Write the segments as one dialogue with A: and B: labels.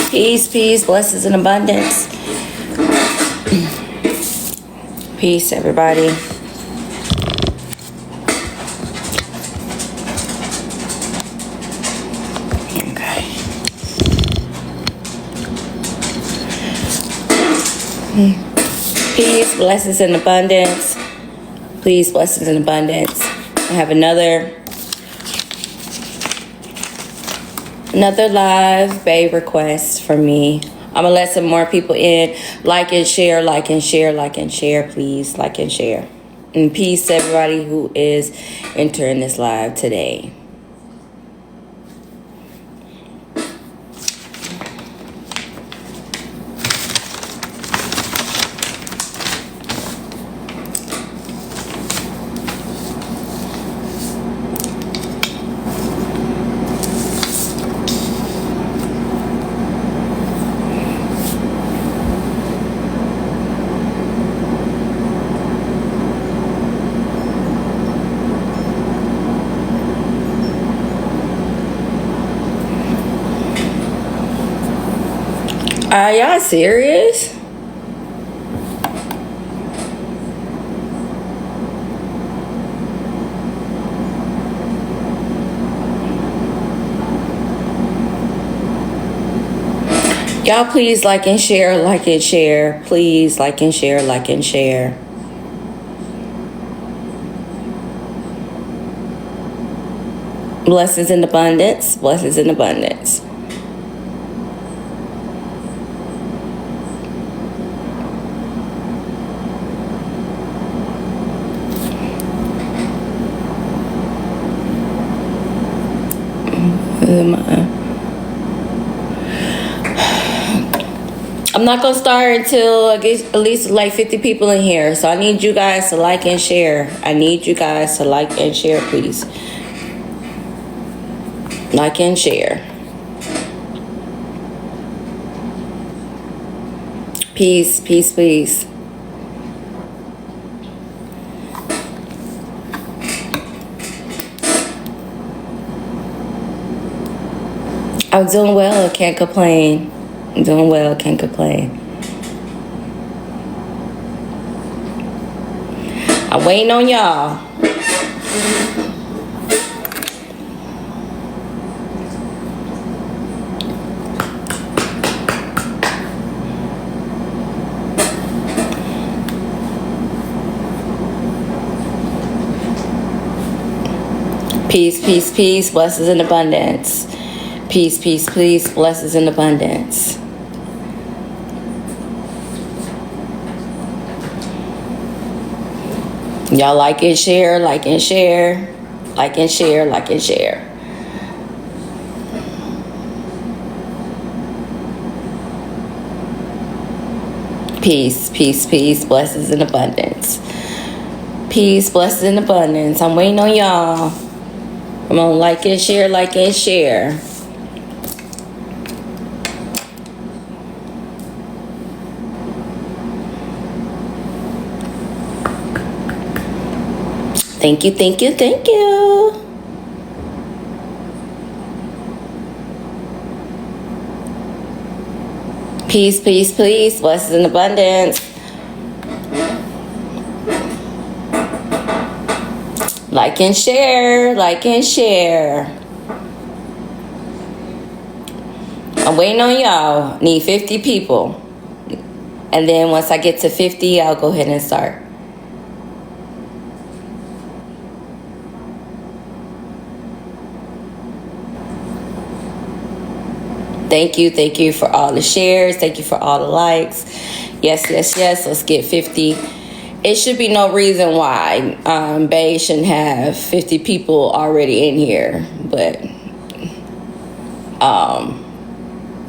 A: Peace, peace, blessings, and abundance. Peace, everybody. Okay. Peace, blessings, and abundance. Please, blessings and abundance. I have another live bae request from me. I'm gonna let some more people in. Like and share, like and share, like and share, please. Like and share. And peace to everybody who is entering this live today. Are y'all serious? Y'all please like and share, like and share. Please like and share, like and share. Blessings in abundance, blessings in abundance. I'm not gonna start until I get at least like 50 people in here. So I need you guys to like and share. I need you guys to like and share, please. Like and share. Peace, peace, peace. I'm doing well, can't complain. I'm doing well, can't complain. I'm waiting on y'all. Peace, peace, peace, blessings in abundance. Peace, peace, peace, blessings in abundance. Y'all like and share, like and share, like and share, like and share. Peace, peace, peace, blessings in abundance. Peace, blessings in abundance. I'm waiting on y'all. Come on, like and share, like and share. Thank you, thank you, thank you. Peace, peace, peace, blessings in abundance. Like and share, like and share. I'm waiting on y'all. Need 50 people. And then once I get to 50, I'll go ahead and start. Thank you for all the shares. Thank you for all the likes. Yes, yes, yes. Let's get 50. It should be no reason why bae shouldn't have 50 people already in here. But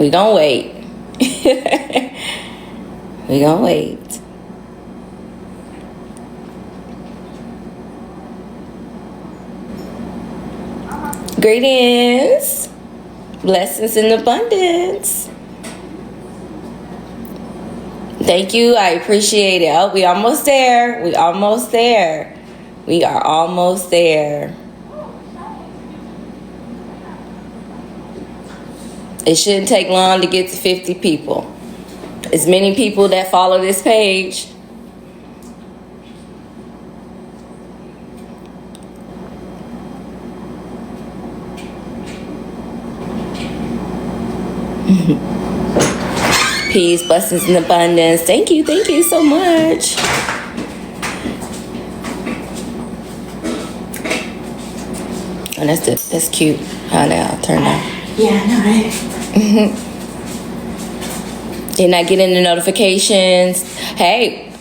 A: we gonna wait. We gonna wait. Greetings. Blessings in abundance. Thank you. I appreciate it. Oh, we almost there. We almost there. We are almost there. It shouldn't take long to get to 50 people. As many people that follow this page. Peace, blessings, and abundance. Thank you so much. And that's cute. How now turn out.
B: Yeah, I know, right?
A: You're not getting the notifications. Hey,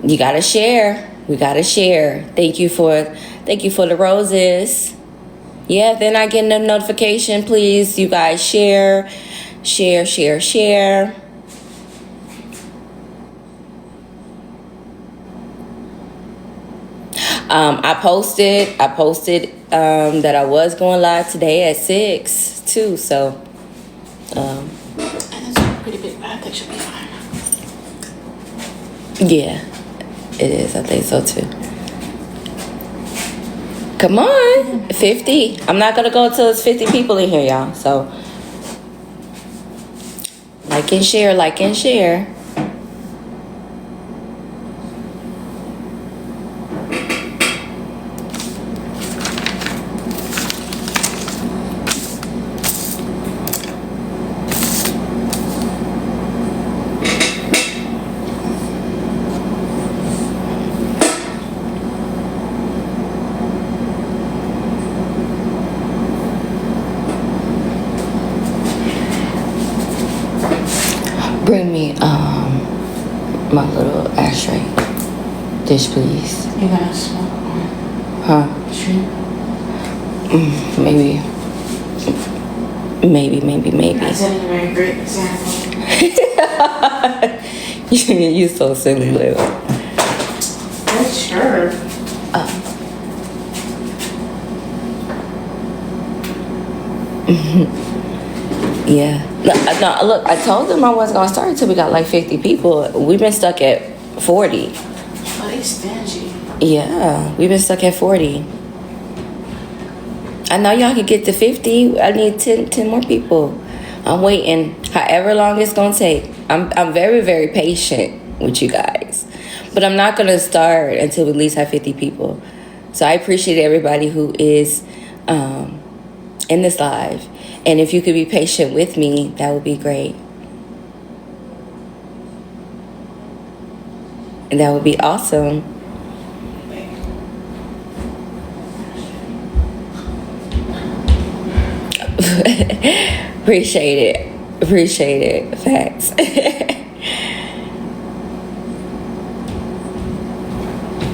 A: you gotta share. We gotta share. Thank you for the roses. Yeah, if they're not getting the notification, please, you guys share. I posted that I was going live today at 6 too. So,
B: And it's a pretty big bag. That should be fine.
A: Yeah, it is. I think so too. Come on, 50. I'm not gonna go until it's 50 people in here, y'all. So, like and share. Bring me my little ashtray dish, please.
B: You gonna smoke on?
A: Huh?
B: Shrimp?
A: Maybe.
B: That's a very great example.
A: You so silly, little.
B: That's sure.
A: Yeah. No, look, I told them I wasn't gonna start until we got like 50 people. We've been stuck at 40.
B: Oh, they stingy.
A: Yeah, we've been stuck at 40. I know y'all can get to 50. I need 10 more people. I'm waiting however long it's gonna take. I'm very, very patient with you guys. But I'm not gonna start until we at least have 50 people. So I appreciate everybody who is in this live. And if you could be patient with me, that would be great. And that would be awesome. Appreciate it. Facts.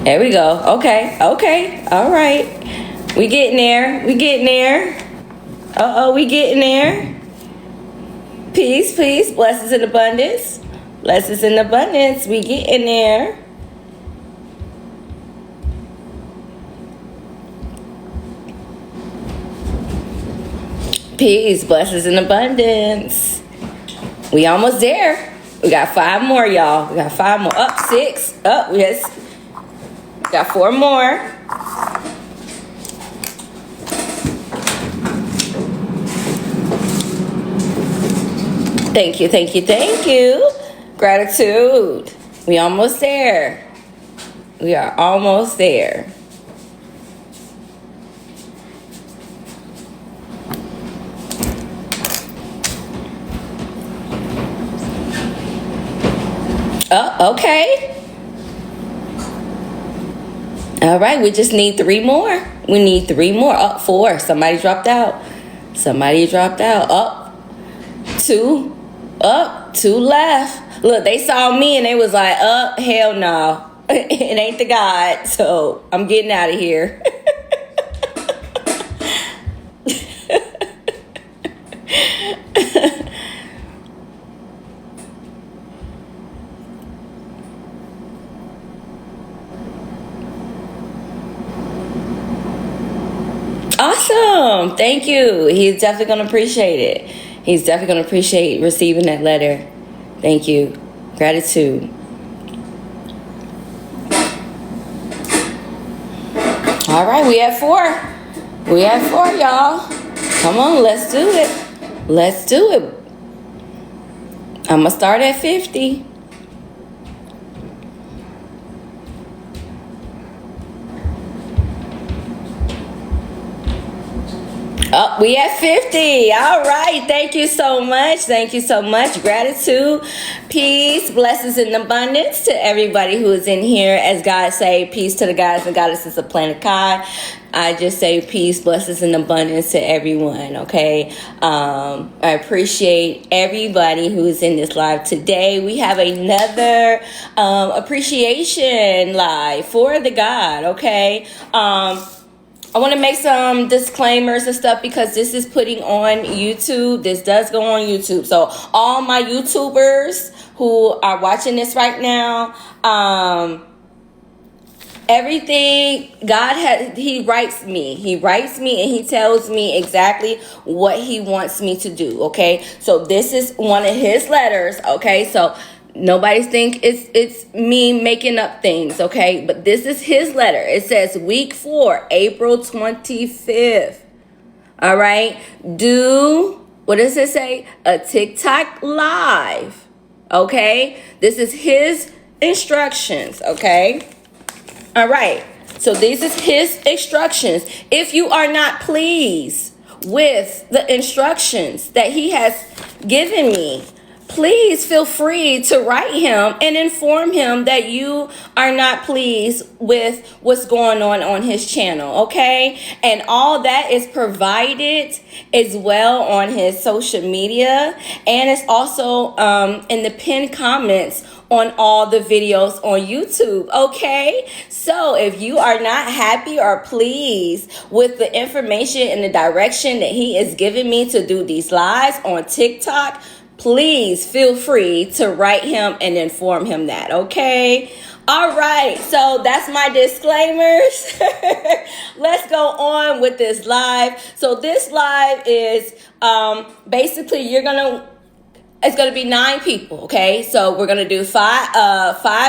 A: There we go. Okay. All right. We getting there. We getting there. Peace. Blessings in abundance. We getting there. Peace, blessings in abundance. We almost there. We got 5 more, y'all. We got 5 more. Up 6. Up, yes. Got 4 more. Thank you. Gratitude. We almost there. We are almost there. Oh, okay. All right, we just need 3 more. We need 3 more. Up 4. Somebody dropped out. Up 2. Up 2 left. Look, they saw me and they was like, hell no. It ain't the God. So I'm getting out of here. Awesome. Thank you. He's definitely going to appreciate it. He's definitely going to appreciate receiving that letter. Thank you. Gratitude. All right, we at 4. We at 4, y'all. Come on, let's do it. I'm going to start at 50. Oh, we at 50. All right. Thank you so much. Thank you so much. Gratitude, peace, blessings, and abundance to everybody who is in here. As God say, peace to the gods and goddesses of planet Kai. I just say peace, blessings, and abundance to everyone. Okay. I appreciate everybody who is in this live today. We have another appreciation live for the God. Okay. I want to make some disclaimers and stuff because this is putting on YouTube. This does go on YouTube. So all my YouTubers who are watching this right now, everything God has, He writes me. He writes me and He tells me exactly what He wants me to do. Okay. So this is one of His letters. Okay. So nobody think it's me making up things, okay? But this is His letter. It says week 4, April 25th. All right. Do, what does it say? A TikTok live. Okay. This is His instructions. Okay. All right. So these is His instructions. If you are not pleased with the instructions that He has given me, please feel free to write Him and inform Him that you are not pleased with what's going on His channel, okay? And all that is provided as well on His social media, and it's also in the pinned comments on all the videos on YouTube, okay? So if you are not happy or pleased with the information and the direction that He is giving me to do these lives on TikTok, please feel free to write Him and inform Him that, okay? All right, so that's my disclaimers. Let's go on with this live. So this live is basically it's gonna be 9 people, okay? So we're gonna do five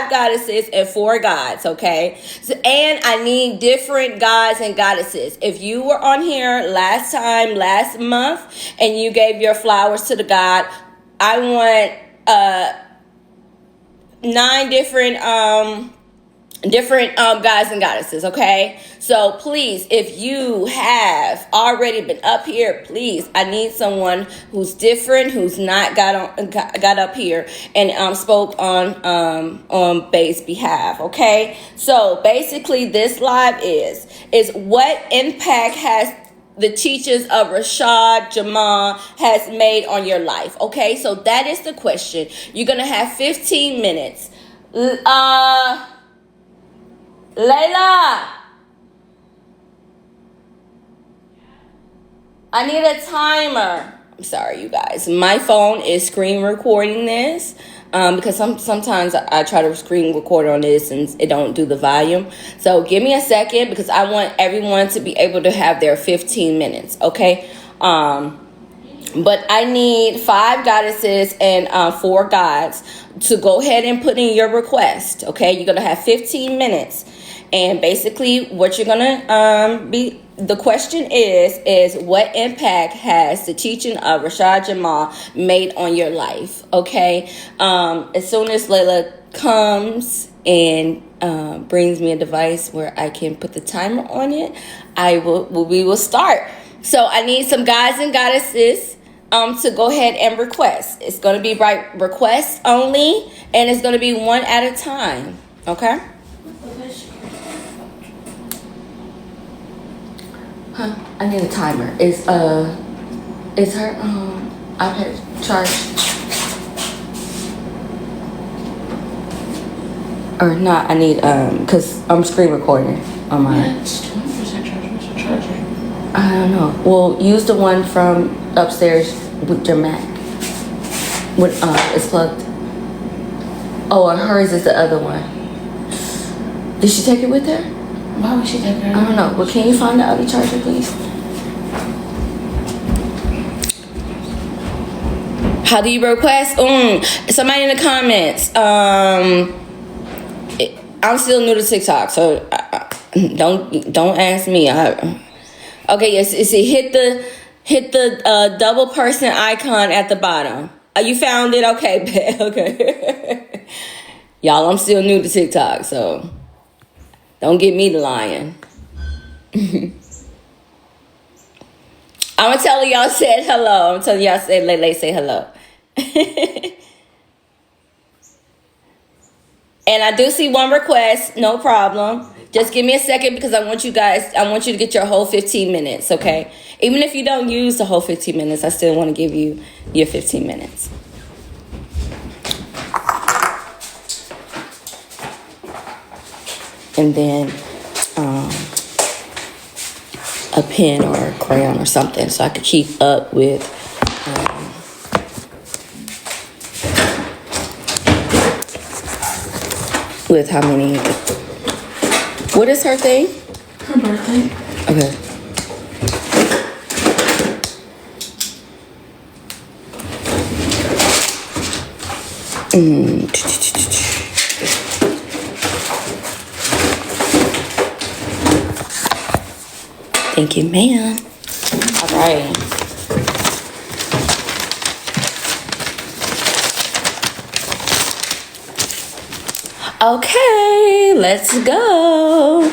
A: goddesses and 4 gods, okay? So, and I need different gods and goddesses. If you were on here last month, and you gave your flowers to the god, I want 9 different gods and goddesses, okay? So please, if you have already been up here, please, I need someone who's different, who's not got up here and spoke on Bae's behalf, okay? So basically, this live is what impact has the teachings of Rashad Jamal has made on your life, okay? So that is the question. You're gonna have 15 minutes. Layla, I need a timer. I'm sorry, you guys. My phone is screen recording this because sometimes I try to screen record on this and it don't do the volume. So give me a second because I want everyone to be able to have their 15 minutes, okay? But I need 5 goddesses and 4 gods to go ahead and put in your request, okay? You're going to have 15 minutes. And basically what you're going to the question is what impact has the teaching of Rashad Jamal made on your life, okay? As soon as Layla comes and brings me a device where I can put the timer on it, we will start. So I need some gods and goddesses to go ahead and request. It's going to be by request only, and it's going to be one at a time, okay? Huh? I need a timer. Is her iPad charged? Or not? I need because I'm screen recording on mine.
B: Yeah, it's 20% charge. What's the charger?
A: I don't know. Well, use the one from upstairs with your Mac. When it's plugged. Oh, and hers is the other one. Did she take it with her?
B: Why would she take her?
A: I don't know. But can you find the other charger, please? How do you request? Somebody in the comments. I'm still new to TikTok, so don't ask me. Okay, yes. See, hit the double person icon at the bottom. You found it? Okay, okay. Y'all, I'm still new to TikTok, so don't get me the lion. I'm gonna tell y'all said hello. I'm telling y'all say Lele say hello. And I do see one request, no problem. Just give me a second because I want you to get your whole 15 minutes, okay? Even if you don't use the whole 15 minutes, I still want to give you your 15 minutes. And then a pen or a crayon or something so I could keep up with how many. What is her thing?
B: Her birthday.
A: Okay. Thank you, ma'am. All right. Okay, let's go.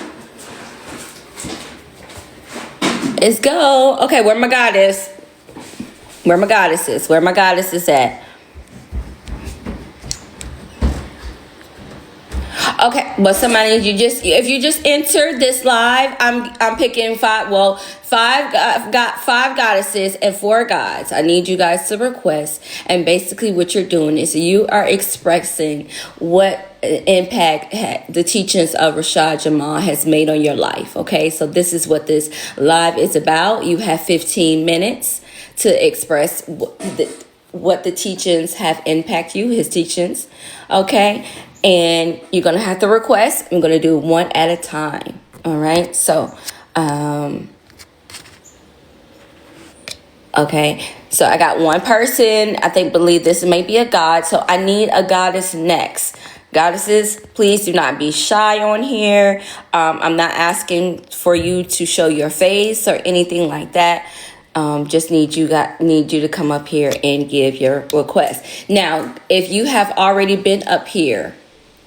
A: Let's go. Okay, where my goddess? Where my goddesses? Where my goddesses at? Okay, but somebody, if you just entered this live, I'm picking five. Well, got five goddesses and 4 gods. I need you guys to request, and basically what you're doing is you are expressing what impact the teachings of Rashad Jamal has made on your life. Okay, so this is what this live is about. You have 15 minutes to express what the teachings have impacted you, his teachings. Okay. And you're going to have to request. I'm going to do one at a time. All right. So, okay. So I got one person. Believe this may be a god. So I need a goddess next. Goddesses, please do not be shy on here. I'm not asking for you to show your face or anything like that. Just need you to come up here and give your request. Now, if you have already been up here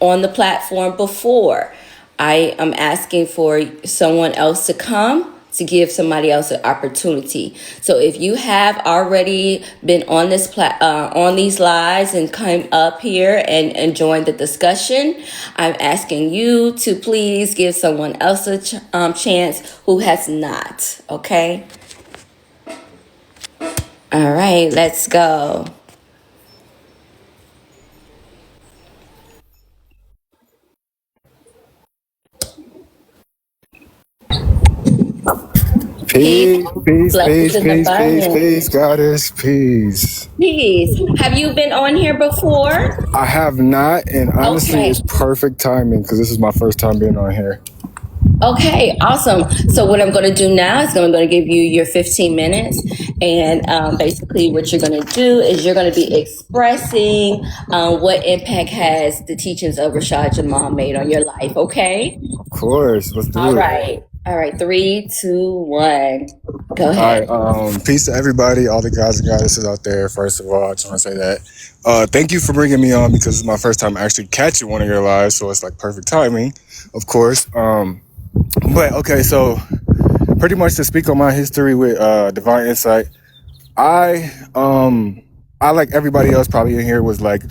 A: on the platform before, I am asking for someone else to come to give somebody else an opportunity. So if you have already been on this on these lives and come up here and join the discussion, I'm asking you to please give someone else a chance who has not. Okay. All right, let's go. Peace,
C: Peace, peace,
A: blessings
C: peace,
A: in
C: peace, peace, peace,
A: abundance.
C: goddess, peace.
A: Peace. Have you been on here before?
C: I have not, and honestly,
A: Okay.
C: it's perfect timing because this is my first time being on here.
A: Okay, awesome. So what I'm going to do now is I'm going to give you your 15 minutes. And basically what you're going to do is you're going to be expressing what impact has the teachings of Rashad Jamal made on your life. Okay?
C: Of course, let's
A: All
C: do it.
A: right. All right. 3, 2, 1. Go
C: All
A: ahead.
C: right, peace to everybody, all the guys and goddesses out there. First of all, I just want to say that. Thank you for bringing me on because it's my first time actually catching one of your lives, so it's like perfect timing, of course. But okay, so pretty much to speak on my history with Divine Insight, I like everybody else probably in here was like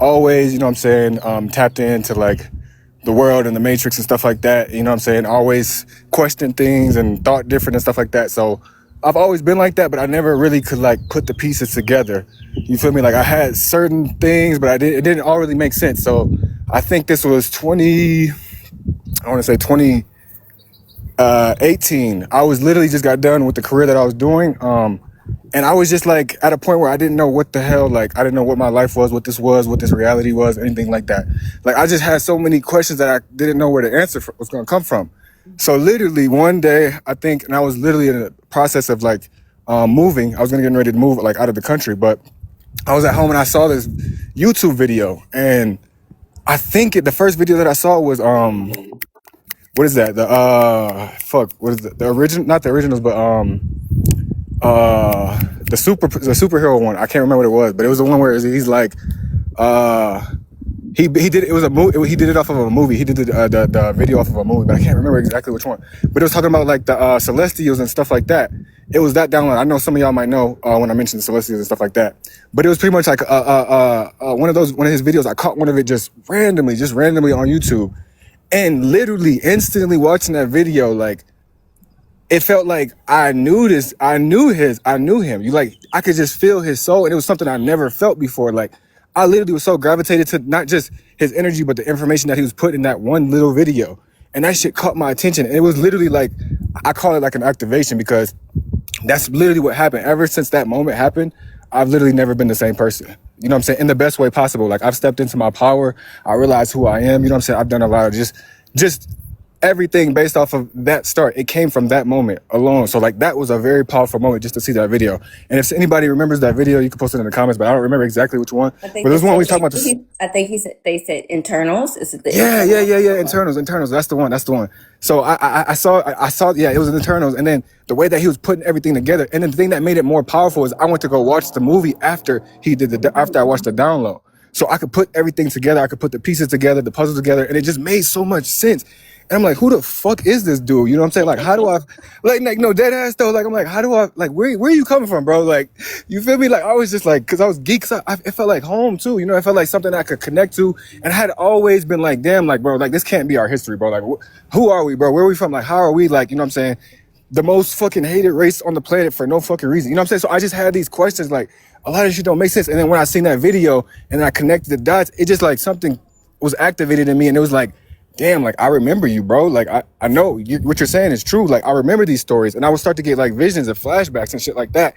C: always, you know what I'm saying, tapped into like the world and the matrix and stuff like that, you know what I'm saying, always questioned things and thought different and stuff like that. So I've always been like that, but I never really could like put the pieces together. You feel me? Like I had certain things, but it didn't all really make sense. So I think this was 2018. I was literally just got done with the career that I was doing. And I was just like at a point where I didn't know what the hell, like I didn't know what my life was, what this reality was, anything like that. Like I just had so many questions that I didn't know where the answer was going to come from. So literally one day, I think, and I was literally in the process of like moving. I was going to get ready to move like out of the country, but I was at home and I saw this YouTube video, and I think the first video that I saw was what is that? What is the original? Not the originals, but the superhero one. I can't remember what it was, but it was the one where he's like, he did it was a movie. He did it off of a movie. He did the video off of a movie, but I can't remember exactly which one. But it was talking about like the Celestials and stuff like that. It was that download. I know some of y'all might know when I mentioned the Celestials and stuff like that. But it was pretty much like one of his videos. I caught one of it just randomly on YouTube, and literally instantly watching that video, like it felt like I knew him. You like I could just feel his soul, and it was something I never felt before. Like I literally was so gravitated to not just his energy, but the information that he was putting in that one little video. And that shit caught my attention. And it was literally like, I call it like an activation, because that's literally what happened. Ever since that moment happened, I've literally never been the same person. You know what I'm saying? In the best way possible. Like I've stepped into my power. I realized who I am. You know what I'm saying? I've done a lot of just everything based off of that start. It came from that moment alone. So like that was a very powerful moment just to see that video. And if anybody remembers that video, you can post it in the comments, but I don't remember exactly which one.
A: I
C: But
A: think
C: there's
A: they
C: one we
A: said,
C: talking about this.
A: I think they said internals. Is it the
C: Yeah.
A: internals?
C: Internals. That's the one. So I saw. Yeah, it was in Internals, and then the way that he was putting everything together, and then the thing that made it more powerful is I went to go watch the movie after after I watched the download, so I could put everything together. I could put the pieces together, the puzzle together, and it just made so much sense. And I'm like, who the fuck is this dude? You know what I'm saying? Like, how do I, like no, dead ass though. Like, I'm like, how do I, like, where are you coming from, bro? Like, you feel me? Like, I was just like, cause I was geeks. It felt like home too. You know, it felt like something I could connect to. And I had always been like, damn, like, bro, like, this can't be our history, bro. Like, who are we, bro? Where are we from? Like, how are we? Like, you know what I'm saying? The most fucking hated race on the planet for no fucking reason. You know what I'm saying? So I just had these questions, like, a lot of shit don't make sense. And then when I seen that video and I connected the dots, it just like something was activated in me, and it was like, damn, like I remember you, bro. Like I know what you're saying is true. Like I remember these stories, and I would start to get like visions and flashbacks and shit like that,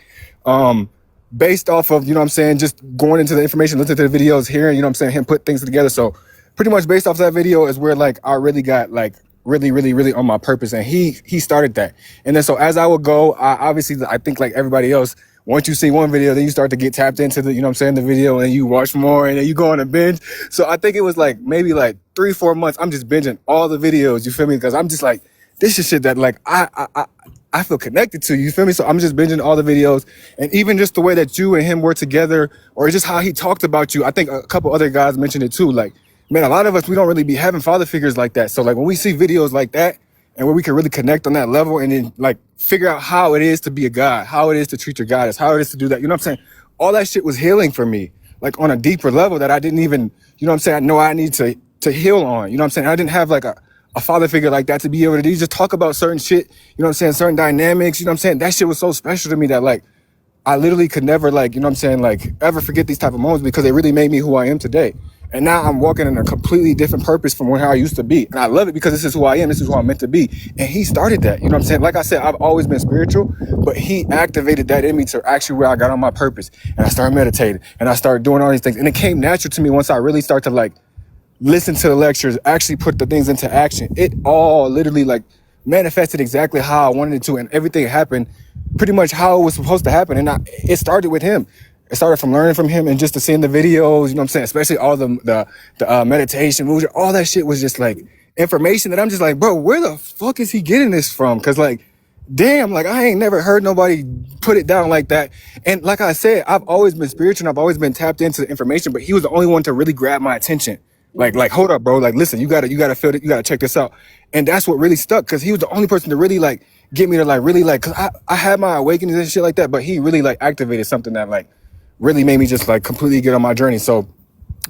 C: based off of, you know what I'm saying, just going into the information, listening to the videos, hearing, you know what I'm saying, him put things together. So pretty much based off that video is where like I really got like really on my purpose, and he started that. And then so as I would go, I think like everybody else, once you see one video, then you start to get tapped into the, you know what I'm saying, the video, and you watch more, and then you go on a binge. So I think it was like maybe like 3-4 months, I'm just binging all the videos, you feel me? Because I'm just like, this is shit that like I feel connected to, you feel me? So I'm just binging all the videos, and even just the way that you and him were together, or just how he talked about you. I think a couple other guys mentioned it too. Like, man, a lot of us, we don't really be having father figures like that. So like when we see videos like that, and where we can really connect on that level, and then like figure out how it is to be a God, how it is to treat your goddess, how it is to do that. You know what I'm saying? All that shit was healing for me, like on a deeper level that I didn't even, you know what I'm saying, I know I need to heal on. You know what I'm saying? I didn't have like a father figure like that to be able to do, just talk about certain shit, you know what I'm saying, certain dynamics, you know what I'm saying? That shit was so special to me that like I literally could never, like, you know what I'm saying, like ever forget these type of moments, because they really made me who I am today. And now I'm walking in a completely different purpose from how I used to be. And I love it because this is who I am. This is who I'm meant to be. And he started that. You know what I'm saying? Like I said, I've always been spiritual, but he activated that in me to actually where I got on my purpose. And I started meditating, and I started doing all these things. And it came natural to me once I really start to like listen to the lectures, actually put the things into action. It all literally like manifested exactly how I wanted it to. And everything happened pretty much how it was supposed to happen. And it started with him. It started from learning from him, and just to seeing the videos, you know what I'm saying? Especially all the meditation moves, all that shit was just like information that I'm just like, bro, where the fuck is he getting this from? Cause like, damn, like I ain't never heard nobody put it down like that. And like I said, I've always been spiritual, and I've always been tapped into the information, but he was the only one to really grab my attention. Like, hold up, bro. Like, listen, you gotta feel it. You gotta check this out. And that's what really stuck, cause he was the only person to really like get me to like really like, cause I had my awakenings and shit like that, but he really like activated something that like really made me just like completely get on my journey. So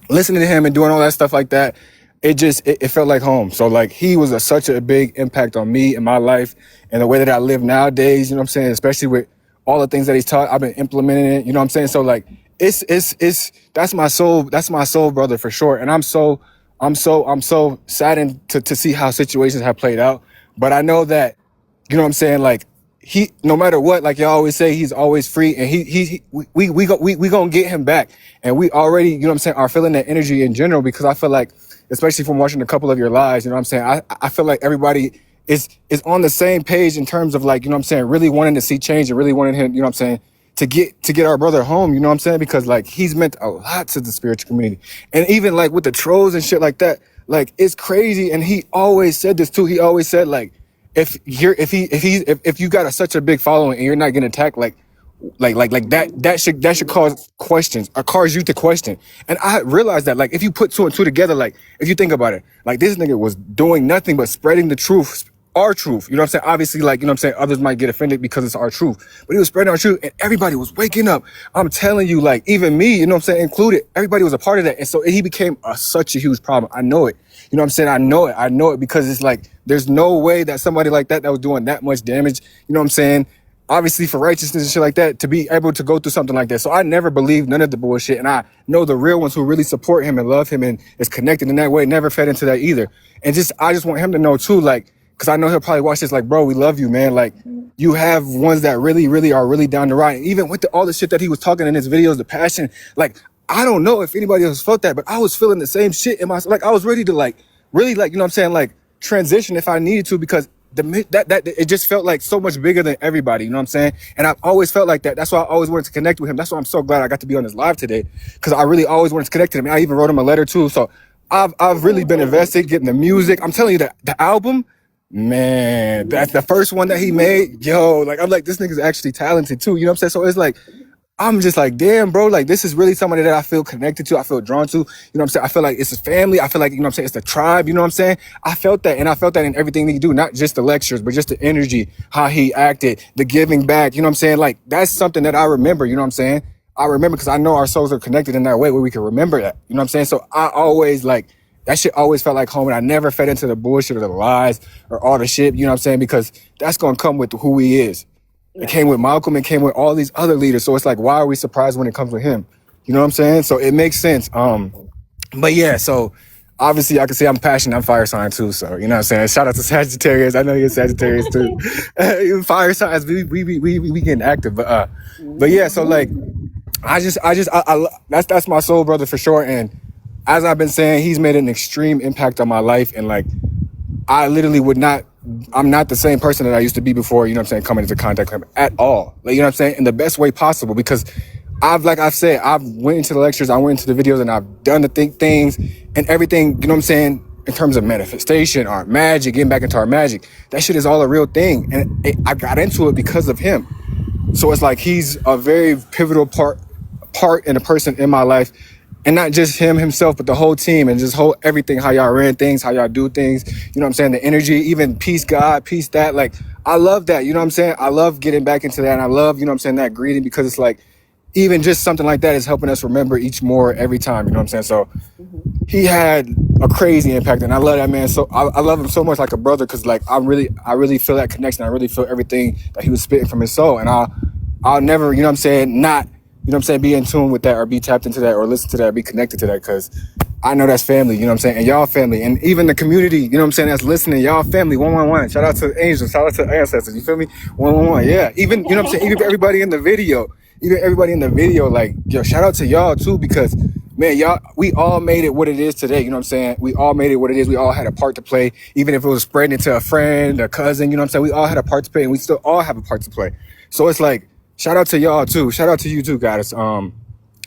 C: listening to him and doing all that stuff like that, it felt like home. So like he was such a big impact on me and my life and the way that I live nowadays, you know what I'm saying? Especially with all the things that he's taught, I've been implementing it, you know what I'm saying? So like it's that's my soul brother for sure. And I'm so saddened to see how situations have played out. But I know that, you know what I'm saying, like he, no matter what, like y'all always say, he's always free, and we gonna get him back. And we already, you know what I'm saying, are feeling that energy in general, because I feel like, especially from watching a couple of your lives, you know what I'm saying, I feel like everybody is on the same page in terms of like, you know what I'm saying, really wanting to see change and really wanting him, you know what I'm saying, to get our brother home, you know what I'm saying, because like he's meant a lot to the spiritual community. And even like with the trolls and shit like that, like it's crazy. And he always said this too. He always said like, if you got such a big following and you're not getting attacked, like that should cause questions or cause you to question. And I realized that, like, if you put two and two together, like, if you think about it, like, this nigga was doing nothing but spreading the truth, our truth, you know what I'm saying? Obviously, like, you know what I'm saying, others might get offended because it's our truth, but he was spreading our truth and everybody was waking up. I'm telling you, like, even me, you know what I'm saying, included, everybody was a part of that. And so he became such a huge problem. I know it. You know what I'm saying? I know it because it's like, there's no way that somebody like that was doing that much damage, you know what I'm saying, obviously for righteousness and shit like that, to be able to go through something like that. So I never believed none of the bullshit. And I know the real ones who really support him and love him and is connected in that way never fed into that either. And I just want him to know too, like, because I know he'll probably watch this, like, bro, we love you, man. Like, you have ones that really, really are really down the ride. And even with all the shit that he was talking in his videos, the passion, like, I don't know if anybody else felt that, but I was feeling the same shit in my, like, I was ready to, like, really, like, you know what I'm saying, like, transition if I needed to, because that it just felt like so much bigger than everybody, you know what I'm saying? And I've always felt like that. That's why I always wanted to connect with him. That's why I'm so glad I got to be on this live today, because I really always wanted to connect to him. And I even wrote him a letter too. So I've really been invested getting the music. I'm telling you that the album, man, that's the first one that he made. Yo, like, I'm like, this nigga's actually talented too, you know what I'm saying? So it's like, I'm just like, damn, bro, like, this is really somebody that I feel connected to. I feel drawn to, you know what I'm saying? I feel like it's his family. I feel like, you know what I'm saying, it's the tribe, you know what I'm saying? I felt that, and I felt that in everything that he do, not just the lectures, but just the energy, how he acted, the giving back, you know what I'm saying? Like, that's something that I remember, you know what I'm saying? I remember because I know our souls are connected in that way where we can remember that, you know what I'm saying? So I always, like, that shit always felt like home, and I never fed into the bullshit or the lies or all the shit, you know what I'm saying? Because that's going to come with who he is. It came with Malcolm, it came with all these other leaders. So it's like, why are we surprised when it comes with him? You know what I'm saying? So it makes sense. But yeah, so obviously I can say I'm passionate. I'm fire sign too. So, you know what I'm saying? Shout out to Sagittarius. I know you're Sagittarius too. Fire signs, we getting active. But yeah, so like, I that's my soul brother for sure. And as I've been saying, he's made an extreme impact on my life. And like, I literally I'm not the same person that I used to be before, you know what I'm saying, coming into contact with him at all. Like, you know what I'm saying, in the best way possible, because I've went into the lectures, I went into the videos, and I've done the things and everything, you know what I'm saying, in terms of manifestation, our magic, getting back into our magic. That shit is all a real thing. And I got into it because of him. So it's like, he's a very pivotal part and a person in my life. And not just him himself, but the whole team and just everything, how y'all ran things, how y'all do things, you know what I'm saying? The energy, even peace God, peace that. Like, I love that, you know what I'm saying? I love getting back into that. And I love, you know what I'm saying, that greeting, because it's like, even just something like that is helping us remember each more every time, you know what I'm saying? So he had a crazy impact, and I love that man. So I love him so much, like a brother, because like, I really feel that connection. I really feel everything that he was spitting from his soul. And I'll never, you know what I'm saying, not, you know what I'm saying, be in tune with that or be tapped into that or listen to that or be connected to that, because I know that's family, you know what I'm saying, and y'all family, and even the community, you know what I'm saying, that's listening, y'all family, 111. Shout out to angels, shout out to ancestors, you feel me? 111, yeah. Even, you know what I'm saying, even everybody in the video, like, yo, shout out to y'all too, because man, y'all, we all made it what it is today, you know what I'm saying? We all made it what it is. We all had a part to play, even if it was spreading it to a friend, a cousin, you know what I'm saying? We all had a part to play, and we still all have a part to play. So it's like, shout out to y'all too. Shout out to you too, guys.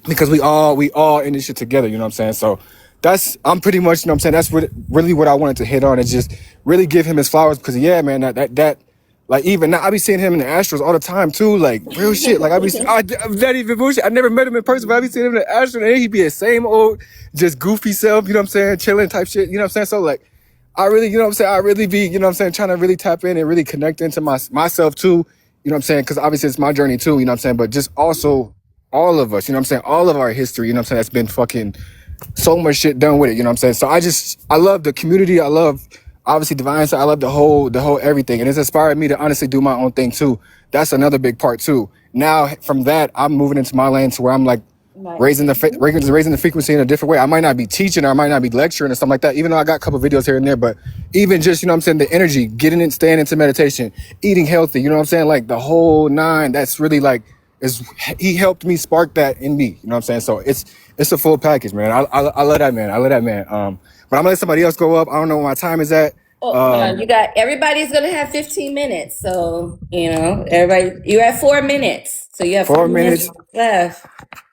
C: Because we all in this shit together, you know what I'm saying? So I'm pretty much, you know what I'm saying, that's really what I wanted to hit on, is just really give him his flowers, because yeah, man, that like, even now I be seeing him in the Astros all the time too, like, real shit. Like, I'm not even bullshit. I never met him in person, but I be seeing him in the Astros, and he'd be the same old, just goofy self, you know what I'm saying, chilling type shit, you know what I'm saying? So like, I really, you know what I'm saying, I really be, you know what I'm saying, trying to really tap in and really connect into myself too, you know what I'm saying, because obviously it's my journey too, you know what I'm saying, but just also all of us, you know what I'm saying, all of our history, you know what I'm saying, that's been fucking so much shit done with it, you know what I'm saying? So I love the community, I love, obviously, Divine Side, I love the whole everything, and it's inspired me to honestly do my own thing too. That's another big part too. Now, from that, I'm moving into my lane to where I'm like, raising the frequency in a different way. I might not be teaching, or I might not be lecturing or something like that, even though I got a couple videos here and there, but even just, you know what I'm saying, the energy, getting it, staying into meditation, eating healthy, you know what I'm saying, like the whole nine, that's really like, he helped me spark that in me, you know what I'm saying? So it's a full package, man. I love that man. But I'm gonna let somebody else go up. I don't know what my time is at.
A: You got, everybody's gonna have 15 minutes, so you know, everybody, you're at 4 minutes, so you have 4 minutes left.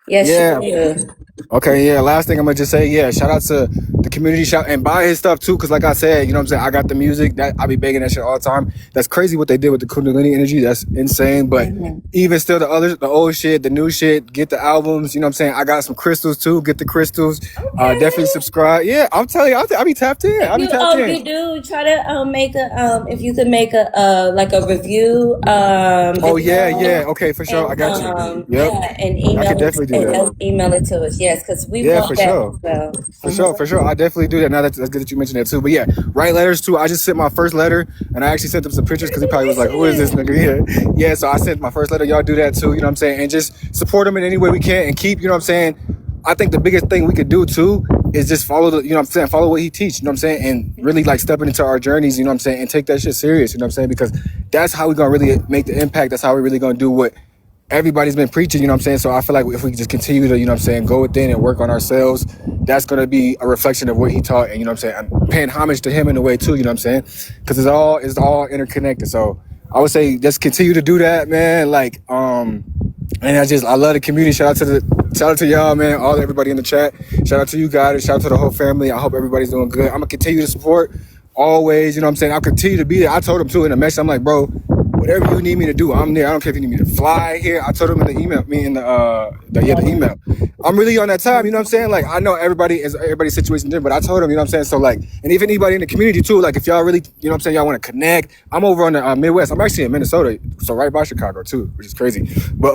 A: Yes, you
C: Yeah.
A: do.
C: Okay, yeah. Last thing I'm gonna just say, yeah, shout out to the community shop and buy his stuff too, cause like I said, you know what I'm saying, I got the music that I be begging that shit all the time. That's crazy what they did with the Kundalini energy. That's insane. But even still, the old shit, the new shit, get the albums. You know what I'm saying. I got some crystals too. Get the crystals. Definitely
A: Okay.
C: subscribe. Yeah, I'm telling you, I be tapped in.
A: If
C: I be
A: you
C: tapped in.
A: you do try to make a if you could make a like a review
C: Oh yeah, yeah.
A: video
C: Okay, for sure. I
A: and
C: got you. Yep,
A: yeah and
C: I could
A: email it
C: definitely do that.
A: email it to us, yes, because we
C: Yeah,
A: want
C: for
A: that
C: sure.
A: as well.
C: For sure, for sure. I definitely do that. Now that's good that you mentioned that too. But yeah, write letters too. I just sent my first letter and I actually sent him some pictures because he probably was like, who is this nigga? Yeah. Yeah, so I sent my first letter. Y'all do that too, you know what I'm saying? And just support him in any way we can and keep, you know what I'm saying? I think the biggest thing we could do too is just follow the, you know what I'm saying, follow what he teach, you know what I'm saying? And really like stepping into our journeys, you know what I'm saying? And take that shit serious, you know what I'm saying? Because that's how we're gonna really make the impact. That's how we're really gonna do what everybody's been preaching, you know what I'm saying? So I feel like if we just continue to, you know what I'm saying, go within and work on ourselves, that's going to be a reflection of what he taught. And, you know what I'm saying, I'm paying homage to him in a way too, you know what I'm saying? Because it's all interconnected. So I would say just continue to do that, man. Like, and I love the community. Shout out to y'all, man. Everybody in the chat. Shout out to you guys. Shout out to the whole family. I hope everybody's doing good. I'm going to continue to support always, you know what I'm saying? I'll continue to be there. I told him too in the message, I'm like, bro, whatever you need me to do, I'm there. I don't care if you need me to fly here. I told him in the email, the email. I'm really on that time, you know what I'm saying? Like, I know everybody's situation different, but I told him, you know what I'm saying? So like, and even anybody in the community too, like if y'all really, you know what I'm saying, y'all want to connect, I'm over on the Midwest. I'm actually in Minnesota, so right by Chicago too, which is crazy. But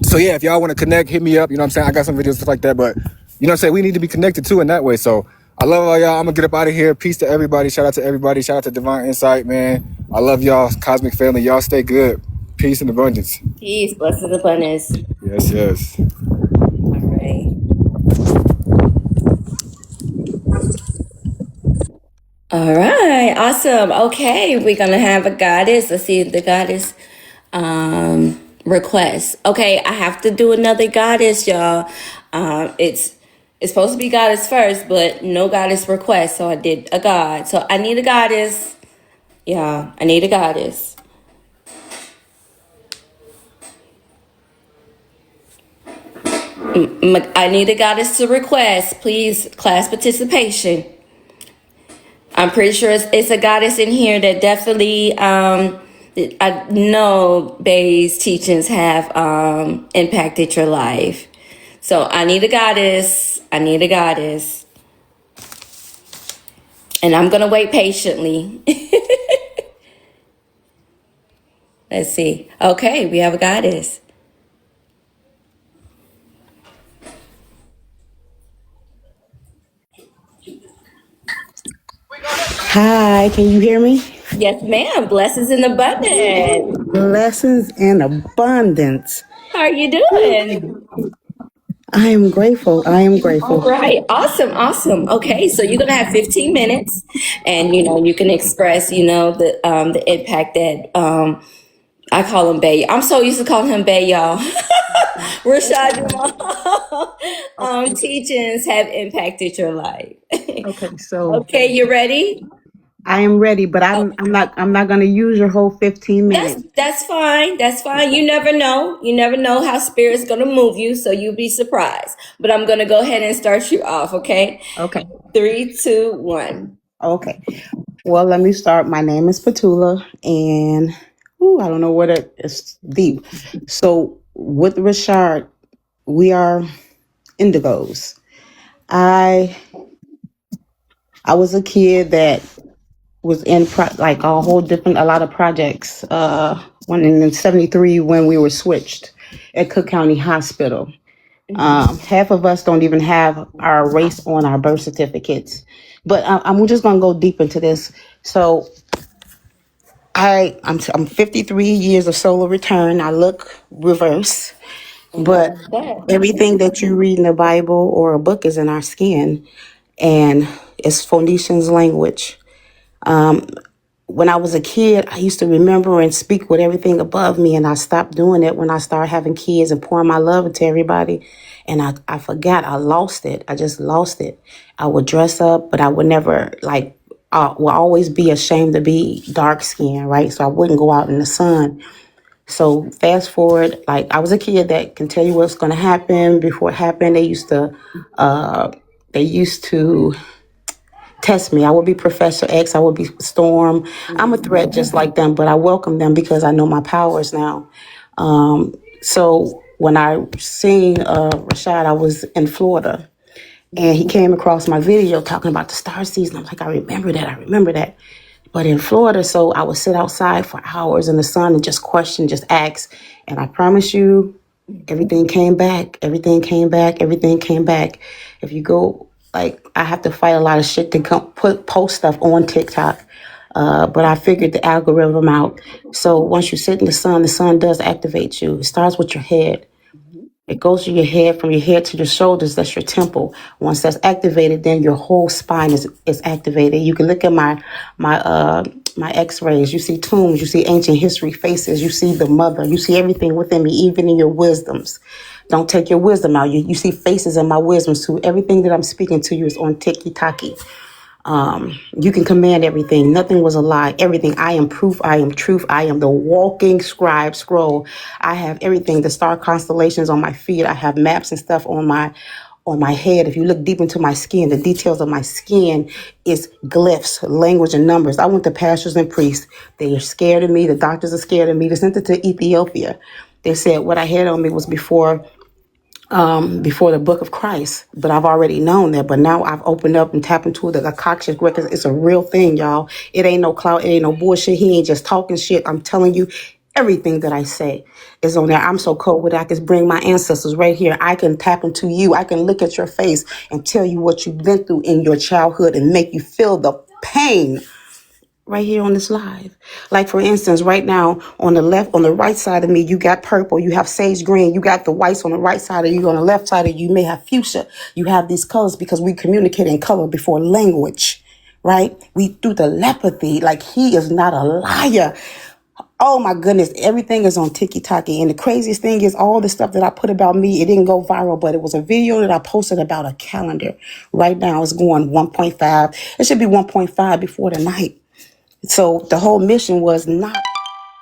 C: so yeah, if y'all want to connect, hit me up. You know what I'm saying? I got some videos stuff like that, but you know what I'm saying? We need to be connected too in that way. So I love all y'all. I'm gonna get up out of here. Peace to everybody. Shout out to everybody. Shout out to Divine Insight, man. I love y'all, Cosmic Family. Y'all stay good. Peace and abundance.
A: Peace, blessings, abundance.
C: Yes, yes.
A: All right. All right, awesome. Okay, we're gonna have a goddess. Let's see the goddess request. Okay, I have to do another goddess, y'all. It's supposed to be goddess first, but no goddess request. So I did a god. So I need a goddess. Yeah, I need a goddess. I need a goddess to request. Please, class participation. I'm pretty sure it's a goddess in here that definitely I know Bay's teachings have impacted your life. So I need a goddess. I need a goddess. And I'm gonna wait patiently. Let's see. Okay, we have a goddess.
D: Hi, can you hear me?
A: Yes, ma'am. Blessings in abundance.
D: Blessings and abundance.
A: How are you doing?
D: I am grateful. I am
A: All
D: grateful.
A: right, awesome, awesome. Okay, so you're gonna have 15 minutes, and you can express the impact that I call him Bay. I'm so used to calling him Bay, y'all. Rashad Jamal teachings have impacted your life.
D: Okay, so
A: Okay, you ready?
D: I am ready, but I'm not gonna use your whole 15
A: That's
D: minutes.
A: that's fine. That's fine. You never know. You never know how spirit's gonna move you, so you'll be surprised. But I'm gonna go ahead and start you off. Okay,
D: Okay.
A: 3, 2, 1.
D: Okay. Well, let me start. My name is Petula, and I don't know what it's deep. So with Rashad, we are indigos. I I was a kid that was in like a lot of projects. When in '73 when we were switched at Cook County Hospital, half of us don't even have our race on our birth certificates. But I'm just gonna go deep into this. So I'm 53 years of solar return. I look reverse, but
A: What's that?
D: everything that you read in the Bible or a book is in our skin, and it's Phoenicians language. When I was a kid, I used to remember and speak with everything above me, and I stopped doing it when I started having kids and pouring my love into everybody. And I forgot, I lost it. I just lost it. I would dress up, but I would never, like, will always be ashamed to be dark skinned, right? So I wouldn't go out in the sun. So fast forward, like I was a kid that can tell you what's going to happen before it happened. They used to test me. I would be Professor X. I would be Storm. I'm a threat just like them, but I welcome them because I know my powers now. So when I seen Rashad, I was in Florida, and he came across my video talking about the star season. I'm like, I remember that. I remember that. But in Florida, so I would sit outside for hours in the sun and just question, just ask. And I promise you, everything came back. Everything came back. Everything came back. If you go, like, I have to fight a lot of shit to post stuff on TikTok. But I figured the algorithm out. So once you sit in the sun does activate you. It starts with your head. It goes to your head, from your head to your shoulders. That's your temple. Once that's activated, then your whole spine is activated. You can look at my X-rays. You see tombs. You see ancient history faces. You see the mother. You see everything within me, even in your wisdoms. Don't take your wisdom out. You see faces in my wisdoms too. Everything that I'm speaking to you is on tiki-taki. You can command everything. Nothing was a lie. Everything. I am proof. I am truth. I am the walking scribe scroll. I have everything. The star constellations on my feet. I have maps and stuff on my head. If you look deep into my skin, the details of my skin is glyphs, language, and numbers. I went to pastors and priests. They are scared of me. The doctors are scared of me. They sent it to Ethiopia. They said what I had on me was before the book of Christ, but I've already known that. But now I've opened up and tapped into the Akashic records. It's a real thing, y'all. It ain't no clout. It ain't no bullshit. He ain't just talking shit. I'm telling you, everything that I say is on there. I'm so cold with it. I can bring my ancestors right here. I can tap into you. I can look at your face and tell you what you've been through in your childhood and make you feel the pain right here on this live. Like for instance, right now on the right side of me, you got purple, you have sage green, you got the whites on the right side of you, on the left side of you may have fuchsia. You have these colors because we communicate in color before language, right? We do telepathy. Like, he is not a liar. Oh my goodness, everything is on TikTok. And the craziest thing is all the stuff that I put about me, it didn't go viral, but it was a video that I posted about a calendar. Right now it's going 1.5. It should be 1.5 before the night. So the whole mission was not,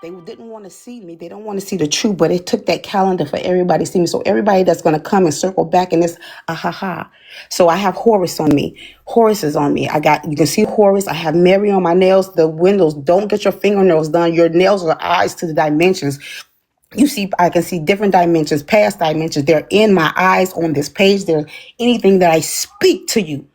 D: they didn't want to see me. They don't want to see the truth, but it took that calendar for everybody to see me. So everybody that's going to come and circle back in this, ahaha. So I have Horus on me. Horus is on me. You can see Horus. I have Mary on my nails. The windows, don't get your fingernails done. Your nails are eyes to the dimensions. You see, I can see different dimensions, past dimensions. They're in my eyes on this page. There's anything that I speak to you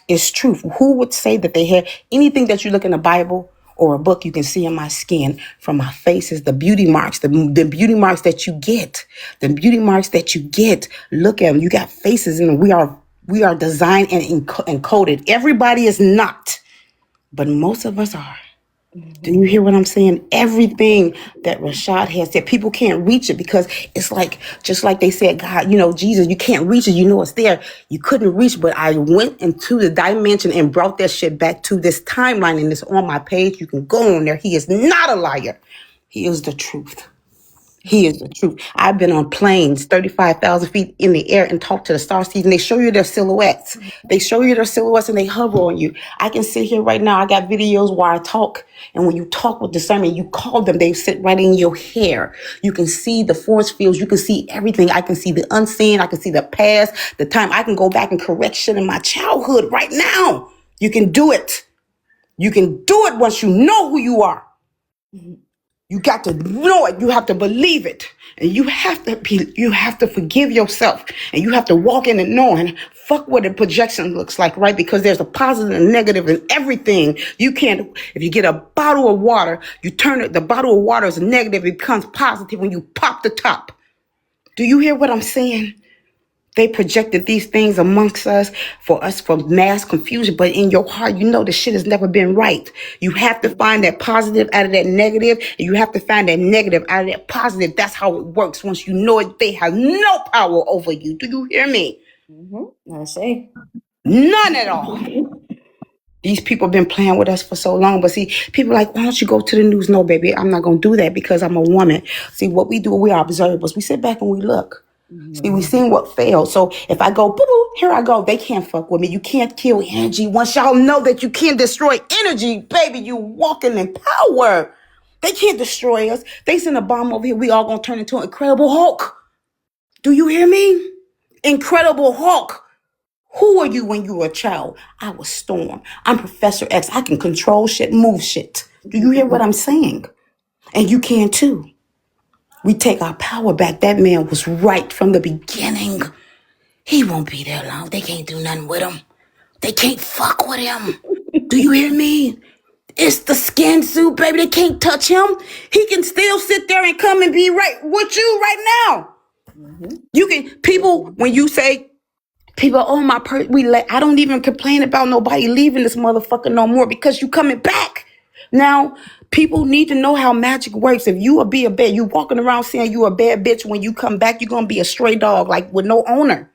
D: is truth. Who would say that they had anything that you look in the Bible or a book you can see in my skin, from my face, is the beauty marks, the beauty marks that you get, the beauty marks that you get. Look at them. You got faces, and we are designed and encoded. Everybody is not, but most of us are. Do you hear what I'm saying? Everything that Rashad has said, people can't reach it because it's like, just like they said, God, Jesus, you can't reach it. You know it's there. You couldn't reach, but I went into the dimension and brought that shit back to this timeline, and it's on my page. You can go on there. He is not a liar. He is the truth. He is the truth. I've been on planes 35,000 feet in the air and talked to the star seeds, and they show you their silhouettes. They show you their silhouettes and they hover on you. I can sit here right now. I got videos where I talk. And when you talk with discernment, you call them. They sit right in your hair. You can see the force fields. You can see everything. I can see the unseen. I can see the past, the time. I can go back and correct shit in my childhood right now. You can do it. You can do it once you know who you are. You got to know it. You have to believe it. And you have to forgive yourself. And you have to walk in and knowing, fuck what a projection looks like, right? Because there's a positive and negative in everything. You can't, if you get a bottle of water, you turn it, the bottle of water is negative, it becomes positive when you pop the top. Do you hear what I'm saying? They projected these things amongst us for mass confusion. But in your heart, you know the shit has never been right. You have to find that positive out of that negative, and you have to find that negative out of that positive. That's how it works. Once you know it, they have no power over you. Do you hear me?
A: I see.
D: None at all. These people have been playing with us for so long. But see, people are like, why don't you go to the news? No, baby, I'm not going to do that because I'm a woman. See, what we do, we are observers. We sit back and we look. See, we seen what failed. So if I go, boo-boo, here I go. They can't fuck with me. You can't kill energy. Once y'all know that you can't destroy energy, baby, you walking in power. They can't destroy us. They send a bomb over here. We all gonna turn into an Incredible Hulk. Do you hear me? Incredible Hulk. Who were you when you were a child? I was Storm. I'm Professor X. I can control shit, move shit. Do you hear what I'm saying? And you can too. We take our power back. That man was right from the beginning. He won't be there long. They can't do nothing with him. They can't fuck with him. Do you hear me? It's the skin suit, baby. They can't touch him. He can still sit there and come and be right with you right now. You can, people, when you say, people, oh my, I don't even complain about nobody leaving this motherfucker no more because you coming back. Now, people need to know how magic works. If you will be a bad, you walking around saying you a bad bitch, when you come back, you're going to be a stray dog, like with no owner.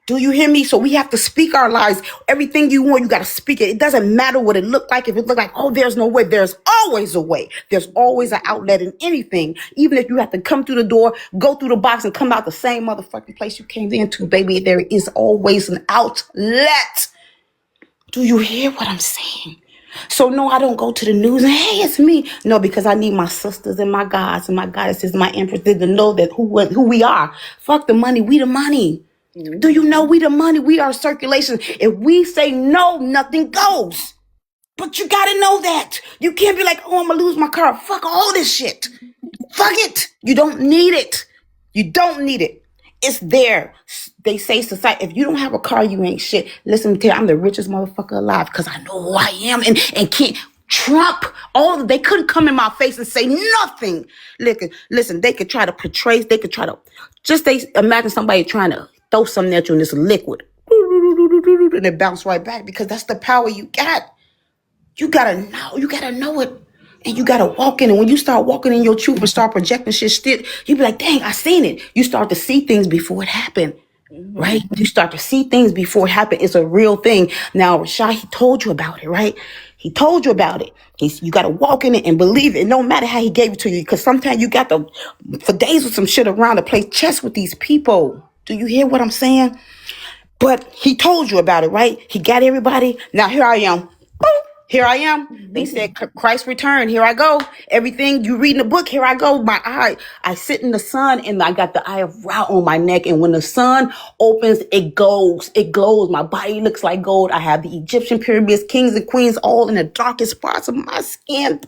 D: Do you hear me? So we have to speak our lives. Everything you want, you got to speak it. It doesn't matter what it looked like. If it looked like, oh, there's no way. There's always a way. There's always an outlet in anything. Even if you have to come through the door, go through the box, and come out the same motherfucking place you came into, baby, there is always an outlet. Do you hear what I'm saying? So no, I don't go to the news and, hey, it's me. No, because I need my sisters and my gods and my goddesses, my empresses to know that who we are. Fuck the money. We the money. Do you know we the money? We are circulation. If we say no, nothing goes. But you gotta know that. You can't be like, oh, I'm gonna lose my car. Fuck all this shit. Fuck it. You don't need it. You don't need it. It's there. They say society, if you don't have a car, you ain't shit. Listen to you, I'm the richest motherfucker alive because I know who I am and can't. Trump, they couldn't come in my face and say nothing. Listen, they could try to portray, they could try to, imagine somebody trying to throw something at you and it's liquid. And it bounce right back because that's the power you got. You gotta know it. And you gotta walk in. And when you start walking in your truth and start projecting shit, you be like, dang, I seen it. You start to see things before it happened. Right? You start to see things before it happened. It's a real thing. Now, Rashad, he told you about it, right? He told you about it. You got to walk in it and believe it. No matter how he gave it to you. Because sometimes you got to, for days with some shit around, to play chess with these people. Do you hear what I'm saying? But he told you about it, right? He got everybody. Now here I am. Boop. Here I am. They said Christ return. Here I go. Everything you read in the book. Here I go. My eye. I sit in the sun and I got the eye of Ra on my neck. And when the sun opens, it glows. It glows. My body looks like gold. I have the Egyptian pyramids, kings and queens, all in the darkest parts of my skin.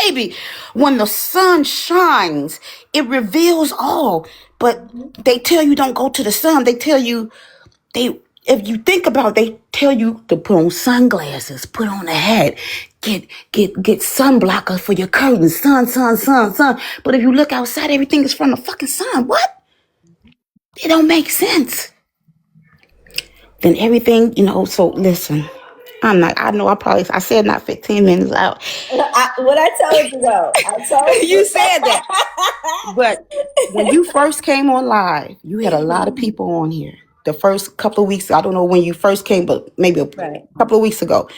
D: Baby, when the sun shines, it reveals all. But they tell you don't go to the sun. They tell you if you think about it, they tell you to put on sunglasses, put on a hat, get sunblocker for your curtains, sun. But if you look outside, everything is from the fucking sun. What? It don't make sense. Then everything, so listen, I said not 15 minutes out.
A: What I told you though, I told you.
D: You said that. But when you first came on live, you had a lot of people on here. The first couple of weeks, I don't know when you first came, but maybe a couple of weeks ago.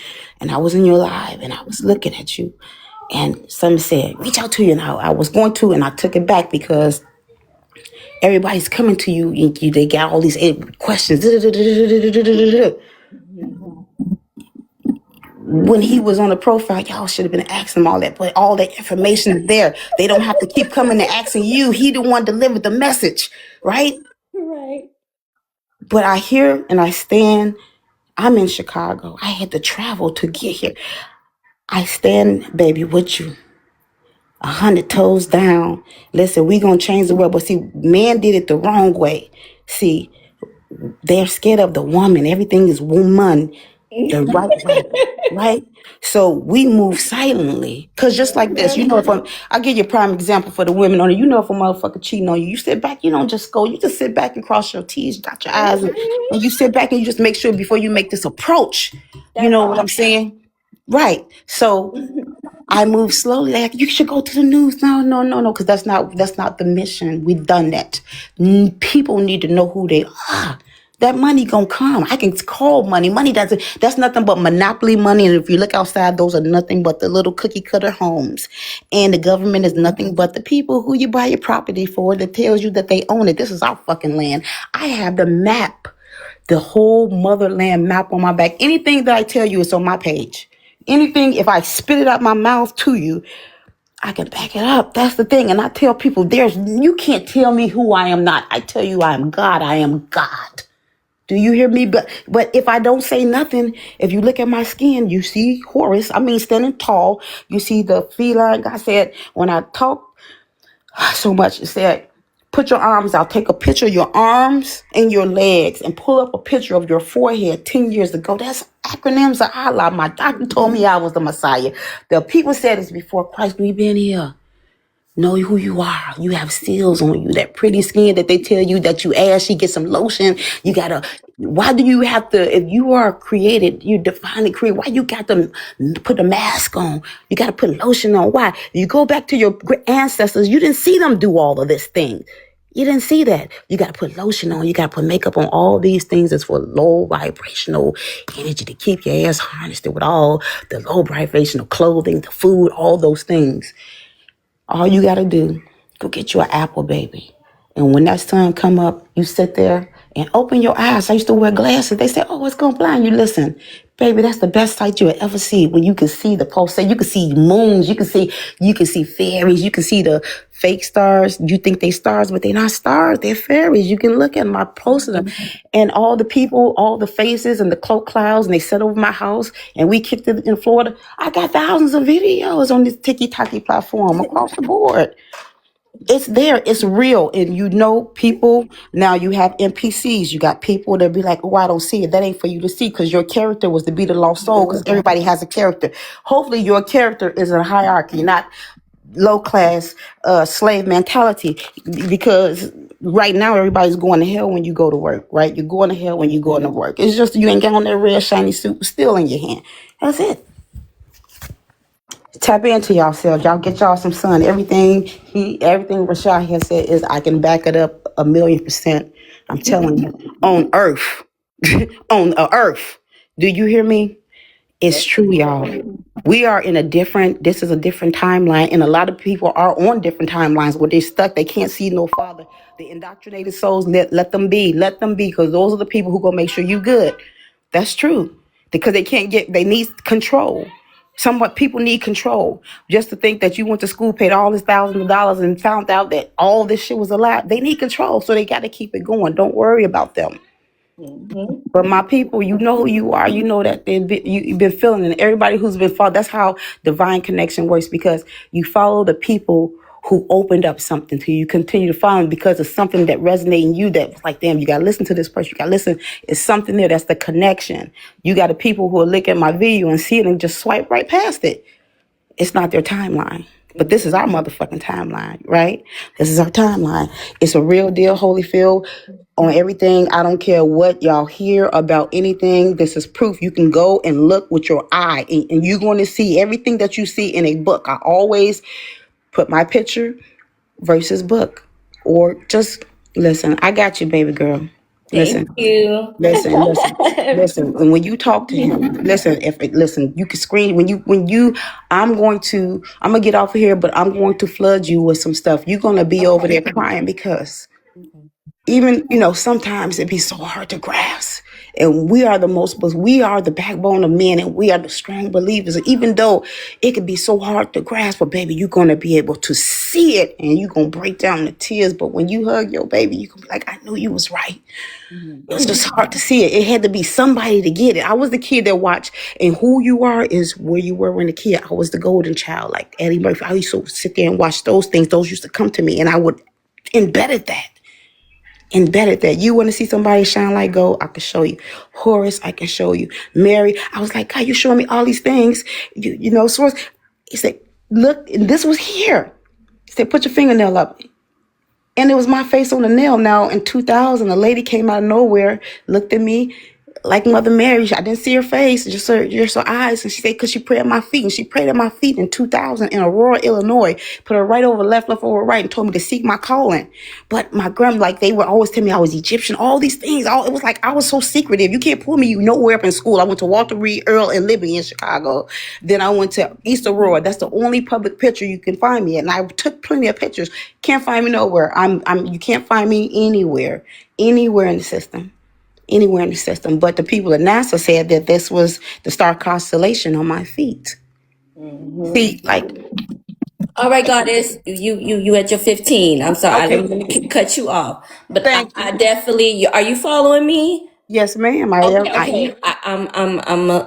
D: And I was in your live and I was looking at you. And somebody said, reach out to you. And I was going to, and I took it back because everybody's coming to you. And they got all these questions. When he was on the profile, y'all should have been asking him all that. But all the information is there. They don't have to keep coming and asking you. He the one delivered the message, right?
A: Right.
D: But I hear and I stand. I'm in Chicago. I had to travel to get here. I stand, baby, with you. 100 toes down. Listen, we gonna change the world. But see, man did it the wrong way. See, they're scared of the woman. Everything is woman. The right way, right? So we move silently. Cause just like this, I'll give you a prime example for the women on it. If a motherfucker cheating on you, you sit back, you don't just go, you just sit back and cross your T's, dot your I's, and you sit back and you just make sure before you make this approach. You know what I'm saying? Right. So I move slowly. Like, you should go to the news. No. Because that's not the mission. We've done that. People need to know who they are. That money gonna come. I can call money. That's nothing but monopoly money. And if you look outside, those are nothing but the little cookie cutter homes. And the government is nothing but the people who you buy your property for that tells you that they own it. This is our fucking land. I have the map, the whole motherland map on my back. Anything that I tell you is on my page. Anything, if I spit it out my mouth to you, I can back it up. That's the thing. And I tell people, you can't tell me who I am not. I tell you, I am God. I am God. Do you hear me? But if I don't say nothing, if you look at my skin, you see Horus. I mean, standing tall. You see the feline. God said, when I talk so much, it said, put your arms out. Take a picture of your arms and your legs and pull up a picture of your forehead 10 years ago. That's acronyms of Allah. My doctor told me I was the Messiah. The people said this before Christ. We've been here. Know who you are. You have seals on you. That pretty skin that they tell you that you ashy, get some lotion. You gotta, why do you have to, if you are created, you divinely created, why you got to put a mask on? You gotta put lotion on. Why? You go back to your ancestors, you didn't see them do all of this thing. You didn't see that. You got to put lotion on. You got to put makeup on. All these things is for low vibrational energy to keep your ass harnessed with all the low vibrational clothing, the food, all those things. All you got to do, go get you an apple, baby. And when that sun come up, you sit there and open your eyes. I used to wear glasses. They say, oh, it's going to blind you. Listen, baby, that's the best sight you will ever see. When you can see the pulse, you can see moons, you can see fairies, you can see the fake stars. You think they stars, but they're not stars. They're fairies. You can look at them. I posted them. And all the people, all the faces and the cloak clouds, and they set over my house, and we kicked it in Florida. I got thousands of videos on this TikTok platform across the board. It's there, it's real. And people, now you have NPCs, you got people that be like, oh, I don't see it. That ain't for you to see, because your character was to be the lost soul, because everybody has a character. Hopefully your character is in a hierarchy, not low class slave mentality, because right now everybody's going to hell when you go to work, right? You're going to hell when you go to work. It's just you ain't got on that red shiny suit still in your hand. That's it. Tap into yourself. Y'all get y'all some sun. Everything Rashad has said is, I can back it up 1,000,000%. I'm telling you, on earth, on earth. Do you hear me? It's true, y'all. We are in this is a different timeline, and a lot of people are on different timelines where they're stuck. They can't see no father. The indoctrinated souls, let them be. Let them be, because those are the people who going to make sure you good. That's true. Because they need control. Somewhat people need control. Just to think that you went to school, paid all this thousands of dollars, and found out that all this shit was a lie. They need control, so they got to keep it going. Don't worry about them. But my people, you know who you are. You know that you've been feeling it. And everybody who's been followed, that's how divine connection works, because you follow the people who opened up something to you. You continue to follow them because it's something that resonates in you, that's like, damn, you got to listen to this person. You got to listen. It's something there. That's the connection. You got the people who will look at my video and see it and just swipe right past it. It's not their timeline. But this is our motherfucking timeline, right? This is our timeline. It's a real deal, Holyfield, on everything. I don't care what y'all hear about anything. This is proof. You can go and look with your eye, and you're going to see everything that you see in a book. I always put my picture versus book, or just listen. I got you, baby girl. Listen.
A: Thank you.
D: Listen. And when you talk to him, listen, you can scream I'm gonna get off of here, but I'm going to flood you with some stuff. You're gonna be over there crying, because even, sometimes it be so hard to grasp. And we are the backbone of men, and we are the strong believers. Even though it could be so hard to grasp, but baby, you're going to be able to see it, and you're going to break down the tears. But when you hug your baby, you can be like, I knew you was right. It was just hard to see it. It had to be somebody to get it. I was the kid that watched, and who you are is where you were when a kid. I was the golden child, like Eddie Murphy. I used to sit there and watch those things. Those used to come to me, and I would embedded that. You want to see somebody shine like gold? I can show you. Horace, I can show you. Mary, I was like, God, you showing me all these things. Source. He said, look, and this was here. He said, put your fingernail up. And it was my face on the nail. Now, in 2000, a lady came out of nowhere, looked at me like Mother Mary. I didn't see her face, just her eyes. And she said, because she prayed at my feet. And she prayed at my feet in 2000 in Aurora, Illinois. Put her right over left over right, and told me to seek my calling. But my grandma, like, they would always tell me I was Egyptian, all these things. It was like I was so secretive. You can't pull me nowhere up in school. I went to Walter Reed, Earl, and Libby in Chicago. Then I went to East Aurora. That's the only public picture you can find me at. And I took plenty of pictures. Can't find me nowhere. You can't find me anywhere in the system. But the people at NASA said that this was the star constellation on my feet. See, like,
A: All right, Goddess, you at your 15. I'm sorry, I
D: Okay.
A: didn't mean to cut you off, but I,
D: Thank
A: I
D: you.
A: definitely. Are you following me?
D: Yes, ma'am. I am.
A: Okay,
D: I am.
A: okay.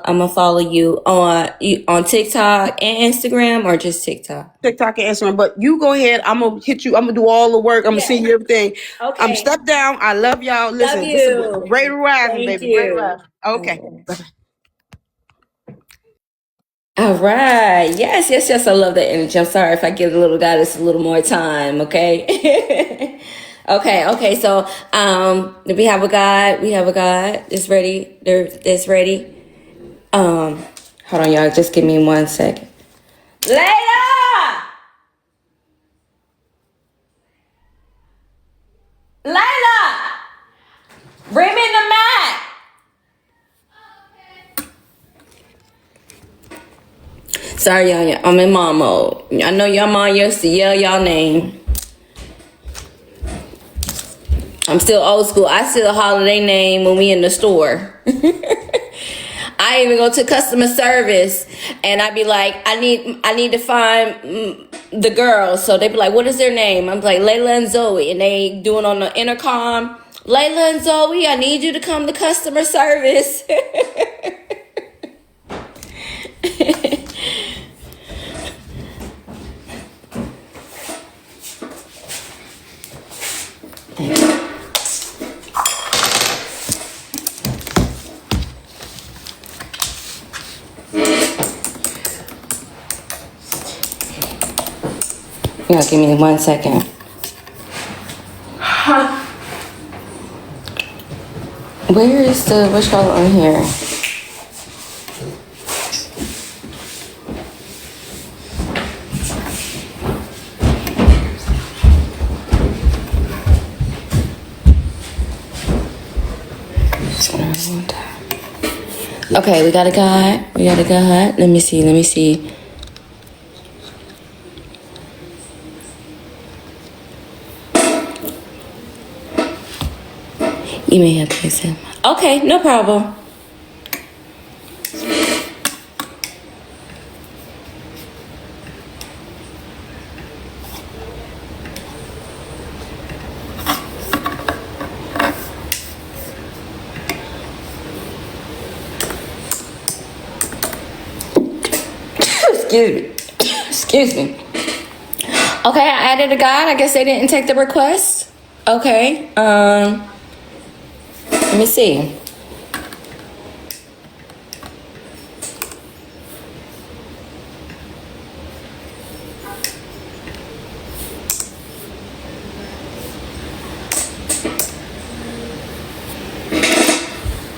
A: I'm gonna follow you on TikTok and Instagram or just TikTok.
D: TikTok and Instagram. But you go ahead. I'm gonna hit you. I'm gonna do all the work. I'm gonna
A: Yeah.
D: send you everything. I'm
A: Okay.
D: step down. I love y'all.
A: Love
D: Listen, this is
A: you.
D: great rising,
A: Thank
D: baby. Great
A: you.
D: rising. Okay.
A: Okay. All right. Yes, yes, yes. I love that energy. I'm sorry if I give the little goddess a little more time. Okay. Okay. Okay. So, we have a God. We have a God. It's ready. It's ready. Hold on, y'all. Just give me 1 second. Layla! Layla! Bring me the mat! Sorry, y'all. I'm in mom mode. I know y'all mom used to yell y'all name. I'm still old school. I still holler their name when we in the store. I even go to customer service and I be like, I need to find the girls. So they be like, what is their name? I'm like, Layla and Zoe. And they doing on the intercom, Layla and Zoe, I need you to come to customer service. Yeah, give me 1 second. Where is the what's called on here? Okay, we got a guy. We got a guy. Let me see. Let me see. You may have to accept. Okay, no problem. Excuse me. Excuse me. Okay, I added a guy. I guess they didn't take the request. Okay. Let me see.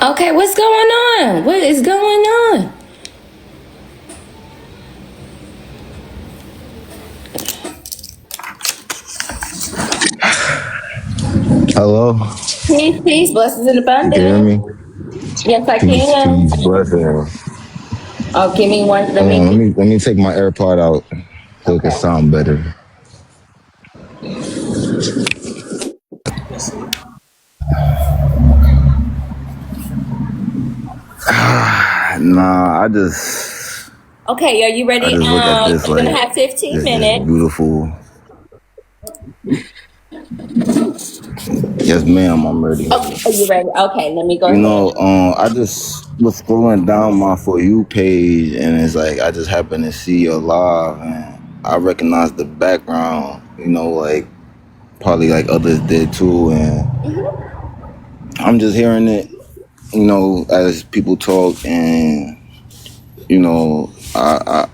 A: Okay, what's going on? What is going on?
E: Hello,
A: Peace, peace, blessings in
E: you can hear
A: abundance.
E: me?
A: Yes, I
E: Peace,
A: can.
E: peace, blessings.
A: Oh, give me one. Let
E: Hold on,
A: me.
E: let me take my AirPod out so it can
A: Okay.
E: sound better. Nah,
A: Okay, are you
E: I
A: ready?
E: just look at this
A: You're gonna
E: like
A: have 15
E: this
A: minutes.
E: beautiful. Yes, ma'am, I'm ready.
A: Okay, are you ready? Okay, let me go
E: You
A: ahead.
E: know, I just was scrolling down my For You page, and it's like I just happened to see your live, and I recognized the background. You know, like probably like others did too, and I'm just hearing it. You know, as people talk, and you know,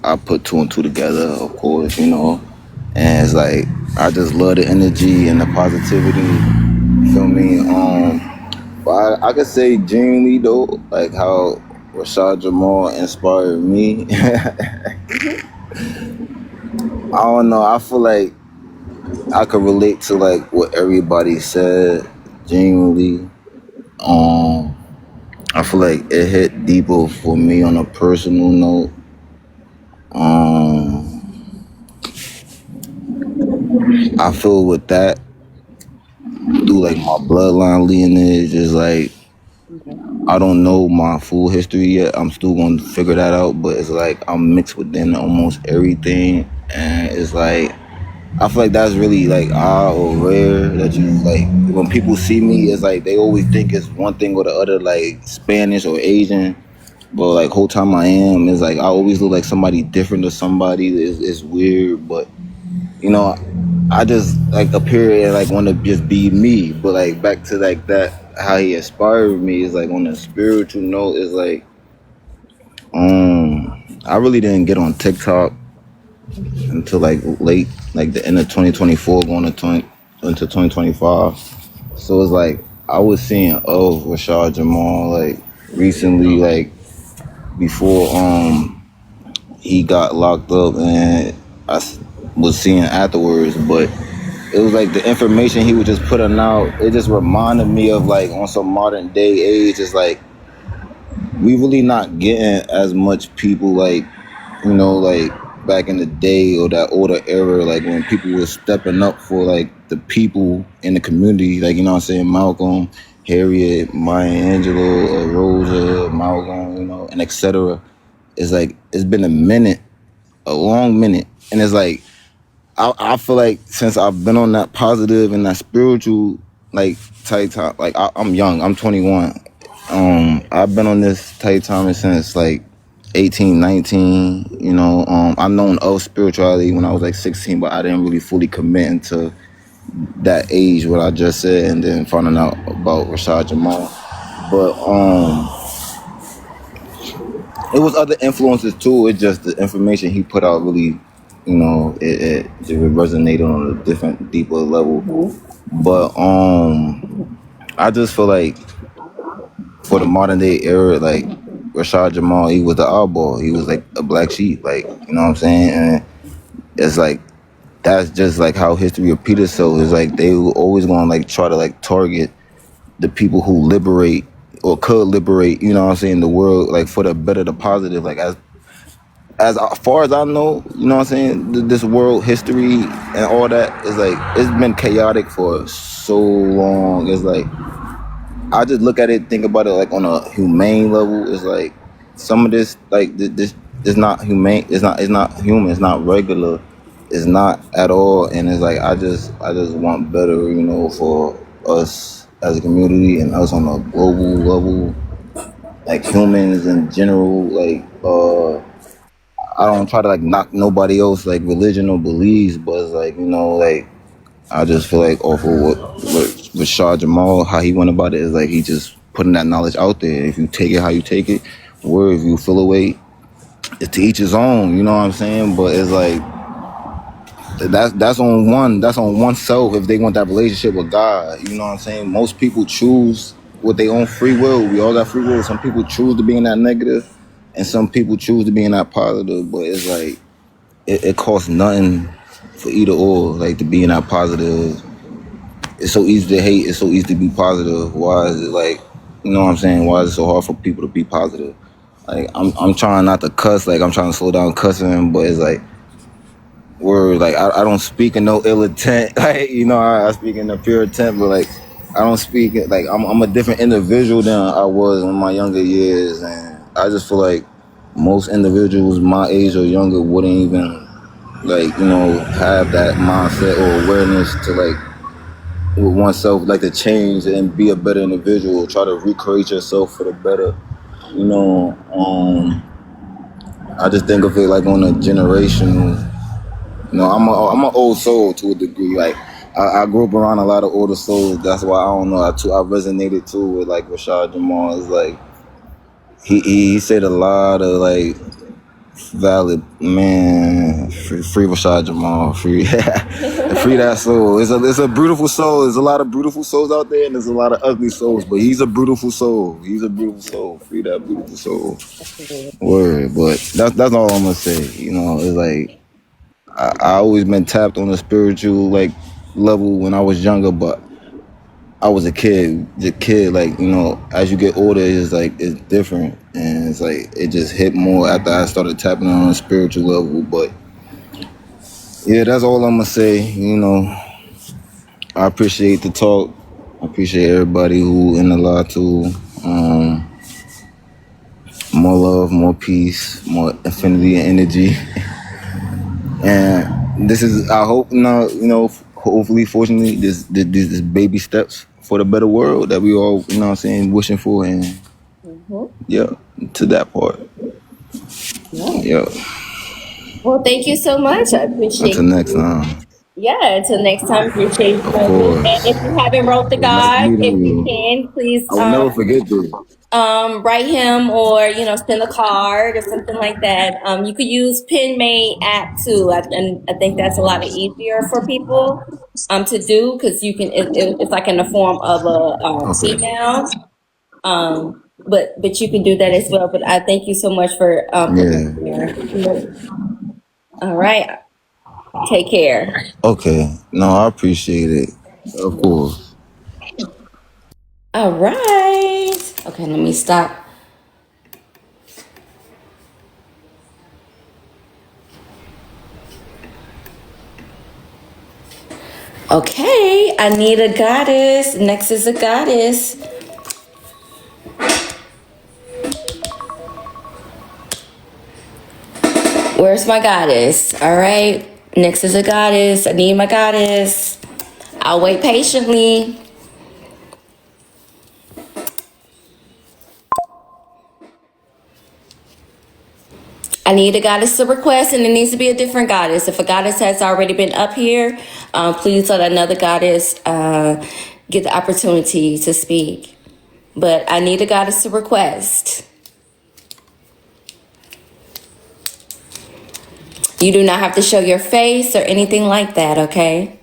E: I put two and two together, of course. You know, and it's like I just love the energy and the positivity. You feel me? But I could say genuinely though, like how Rashad Jamal inspired me. I don't know. I feel like I could relate to like what everybody said genuinely. Um, I feel like it hit deeper for me on a personal note. Um, I feel with that through like my bloodline lineage is like
D: Okay.
E: I don't know my full history yet. I'm still gonna figure that out, but it's like I'm mixed within almost everything. and it's like I feel like that's really like odd or rare that you like when people see me, it's like they always think it's one thing or the other, like Spanish or Asian. But like whole time I am, it's like I always look like somebody different to somebody. It's weird, but you know, I just like appear and like want to just be me. But like back to like that, how he inspired me is like on a spiritual note. Is like I really didn't get on TikTok until like late, like the end of 2024, going to into 2025. So it's like I was seeing Rashad Jamal like recently, like before he got locked up, and was seeing afterwards, but it was like the information he was just putting out. It just reminded me of like on some modern day age. It's like we really not getting as much people like like back in the day or that older era, like when people were stepping up for like the people in the community, like what I'm saying, Malcolm, Harriet, Maya Angelou, Rosa, Malcolm, and etc. It's like it's been a minute, a long minute, and it's like I feel like since I've been on that positive and that spiritual like tight time, like I'm young, I'm 21. I've been on this tight time since like 18, 19. I've known of spirituality when I was like 16, but I didn't really fully commit into that age, what I just said, and then finding out about Rashad Jamal. But it was other influences too. It's just the information he put out really, it resonated on a different, deeper level. But I just feel like for the modern day era, like Rashad Jamal, he was the oddball. He was like a black sheep, like you know what I'm saying. And it's like that's just like how history repeats itself. It's like they were always going to like try to like target the people who liberate or could liberate, what I'm saying, the world, like for the better, the positive. Like as far as I know, what I'm saying, this world history and all that is like it's been chaotic for so long. It's like I just look at it, think about it like on a humane level. It's like some of this, like this is not humane. It's not human. It's not regular. It's not at all. And it's like I just want better, for us as a community and us on a global level, like humans in general. Like I don't try to like knock nobody else like religion or beliefs, but it's like like I just feel like off of what Rashad Jamal, how he went about it is like he just putting that knowledge out there. If you take it how you take it, or if you feel away, it's to each his own. You know what I'm saying? But it's like that's on oneself if they want that relationship with God. You know what I'm saying? Most people choose with their own free will. We all got free will. Some people choose to be in that negative, and some people choose to be in that positive. But it's like it costs nothing for either or, like to be in that positive. It's so easy to hate. It's so easy to be positive. Why is it like, you know what I'm saying? Why is it so hard for people to be positive? Like I'm trying not to cuss. Like I'm trying to slow down cussing, but it's like word. Like I don't speak in no ill intent. Like I speak in a pure intent, but like I don't speak it. Like I'm a different individual than I was in my younger years, and I just feel like most individuals my age or younger wouldn't even like have that mindset or awareness to like with oneself, like to change and be a better individual, try to recreate yourself for the better. I just think of it like on a generational. I'm an old soul to a degree. Like I grew up around a lot of older souls. That's why I don't know. I resonated too with like Rashad Jamal. It's like he said a lot of like valid, man. Free Rashad Jamal. Free free that soul. It's a beautiful soul. There's a lot of beautiful souls out there, and there's a lot of ugly souls. But he's a beautiful soul. He's a beautiful soul. Free that beautiful soul. Word. But that's all I'm gonna say. It's like I always been tapped on a spiritual like level when I was younger, but I was a kid. The kid, like as you get older, it's like it's different, and it's like it just hit more after I started tapping on a spiritual level. But yeah, that's all I'm gonna say. I appreciate the talk. I appreciate everybody who in the lot too. More love, more peace, more infinity and energy. And this is, I hope, hopefully, fortunately, this baby steps for the better world that we all, wishing for. And yeah, to that part.
A: Yeah.
E: Yeah.
A: Well, thank you so much. I
E: Until
A: appreciate
E: next
A: you.
E: time.
A: Yeah, until next time, appreciate
E: Of
A: you. And
E: course.
A: if you haven't wrote the
E: It was nice
A: guy,
E: meeting
A: if you
E: you.
A: can, please
E: I will never forget this.
A: write him, or send a card or something like that. You could use PinMate app too, and I think that's a lot easier for people to do, because you can it's like in the form of a
E: Okay.
A: email. But you can do that as well. But I thank you so much for being
E: Yeah.
A: here. All right, take care.
E: Okay. No, I appreciate it. Of course.
A: All right. Okay, let me stop. Okay, I need a goddess. Next is a goddess. Where's my goddess? All right, next is a goddess. I need my goddess. I'll wait patiently. I need a goddess to request, and it needs to be a different goddess. If a goddess has already been up here, please let another goddess get the opportunity to speak. But I need a goddess to request. You do not have to show your face or anything like that, okay?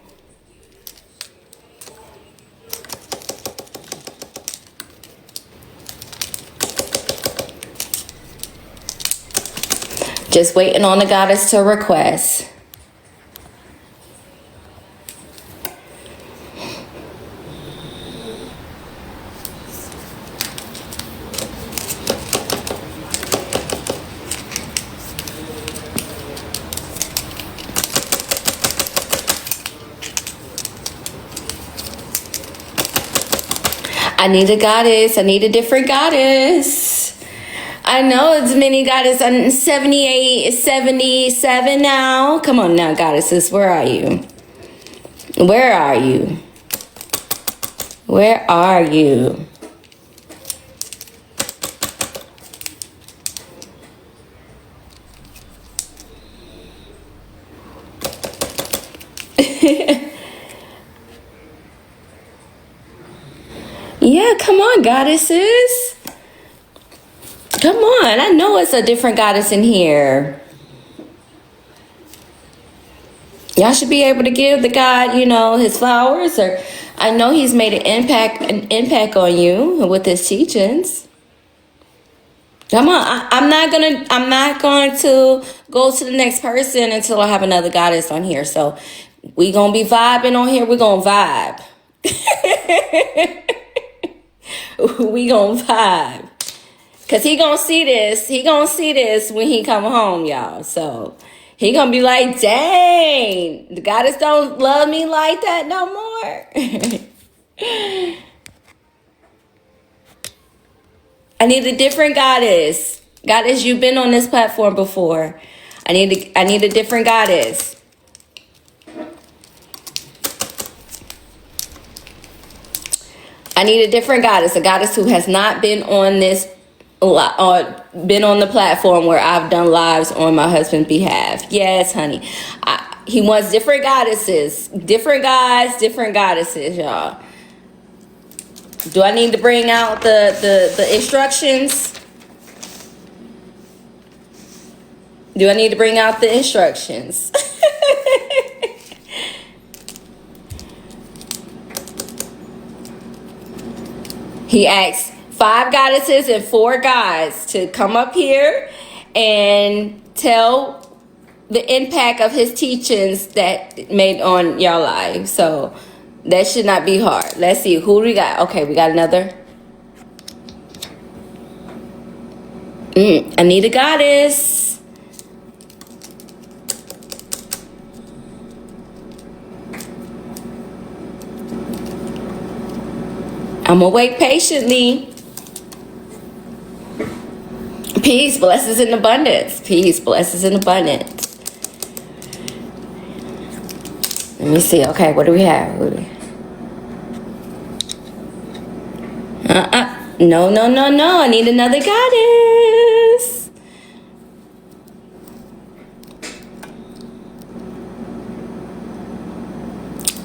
A: Just waiting on the goddess to request. I need a goddess. I need a different goddess. I know it's many goddess. I'm 78, 77 now. Come on now, goddesses. Where are you? Where are you? Where are you? Yeah, come on, goddesses. Come on. I know it's a different goddess in here. Y'all should be able to give the God, his flowers, or I know he's made an impact on you with his teachings. Come on. I'm not going to go to the next person until I have another goddess on here. So we gonna be vibing on here. We gonna vibe. We gonna vibe. Cause he gonna see this. He gonna see this when he come home, y'all. So he gonna be like, dang, the goddess don't love me like that no more. I need a different goddess. Goddess, you've been on this platform before. I need a different goddess. I need a different goddess, a goddess who has not been on this or been on the platform where I've done lives on my husband's behalf. Yes, honey. He wants different goddesses, different guys, different goddesses, y'all. Do I need to bring out the instructions? Do I need to bring out the instructions? He asked 5 goddesses and 4 guys to come up here and tell the impact of his teachings that made on your life. So that should not be hard. Let's see, who do we got? Okay, we got another. I need a goddess. I'm gonna wait patiently. Peace, blessings in abundance. Peace, blessings in abundance. Let me see. Okay, what do we have? No, no, no, no. I need another goddess.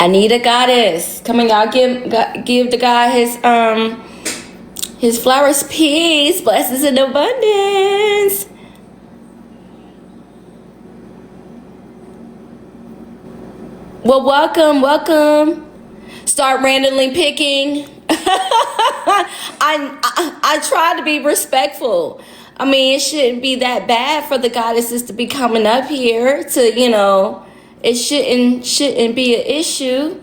A: I need a goddess. Come on, y'all. Give the guy his flowers, peace, blessings, and abundance. Well, welcome. Start randomly picking. I try to be respectful. I mean, it shouldn't be that bad for the goddesses to be coming up here to, it shouldn't be an issue.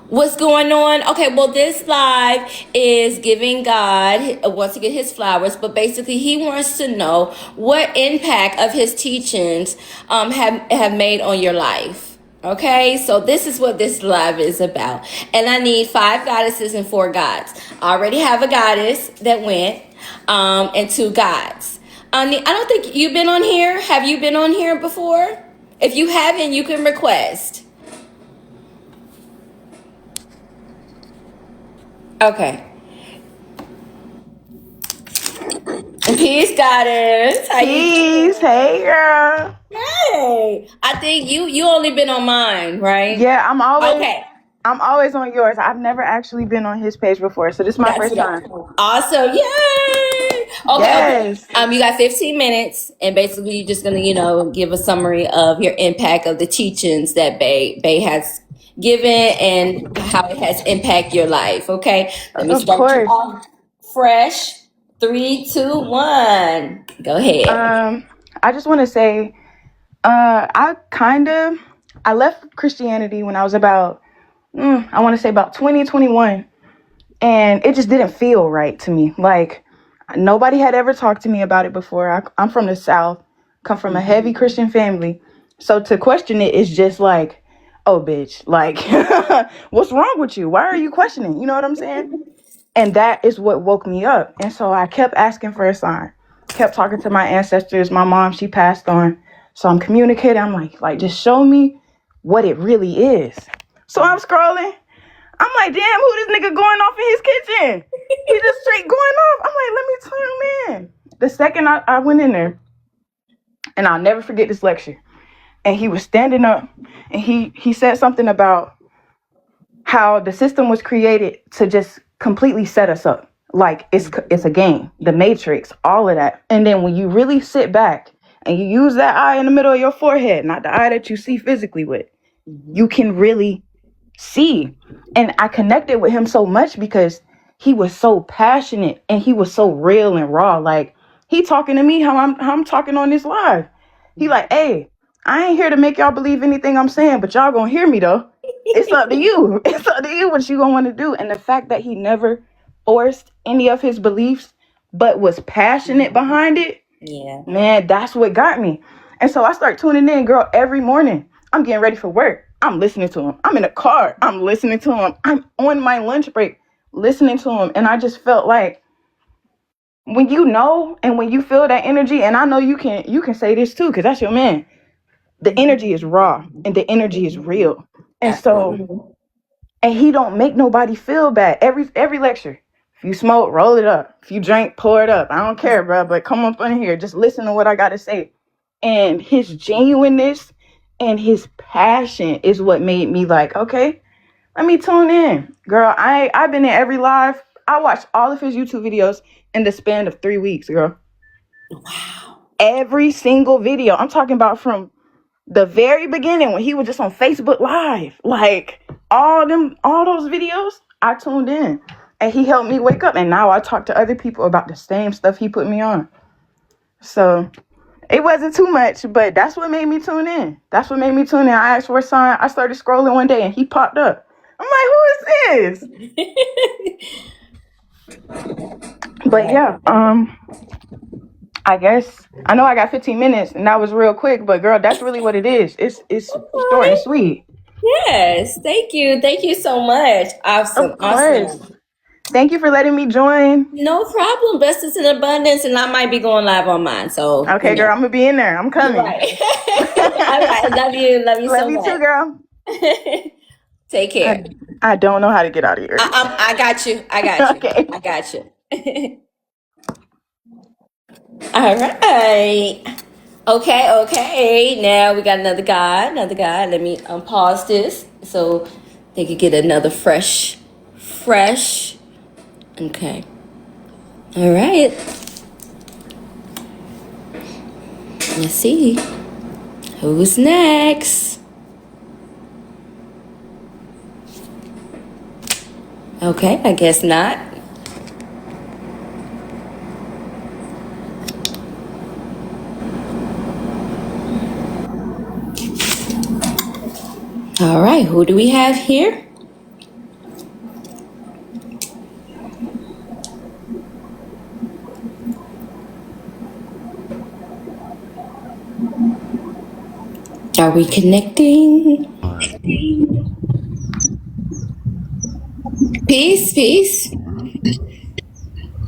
A: What's going on? Okay, well, this live is giving God wants to get his flowers, but basically he wants to know what impact of his teachings have made on your life. Okay, so this is what this live is about. And I need 5 goddesses and 4 gods. I already have a goddess that went, and 2 gods. I don't think you've been on here. Have you been on here before? If you haven't, you can request. Okay. Peace, goddess. How you doing?
F: Peace, hey girl.
A: Hey, I think you only been on mine, right?
F: Yeah, I'm
A: Okay.
F: always on yours. I've never actually been on his page before, so this is my
A: That's
F: first time.
A: awesome. Yay. Okay.
F: Yes.
A: You got 15 minutes, and basically you're just gonna, give a summary of your impact of the teachings that Bay has given and how it has impacted your life. Okay. Let me
F: Of
A: start you
F: course.
A: off fresh. 3, 2, 1. Go ahead.
F: I just want to say, I left Christianity when I was about, I want to say about 2021, and it just didn't feel right to me. Like, nobody had ever talked to me about it before. I'm from the South, come from a heavy Christian family. So to question it is just like, oh, bitch, like, what's wrong with you? Why are you questioning? You know what I'm saying? And that is what woke me up. And so I kept asking for a sign, kept talking to my ancestors. My mom, she passed on. So I'm communicating. I'm like, just show me what it really is. So I'm scrolling. I'm like, damn, who this nigga going off in his kitchen? He just straight going off. I'm like, let me turn him in. The second I went in there, and I'll never forget this lecture. And he was standing up, and he said something about how the system was created to just completely set us up. Like it's a game, the Matrix, all of that. And then when you really sit back and you use that eye in the middle of your forehead, not the eye that you see physically with, you can really see. And I connected with him so much because he was so passionate and he was so real and raw. Like, he talking to me how I'm talking on this live. He like, hey, I ain't here to make y'all believe anything I'm saying, but y'all gonna hear me though. It's up to you. It's up to you what you gonna want to do. And the fact that he never forced any of his beliefs, but was passionate behind it,
A: Yeah.
F: man, that's what got me. And so I start tuning in, girl, every morning. I'm getting ready for work. I'm listening to him. I'm in a car. I'm listening to him. I'm on my lunch break listening to him. And I just felt like when you know and when you feel that energy, and I know you can say this too, because that's your man. The energy is raw and the energy is real. And so, and he don't make nobody feel bad. Every lecture, if you smoke, roll it up. If you drink, pour it up. I don't care, bro, but come up in here. Just listen to what I got to say. And his genuineness and his passion is what made me like, okay, let me tune in. Girl, I've been in every live. I watched all of his YouTube videos in the span of 3 weeks, girl.
A: Wow.
F: Every single video. I'm talking about from the very beginning when he was just on Facebook Live. Like, all those videos, I tuned in. And he helped me wake up. And now I talk to other people about the same stuff he put me on. So it wasn't too much, but that's what made me tune in. I asked for a sign. I started scrolling one day and he popped up. I'm like, who is this? But yeah, I guess I know I got 15 minutes and that was real quick, but girl, that's really what it is. It's short and sweet.
A: Yes, thank you. Thank you so much. Awesome.
F: Of course.
A: Awesome.
F: Thank you for letting me join.
A: No problem. Best is in abundance, and I might be going live on mine. So
F: Okay, girl, I'm gonna be in there. I'm coming.
A: Right. All right. Love you. Love you so
F: Love you
A: much.
F: too, girl.
A: Take care.
F: I don't know how to get out of here.
A: I got you. I got you.
F: Okay.
A: I got you. All right. Okay. Now we got another guy. Let me pause this so they could get another fresh. Okay. All right. Let's see. Who's next? Okay, I guess not. All right, who do we have here? Are we connecting? Peace.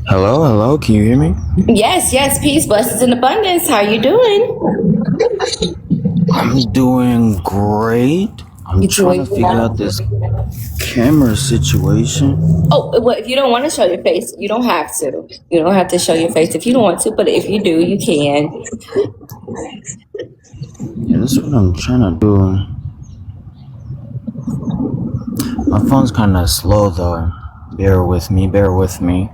G: Hello, can you hear me?
A: Yes, peace, blessings, and abundance. How you doing?
G: I'm doing great. I'm
A: You
G: trying to
A: doing
G: figure out
A: well?
G: this camera situation.
A: Oh, well, if you don't want to show your face, you don't have to. You don't have to show your face if you don't want to, but if you do, you can.
G: Yeah, that's what I'm trying to do. My phone's kind of slow though. Bear with me.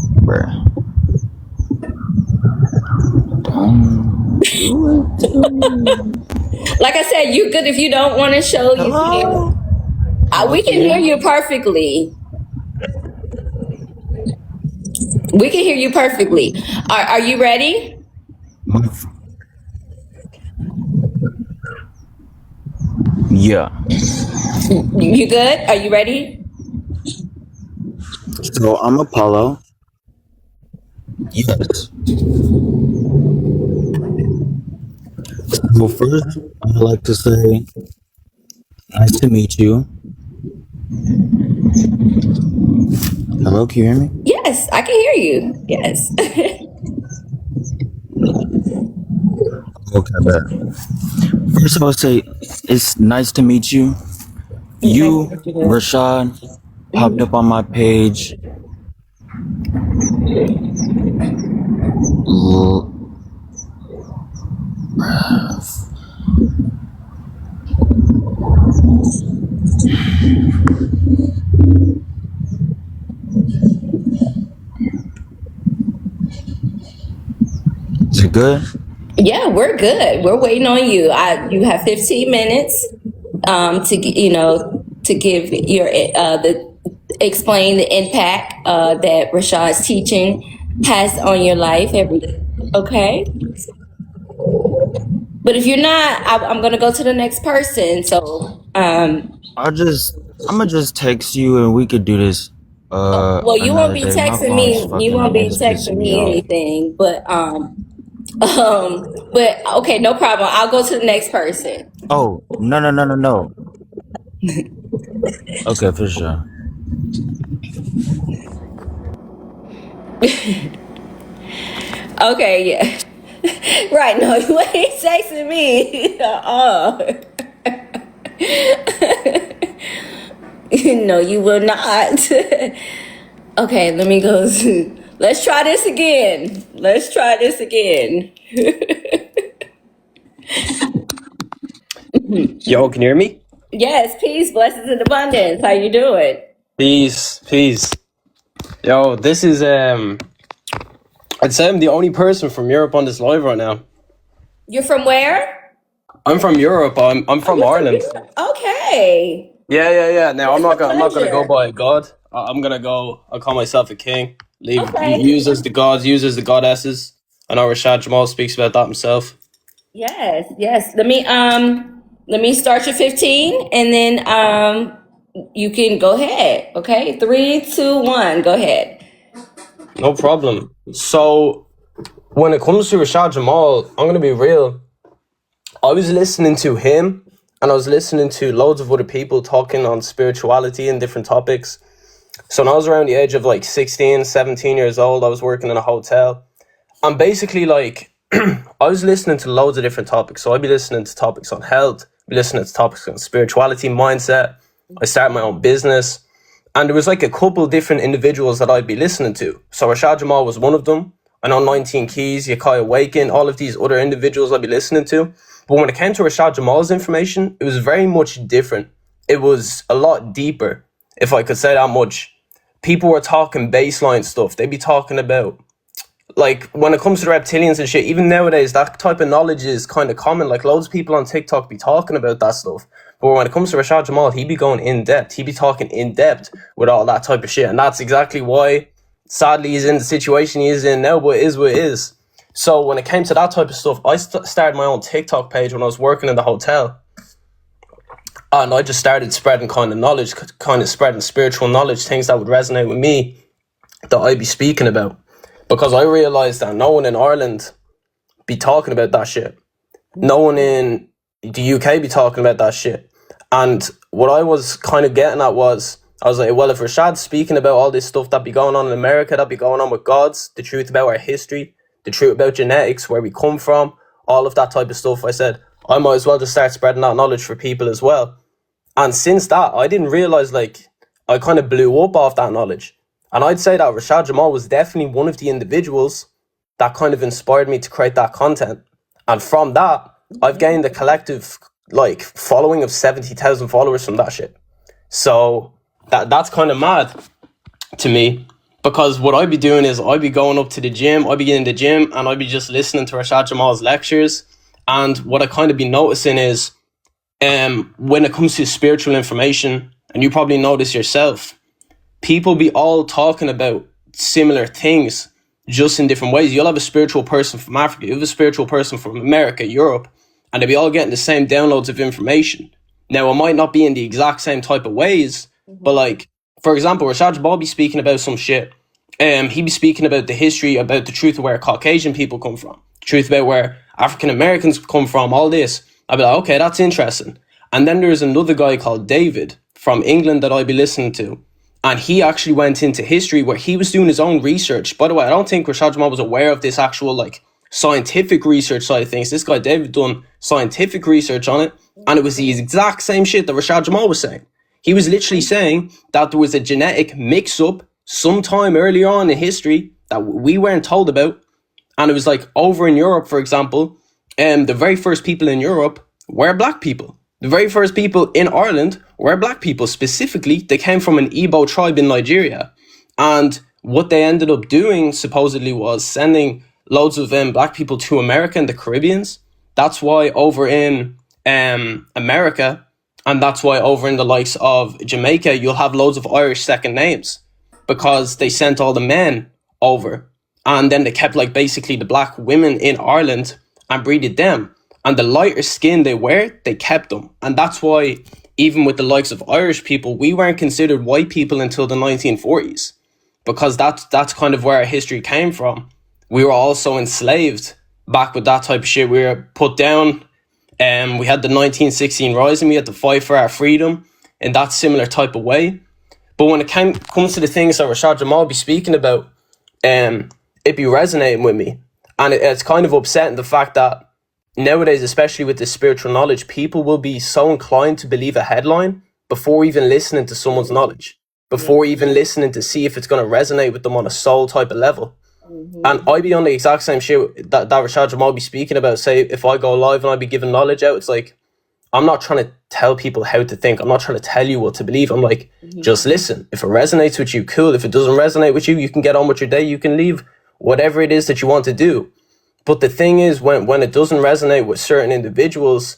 G: Bruh. Don't do it to me.
A: Like I said, you good if you don't want to show. You
G: Hello?
A: can.
G: Hello,
A: We
G: can
A: can
G: you hear
A: hear
G: me?
A: you perfectly. We can hear you perfectly. Are you ready?
G: Yeah.
A: You good? Are you ready?
G: So I'm Apollo. Yes. So first, I'd like to say nice to meet you. Hello, can you hear me?
A: Yes, I can hear you. Yes.
G: Okay, bet. First, I would say it's nice to meet you.
A: Nice to
G: You,
A: meet you, too.
G: Rashad, popped up on my page. L- Is it good?
A: Yeah, we're good. We're waiting on you. You have 15 minutes to give your the explain the impact that Rashad's teaching has on your life. Okay, but if you're not, I'm gonna go to the next person. So
G: I'm gonna just text you and we could do this
A: well, you won't
G: another
A: be
G: day. My
A: texting
G: phone's
A: me. You
G: fucking
A: won't
G: up.
A: be
G: It's
A: texting
G: pissing me
A: me
G: off.
A: anything. But okay, no problem. I'll go to the next person.
G: Oh, no. Okay, for sure.
A: Okay, yeah. Right, no, you ain't texting me. No, you will not. Okay, let me go. Let's try this again.
H: Yo, can you hear me?
A: Yes, peace, blessings, and abundance. How you doing?
H: Peace. Yo, this is I'd say I'm the only person from Europe on this live right now.
A: You're from where?
H: I'm from Europe. I'm
A: Oh,
H: from
A: you're from
H: Ireland.
A: Europe. Okay.
H: Yeah. Now
A: It's a
H: I'm not gonna go
A: pleasure.
H: by God. I'm gonna go. I'll call myself a king. Leave
A: Okay.
H: uses the gods, uses the goddesses. I know Rashad Jamal speaks about that himself.
A: Yes. Let me start your 15 and then you can go ahead. Okay. 3, 2, 1. Go ahead.
H: No problem. So when it comes to Rashad Jamal, I'm gonna be real. I was listening to him and I was listening to loads of other people talking on spirituality and different topics. So when I was around the age of like 16, 17 years old, I was working in a hotel And basically, like, I was listening to loads of different topics. So I'd be listening to topics on health, be listening to topics on spirituality, mindset. I started my own business. And there was like a couple different individuals that I'd be listening to. So Rashad Jamal was one of them. I know 19 Keys, Yakai Awaken, all of these other individuals I'd be listening to. But when it came to Rashad Jamal's information, it was very much different. It was a lot deeper, if I could say that much. People were talking baseline stuff. They'd be talking about, like, when it comes to reptilians and shit, even nowadays, that type of knowledge is kind of common. Like, loads of people on TikTok be talking about that stuff. But when it comes to Rashad Jamal, he'd be going in depth. He'd be talking in depth with all that type of shit. And that's exactly why, sadly, he's in the situation he is in now, but it is what it is. So when it came to that type of stuff, I started my own TikTok page when I was working in the hotel. And I just started spreading kind of knowledge, kind of spreading spiritual knowledge, things that would resonate with me that I'd be speaking about. Because I realised that no one in Ireland be talking about that shit. No one in the UK be talking about that shit. And what I was kind of getting at was, I was like, well, if Rashad's speaking about all this stuff that be going on in America, that be going on with gods, the truth about our history, the truth about genetics, where we come from, all of that type of stuff, I said, I might as well just start spreading that knowledge for people as well. And since that, I didn't realise, like, I kind of blew up off that knowledge. And I'd say that Rashad Jamal was definitely one of the individuals that kind of inspired me to create that content. And from that, I've gained a collective, like, following of 70,000 followers from that shit. So that's kind of mad to me, because what I'd be doing is I'd be going up to the gym, I'd be getting in the gym, and I'd be just listening to Rashad Jamal's lectures. And what I kind of be noticing is, when it comes to spiritual information, and you probably notice yourself, people be all talking about similar things, just in different ways. You'll have a spiritual person from Africa, you have a spiritual person from America, Europe, and they'll be all getting the same downloads of information. Now, it might not be in the exact same type of ways, but like, for example, Rashad Jamal be speaking about some shit. He'd be speaking about the history, about the truth of where Caucasian people come from, the truth about where African Americans come from, all this. I'd be like, okay, that's interesting. And then there's another guy called David from England that I'd be listening to. And he actually went into history where he was doing his own research. By the way, I don't think Rashad Jamal was aware of this actual, like, scientific research side of things. This guy David done scientific research on it, and it was the exact same shit that Rashad Jamal was saying. He was literally saying that there was a genetic mix-up sometime earlier on in history that we weren't told about. And it was like, over in Europe, for example, the very first people in Europe were black people. The very first people in Ireland were black people. Specifically, they came from an Igbo tribe in Nigeria. And what they ended up doing, supposedly, was sending loads of black people to America and the Caribbeans. That's why over in America, and that's why over in the likes of Jamaica, you'll have loads of Irish second names, because they sent all the men over. And then they kept, like, basically the black women in Ireland and breeded them. And the lighter skin they were, they kept them. And that's why, even with the likes of Irish people, we weren't considered white people until the 1940s. Because that's kind of where our history came from. We were also enslaved back with that type of shit. We were put down. We had the 1916 Rising. We had to fight for our freedom in that similar type of way. But when it comes to the things that Rashad Jamal be speaking about, it be resonating with me. And it's kind of upsetting the fact that nowadays, especially with this spiritual knowledge, people will be so inclined to believe a headline before even listening to someone's knowledge, before even listening to see if it's going to resonate with them on a soul type of level. And I be on the exact same shit that Rashad Jamal be speaking about. Say, if I go live and I be giving knowledge out, it's like, I'm not trying to tell people how to think. I'm not trying to tell you what to believe. I'm like, just listen. If it resonates with you, cool. If it doesn't resonate with you, you can get on with your day. You can leave whatever it is that you want to do. But the thing is, when it doesn't resonate with certain individuals,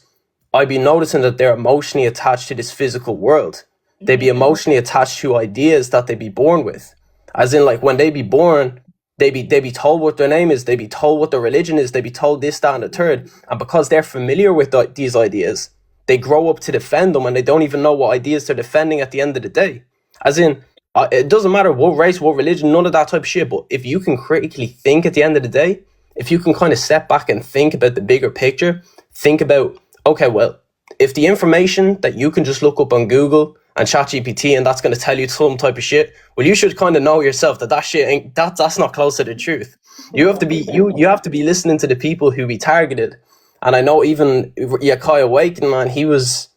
H: I be noticing that they're emotionally attached to this physical world. They be emotionally attached to ideas that they be born with. As in, like, when they be born, they be told what their name is, they be told what their religion is, they be told this, that, and the third. And because they're familiar with these ideas, they grow up to defend them, and they don't even know what ideas they're defending at the end of the day. As in, it doesn't matter what race, what religion, none of that type of shit. But if you can critically think at the end of the day, if you can kind of step back and think about the bigger picture, think about, okay, well, if the information that you can just look up on Google and ChatGPT, and that's going to tell you some type of shit. Well, you should kind of know yourself that shit ain't that's not close to the truth. You have to be you have to be listening to the people who be targeted. And I know even Yakaya Waken, man, he was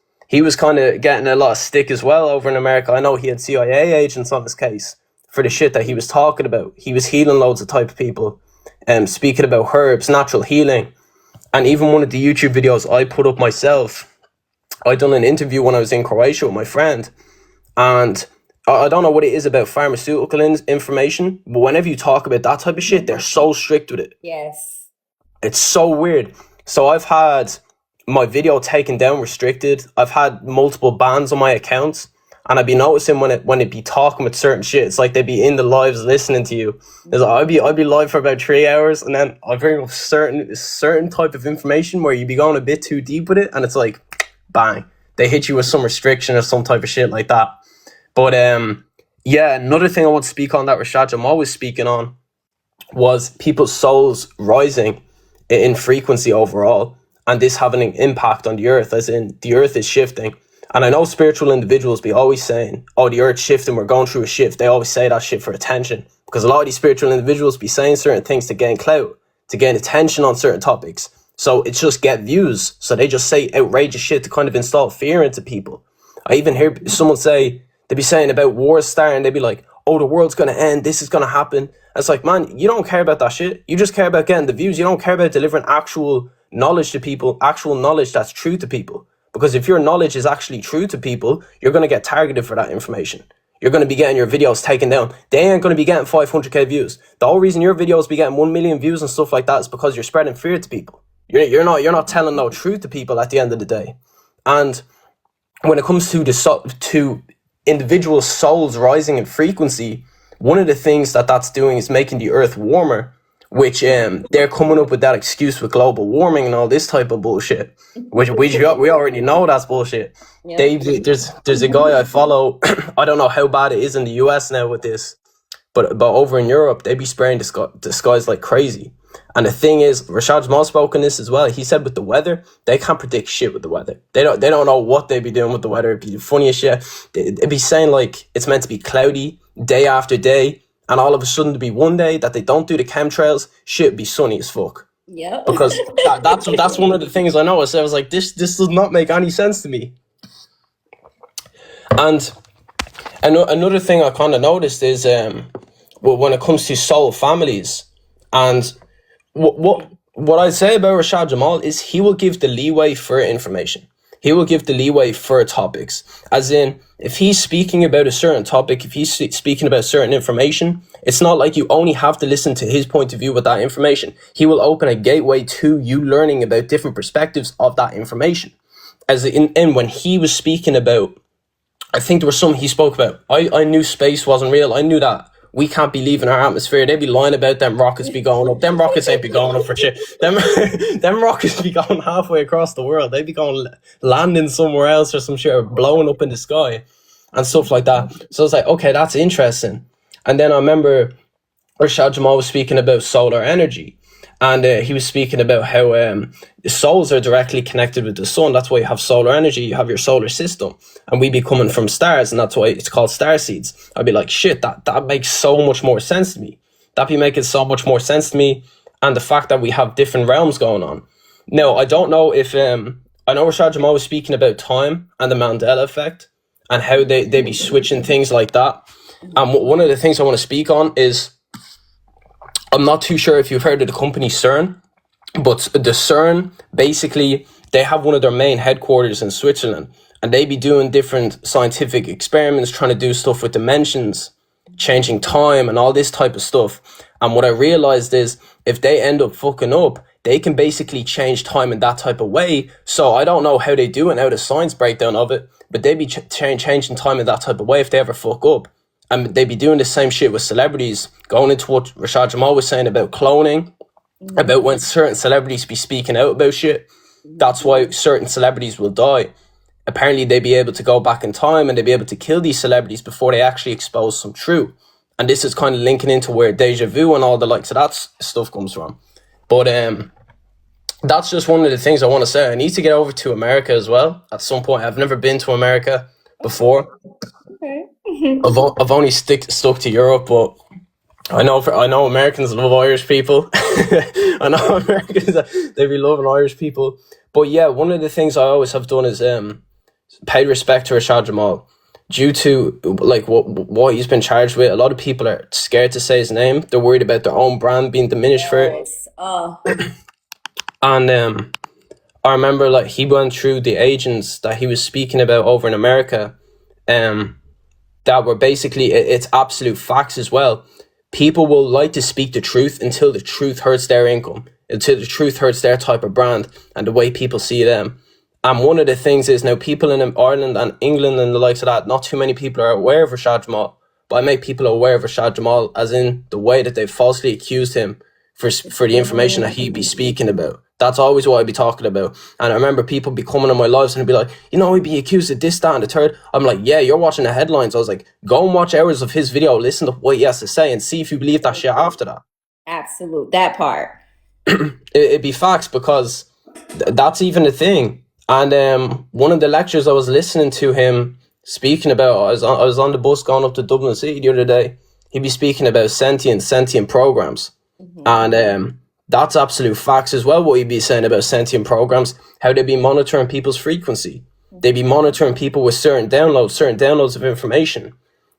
H: kind of getting a lot of stick as well over in America. I know he had CIA agents on his case for the shit that he was talking about. He was healing loads of type of people, speaking about herbs, natural healing. And even one of the YouTube videos I put up myself, I done an interview when I was in Croatia with my friend. And I don't know what it is about pharmaceutical information, but whenever you talk about that type of shit, they're so strict with it.
A: Yes.
H: It's so weird. So I've had my video taken down, restricted. I've had multiple bans on my accounts, and I'd be noticing when it be talking with certain shit, it's like they'd be in the lives listening to you. It's like I'd be live for about 3 hours, and then I bring up certain type of information where you'd be going a bit too deep with it, and it's like, bang, they hit you with some restriction or some type of shit like that. But yeah, another thing I want to speak on that Rashad Jamal was speaking on was people's souls rising in frequency overall, and this having an impact on the earth, as in the earth is shifting. And I know spiritual individuals be always saying, oh, the earth's shifting, we're going through a shift. They always say that shit for attention, because a lot of these spiritual individuals be saying certain things to gain clout, to gain attention on certain topics. So it's just get views. So they just say outrageous shit to kind of install fear into people. I even hear someone say, they'd be saying about wars starting, they'd be like, oh, the world's going to end, this is going to happen. It's like, man, you don't care about that shit. You just care about getting the views. You don't care about delivering actual knowledge to people, actual knowledge that's true to people. Because if your knowledge is actually true to people, you're going to get targeted for that information. You're going to be getting your videos taken down. They ain't going to be getting 500k views. The whole reason your videos be getting 1 million views and stuff like that is because you're spreading fear to people. You're not telling no truth to people at the end of the day. And when it comes to individual souls rising in frequency, one of the things that's doing is making the earth warmer, which they're coming up with that excuse with global warming and all this type of bullshit, which we already know that's bullshit. Yeah. There's a guy I follow. I don't know how bad it is in the US now with this, but over in Europe, they be spraying the skies like crazy. And the thing is, Rashad Jamal spoke on this as well. He said with the weather, they can't predict shit with the weather. They don't know what they be doing with the weather. It'd be the funniest shit. It'd be saying like it's meant to be cloudy day after day, and all of a sudden to be one day that they don't do the chemtrails, shit be sunny as fuck.
A: Yeah.
H: Because that's one of the things I noticed. I was like, this does not make any sense to me. And another thing I kind of noticed is when it comes to soul families, and what I'd say about Rashad Jamal is he will give the leeway for information. He will give the leeway for topics. As in, if he's speaking about a certain topic, if he's speaking about certain information, it's not like you only have to listen to his point of view with that information. He will open a gateway to you learning about different perspectives of that information. As in when he was speaking about, I think there was something he spoke about. I knew space wasn't real. I knew that we can't be leaving our atmosphere. They be lying about them rockets be going up. Them rockets ain't be going up for shit. Them rockets be going halfway across the world. They be going landing somewhere else or some shit, or blowing up in the sky and stuff like that. So it's like, okay, that's interesting. And then I remember Rashad Jamal was speaking about solar energy. And he was speaking about how the souls are directly connected with the sun. That's why you have solar energy. You have your solar system. And we be coming from stars. And that's why it's called star seeds. I'd be like, shit, that makes so much more sense to me. That be making so much more sense to me. And the fact that we have different realms going on. Now, I don't know if... I know Rashad Jamal was speaking about time and the Mandela effect. And how they be switching things like that. And one of the things I want to speak on is... I'm not too sure if you've heard of the company CERN, but the CERN, basically, they have one of their main headquarters in Switzerland, and they be doing different scientific experiments, trying to do stuff with dimensions, changing time, and all this type of stuff. And what I realized is, if they end up fucking up, they can basically change time in that type of way. So I don't know how they do it now, the science breakdown of it, but they be changing time in that type of way if they ever fuck up. And they be doing the same shit with celebrities, going into what Rashad Jamal was saying about cloning, about when certain celebrities be speaking out about shit. That's why certain celebrities will die. Apparently, they be able to go back in time and they be able to kill these celebrities before they actually expose some truth. And this is kind of linking into where deja vu and all the likes of that stuff comes from. But that's just one of the things I want to say. I need to get over to America as well at some point. I've never been to America, before.
A: Okay.
H: I've only stuck to Europe, but I know Americans love Irish people. I know Americans, they be loving Irish people. But yeah, one of the things I always have done is pay respect to Rashad Jamal. Due to like what he's been charged with, a lot of people are scared to say his name. They're worried about their own brand being diminished for it.
A: Yes. Oh.
H: And I remember like he went through the agents that he was speaking about over in America, that were basically it's absolute facts as well. People will like to speak the truth until the truth hurts their income, until the truth hurts their type of brand and the way people see them. And one of the things is now people in Ireland and England and the likes of that, not too many people are aware of Rashad Jamal, but I make people aware of Rashad Jamal as in the way that they falsely accused him for the information that he'd be speaking about. That's always what I'd be talking about. And I remember people be coming on my lives and be like, he'd be accused of this, that, and the third. I'm like, yeah, you're watching the headlines. I was like, go and watch hours of his video, listen to what he has to say, and see if you believe that shit after that.
A: Absolute. That part.
H: It'd be facts, because that's even a thing. And one of the lectures I was listening to him speaking about, I was on the bus going up to Dublin City the other day. He'd be speaking about sentient programs. And that's absolute facts as well, what he'd be saying about sentient programs, how they'd be monitoring people's frequency. They'd be monitoring people with certain downloads of information.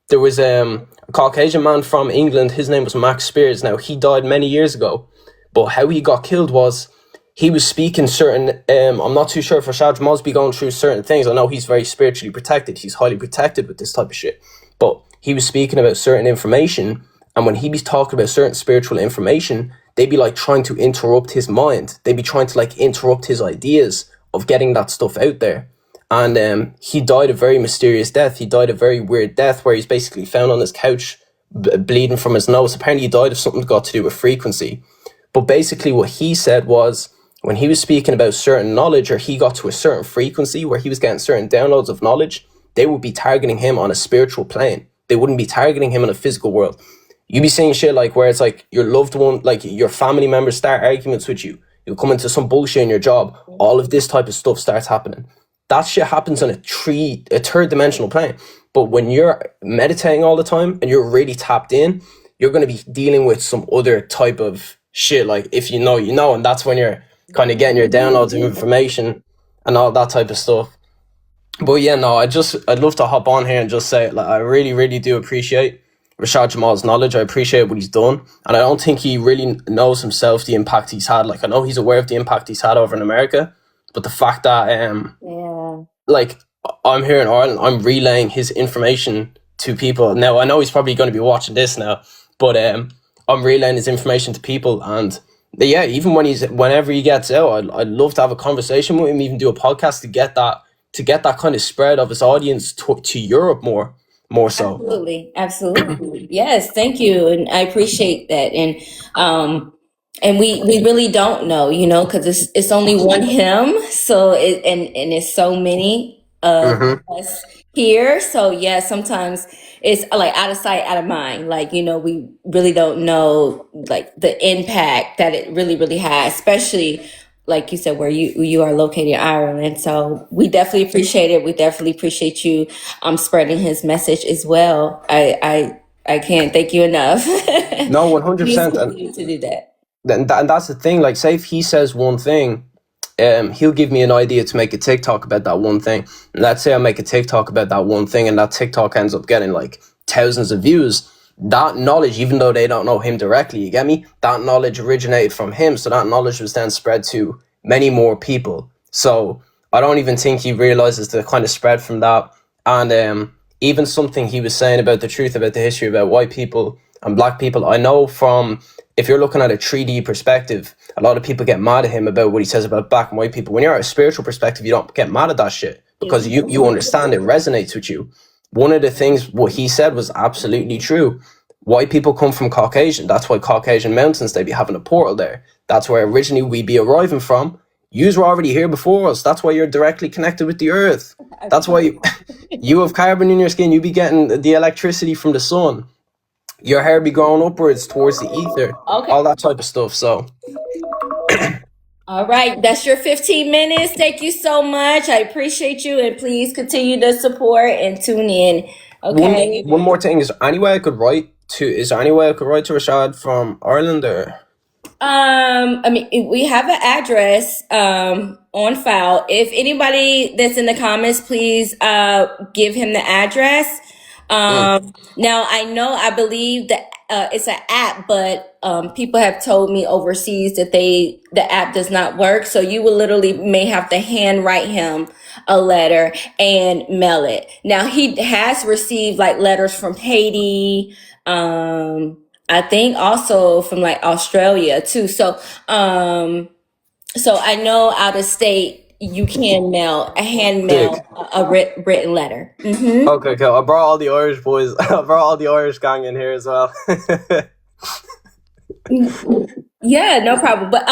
H: There was a Caucasian man from England, his name was Max Spears. Now, he died many years ago, but how he got killed was he was speaking certain, I'm not too sure if Rashad Jamal's be going through certain things. I know he's very spiritually protected. He's highly protected with this type of shit. But he was speaking about certain information, and when he be talking about certain spiritual information, they'd be like trying to interrupt his mind. They'd be trying to like interrupt his ideas of getting that stuff out there. And he died a very mysterious death. He died a very weird death where he's basically found on his couch bleeding from his nose. Apparently he died of something got to do with frequency. But basically what he said was, when he was speaking about certain knowledge, or he got to a certain frequency where he was getting certain downloads of knowledge, they would be targeting him on a spiritual plane. They wouldn't be targeting him in a physical world. You be seeing shit like where it's like your loved one, like your family members start arguments with you. You'll come into some bullshit in your job. All of this type of stuff starts happening. That shit happens on a third dimensional plane. But when you're meditating all the time and you're really tapped in, you're going to be dealing with some other type of shit. Like if you know, and that's when you're kind of getting your downloads of information and all that type of stuff. But yeah, no, I'd love to hop on here and just say, like, I really, really do appreciate Rashad Jamal's knowledge. I appreciate what he's done. And I don't think he really knows himself the impact he's had. Like, I know he's aware of the impact he's had over in America, but the fact that, like, I'm here in Ireland, I'm relaying his information to people. Now, I know he's probably going to be watching this now, but I'm relaying his information to people. And yeah, even whenever he gets out, I'd love to have a conversation with him, even do a podcast to get that kind of spread of his audience to Europe more so.
A: Absolutely. Yes, thank you, and I appreciate that. And we really don't know, because it's only one him, so and it's so many of us here. So yeah, sometimes it's like out of sight, out of mind. Like, we really don't know like the impact that it really, really has, especially like you said, where you are located in Ireland. So we definitely appreciate it. We definitely appreciate you spreading his message as well. I can't thank you enough.
H: No, 100%.
A: Please continue to do that.
H: And that's the thing. Like, say if he says one thing, he'll give me an idea to make a TikTok about that one thing. And let's say I make a TikTok about that one thing, and that TikTok ends up getting like thousands of views. That knowledge, even though they don't know him directly, you get me? That knowledge originated from him, so that knowledge was then spread to many more people. So I don't even think he realizes the kind of spread from that. And even something he was saying about the truth, about the history, about white people and black people, I know from, if you're looking at a 3D perspective, a lot of people get mad at him about what he says about black and white people. When you're at a spiritual perspective, you don't get mad at that shit because you understand it resonates with you. One of the things what he said was absolutely true. White people come from Caucasian. That's why Caucasian mountains, they be having a portal there. That's where originally we be arriving from. Yous were already here before us. That's why you're directly connected with the earth. That's why you have carbon in your skin. You be getting the electricity from the sun. Your hair be growing upwards towards the ether.
A: Okay.
H: All that type of stuff. So
A: All right, that's your 15 minutes. Thank you so much. I appreciate you, and please continue to support and tune in. Okay.
H: One more thing. Is there any way I could write to? Is there any way I could write to Rashad from Ireland or?
A: I mean, we have an address on file. If anybody that's in the comments, please give him the address. Now I know I believe that it's an app, but people have told me overseas that the app does not work. So you will literally may have to handwrite him a letter and mail it. Now he has received like letters from Haiti. I think also from like Australia too. So I know out of state you can mail a hand mail
H: Sick.
A: a written letter.
H: Okay, cool. I brought all the Irish boys. I brought all the Irish gang in here as well.
A: Yeah, no problem. But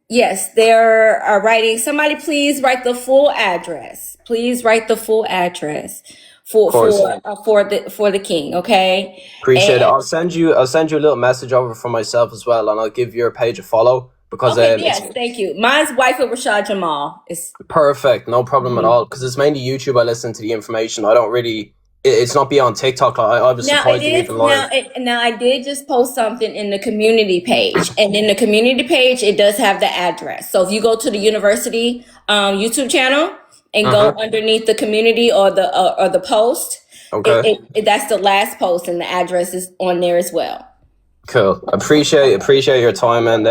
A: yes, they're writing. Somebody please write the full address. Please write the full address
H: Of course.
A: for the king. Okay.
H: Appreciate it.
A: And
H: I'll send you a little message over for myself as well, and I'll give your page a follow because
A: okay,
H: it's
A: yes, thank you. Mine's wife of Rashad Jamal. It's
H: perfect, no problem at all. Because it's mainly YouTube. I listen to the information. I don't really. It's not beyond TikTok. I was
A: now it
H: surprised you
A: is
H: even live.
A: now I did just post something in the community page, and in the community page it does have the address. So if you go to the university YouTube channel and go underneath the community or the post,
H: Okay.
A: that's the last post, and the address is on there as well.
H: Cool. Appreciate your time, and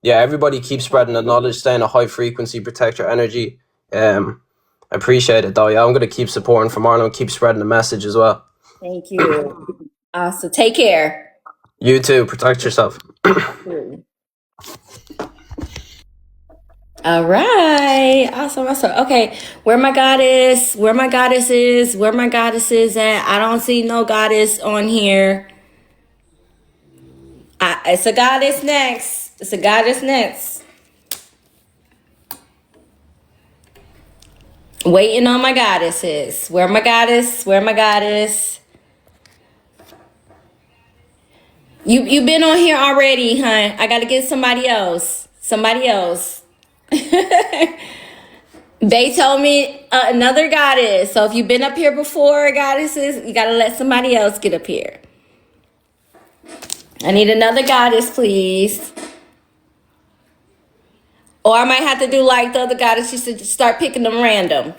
H: yeah, everybody keep spreading the knowledge, stay in a high frequency, protect your energy. I appreciate it though. Yeah, I'm gonna keep supporting from Ireland, keep spreading the message as well.
A: Thank you. So take care.
H: You too. Protect yourself.
A: All right. Awesome. Okay. Where my goddess is at. I don't see no goddess on here. It's a goddess next. Waiting on my goddesses. Where my goddess? You been on here already, huh? I gotta get somebody else. They told me another goddess. So if you've been up here before, goddesses, you gotta let somebody else get up here. I need another goddess, please. Or I might have to do like the other goddess. She said, start picking them random.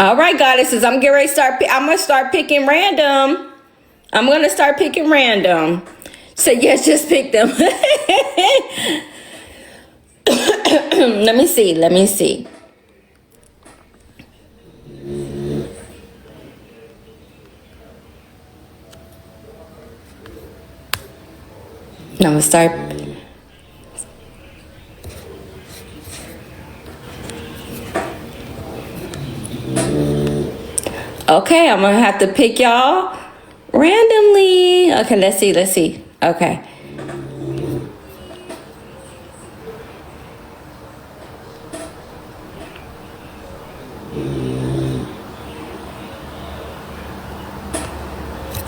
A: All right, goddesses. I'm getting ready to start. I'm gonna start picking random. So yes, just pick them. Let me see. I'm gonna start. Okay, I'm gonna have to pick y'all randomly. Okay, let's see. Okay.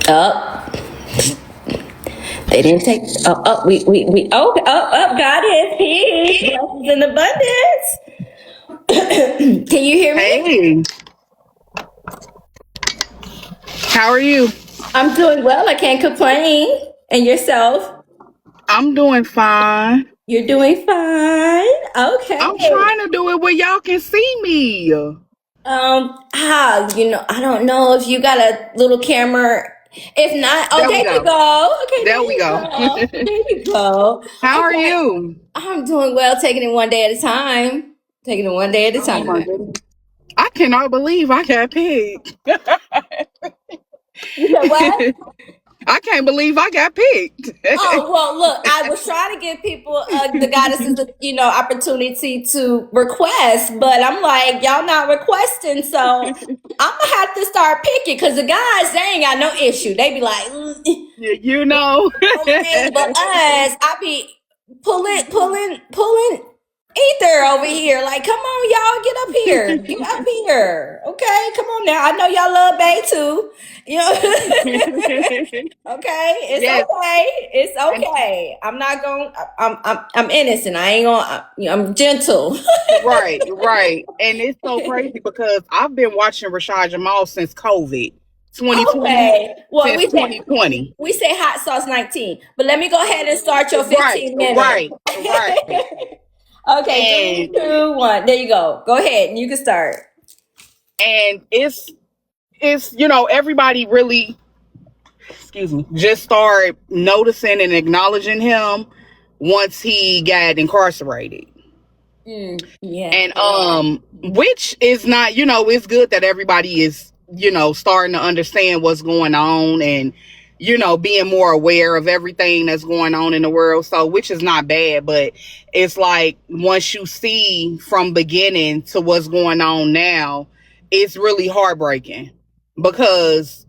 A: Up. They didn't take. God is peace. Blessings in abundance. Can you hear me?
F: Hey, how are you?
A: I'm doing well. I can't complain. And yourself?
F: I'm doing fine.
A: You're doing fine.
F: I'm
A: Okay.
F: trying to do it where y'all can see me.
A: I don't know if you got a little camera. If not,
F: There we
A: there you
F: go.
A: go. Okay,
F: There
A: there
F: we
A: you
F: go.
A: go. There you go.
F: How are
A: Okay.
F: you?
A: I'm doing well, taking it one day at a time.
F: Oh my goodness. I cannot believe I got picked.
A: You said what?
F: I can't believe I got picked.
A: Oh, well, look, I was trying to give people, the goddesses, opportunity to request, but I'm like, y'all not requesting, so I'm gonna have to start picking because the guys, they ain't got no issue. They be like,
F: You know.
A: okay, but us, I be pulling Ether over here. Like, come on, y'all, get up here. Get up here. Okay, come on now. I know y'all love Bay too. You know, okay, it's
D: Yes,
A: okay. It's
D: and
A: okay. I'm not going. I'm innocent. I ain't gonna. I'm gentle.
D: right. And it's so crazy because I've been watching Rashad Jamal since COVID, 2020,
A: Okay. Well,
D: since 2020.
A: we say hot sauce 19, but let me go ahead and start your
D: Right,
A: 15 minutes.
D: right.
A: Okay, three,
D: And
A: 2, 1. There you go. Go ahead. You can start.
D: it's everybody really, excuse me, just started noticing and acknowledging him once he got incarcerated.
A: Yeah.
D: And which is not, it's good that everybody is, starting to understand what's going on, and being more aware of everything that's going on in the world, so which is not bad. But it's like once you see from beginning to what's going on now, it's really heartbreaking because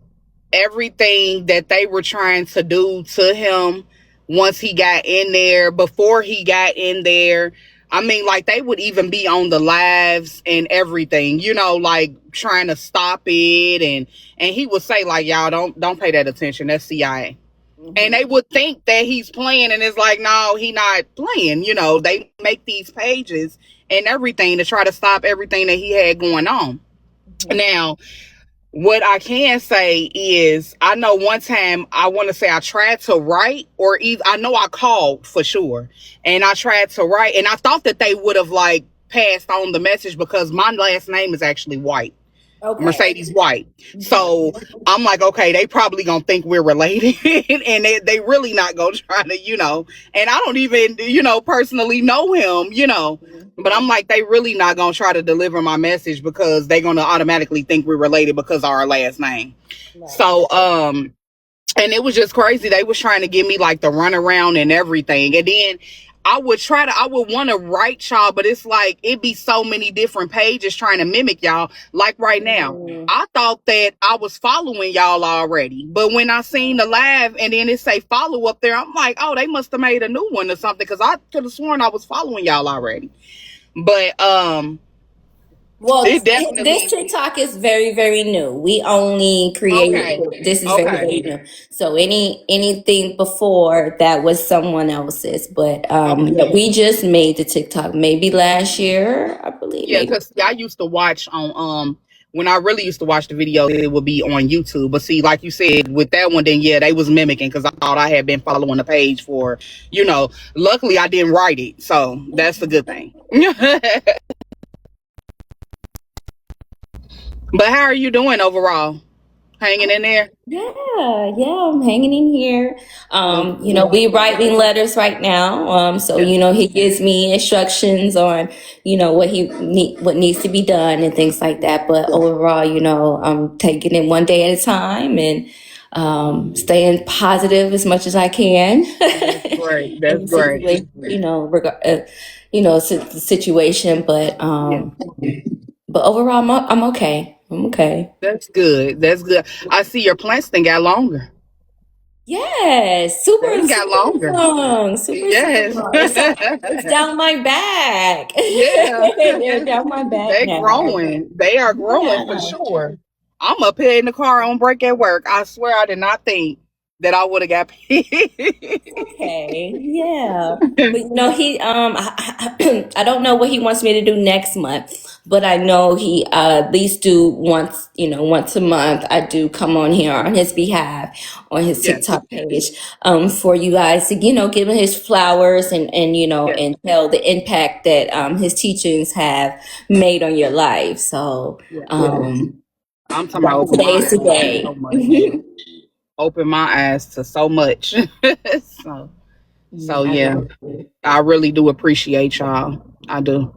D: everything that they were trying to do to him once he got in there, before he got in there. I mean, like, they would even be on the lives and everything, like trying to stop it, and he would say, like, y'all don't pay that attention. That's CIA. And they would think that he's playing, and it's like, no, he not playing. They make these pages and everything to try to stop everything that he had going on. Now, what I can say is, I know one time, I want to say I tried to write, or either, I know I called for sure, and I tried to write, and I thought that they would have like passed on the message because my last name is actually White.
A: Okay.
D: Mercedes White. So I'm like, okay, they probably gonna think we're related, and they really not gonna try to, and I don't even, personally know him, but I'm like, they really not gonna try to deliver my message because they gonna automatically think we're related because of our last name.
A: Right.
D: So, and it was just crazy. They was trying to give me like the runaround and everything. And then I would want to write y'all, but it's like, it'd be so many different pages trying to mimic y'all. Like right now, I thought that I was following y'all already. But when I seen the live and then it say follow up there, I'm like, oh, they must have made a new one or something. Cause I could have sworn I was following y'all already. But,
A: Well,
D: it
A: this
D: definitely,
A: TikTok is very, very new. We only
D: okay.
A: created this is very,
D: Okay.
A: very new. So anything before that was someone else's. But
D: Okay.
A: yeah, we just made the TikTok maybe last year, I believe.
D: Yeah,
A: Maybe.
D: because I used to watch on when I really used to watch the video, it would be on YouTube. But see, like you said, with that one, then yeah, they was mimicking because I thought I had been following the page for, luckily I didn't write it, so that's a good thing. But how are you doing overall? Hanging in there?
A: Yeah, I'm hanging in here.
D: That's good.
A: We writing letters right now. So
D: Yes.
A: he gives me instructions on, what needs to be done and things like that. But overall, I'm taking it one day at a time and staying positive as much as I can.
D: That's great.
A: In
D: That's
A: the
D: great.
A: situation, the situation,
D: Yeah.
A: but overall, I'm okay. I'm okay.
D: That's good. That's good. I see your plants then got longer.
A: Yes,
D: They
A: super,
D: got
A: super
D: longer.
A: long, super
D: Yes.
A: long. It's down my back.
D: Yeah.
A: They're down my back
D: They
A: now.
D: growing. They are growing for
A: Yeah.
D: sure. I'm up here in the car on break at work. I swear I did not think that I would have got paid.
A: Okay. Yeah. But he I don't know what he wants me to do next month, but I know he at least do once a month. I do come on here on his behalf on his
D: Yes.
A: TikTok page for you guys to give him his flowers
D: Yes.
A: and tell the impact that his teachings have made on your life. So
D: Yes.
A: um
D: I'm talking about open
A: today
D: my
A: is the
D: eyes to
A: day.
D: so much. Open my eyes to so much. so so
A: I
D: yeah.
A: really
D: I really do appreciate y'all. I do.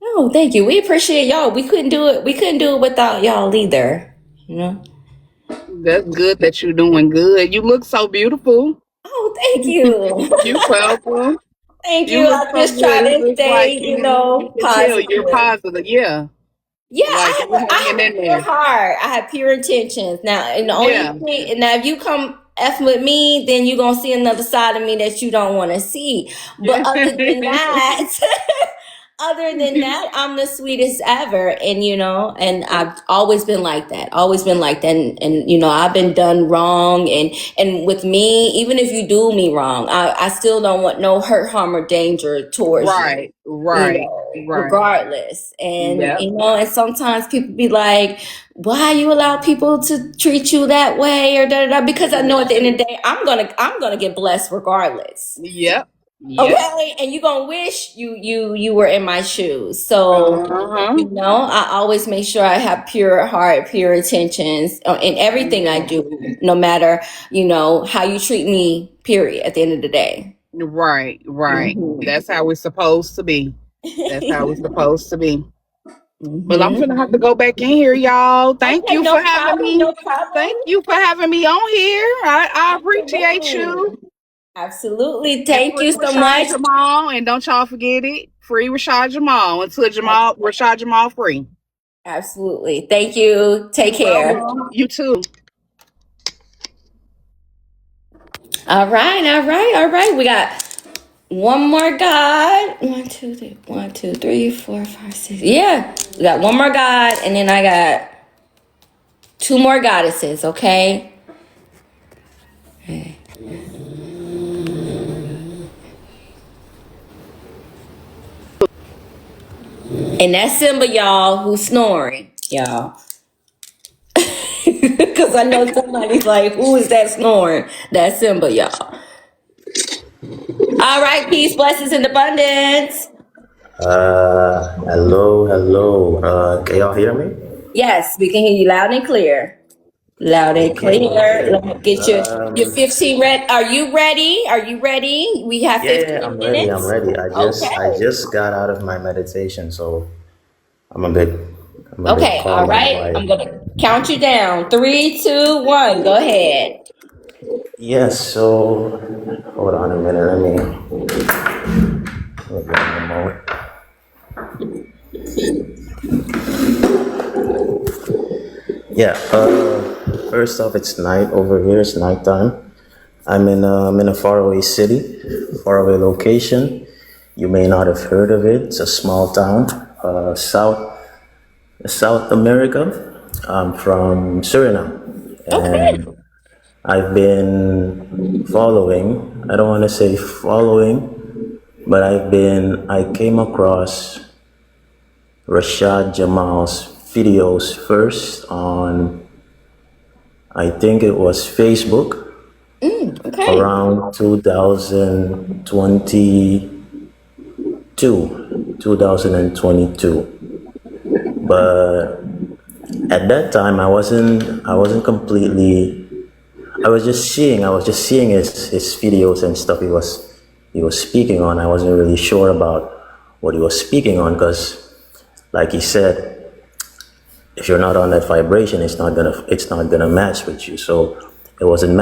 A: Oh, thank you. We appreciate y'all. We couldn't do it. We couldn't do it without y'all either. You know.
D: That's good that you're doing good. You look so beautiful.
A: Oh, thank you.
D: You welcome.
A: Thank
D: You
A: you.
D: look
A: I
D: so
A: just
D: good.
A: try
D: It
A: to
D: looks
A: stay,
D: like you can tell you're
A: positive.
D: positive. Yeah.
A: Yeah,
D: Like you
A: I
D: hanging
A: have a
D: in
A: pure
D: there.
A: heart. I have pure intentions. Now, and the only
D: Yeah.
A: thing, now if you come F with me, then you're gonna see another side of me that you don't want to see. But other than that, Other than that, I'm the sweetest ever. And, and I've always been like that, always been like that. And I've been done wrong. And with me, even if you do me wrong, I still don't want no hurt, harm, or danger towards you.
D: Right, right, right.
A: Regardless. And,
D: Yep.
A: and sometimes people be like, why you allow people to treat you that way or da da da? Because I know at the end of the day, I'm gonna get blessed regardless.
D: Yep. Yep.
A: Okay, and you're gonna wish you were in my shoes. So,
D: Uh-huh.
A: I always make sure I have pure heart, pure intentions in everything I do, no matter how you treat me. Period. At the end of the day.
D: Right, right.
A: Mhm.
D: That's how it's supposed to be. That's how it's supposed to be. Well, I'm
A: Mhm.
D: gonna have to go back in here, y'all. Thank
A: Okay,
D: you
A: no
D: for having
A: problem,
D: me.
A: no problem.
D: Thank you for having me on here. I appreciate
A: Absolutely,
D: you.
A: absolutely.
D: And
A: Thank
D: free
A: you so
D: Rashad
A: much.
D: Jamal. And don't y'all forget it. Free Rashad Jamal until Rashad Jamal free.
A: Absolutely. Thank you. Take
D: You're
A: care.
D: welcome. You too.
A: All right, all right, all right. We got one more God. One, two, three. 1, 2, 3, 4, 5, 6. Yeah. We got one more God, and then I got two more goddesses, okay? Okay. And that's Simba, y'all, who's snoring, y'all. Because I know somebody's like, who is that snoring? That's Simba, y'all. All right, peace, blessings, and abundance.
I: Hello, hello. Can y'all hear me?
A: Yes, we can hear you loud and clear. Loud and
I: Okay,
A: clear.
I: okay.
A: Let me get your 15 red. Are you ready? Are you ready? We have
I: Yeah,
A: 15
I: I'm ready. I'm
A: minutes.
I: ready. I
A: Okay.
I: just got out of my meditation, so I'm a bit I'm a bit
A: Okay. All
I: calm and
A: right. I'm
I: quiet.
A: gonna count you down. 3, 2, 1. Go ahead.
I: Yes. So hold on a minute. Let me get a moment. Yeah. First off, it's night over here. It's nighttime. I'm in a faraway city, faraway location. You may not have heard of it. It's a small town, South America. I'm from Suriname,
A: Okay.
I: and I've been following. I don't want to say following, but I came across Rashad Jamal's videos first on, I think it was Facebook
A: Okay.
I: around 2022. But at that time, I wasn't completely. I was just seeing his videos and stuff he was speaking on. I wasn't really sure about what he was speaking on because, like he said, if you're not on that vibration, it's not gonna match with you. So it wasn't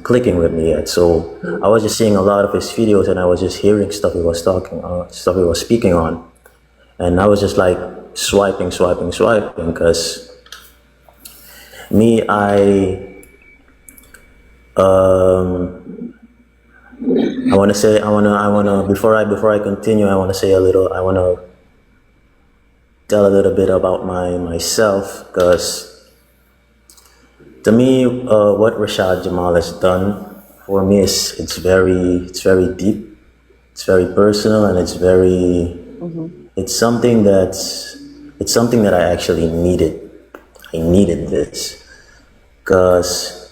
I: clicking with me yet. So I was just seeing a lot of his videos and I was just hearing stuff he was speaking on, and I was just like swiping because me I want to say I want to before I continue, I want to say a little. I want to tell a little bit about myself because to me, what Rashad Jamal has done for me is it's very deep, it's very personal, and it's something that I actually needed. I needed this because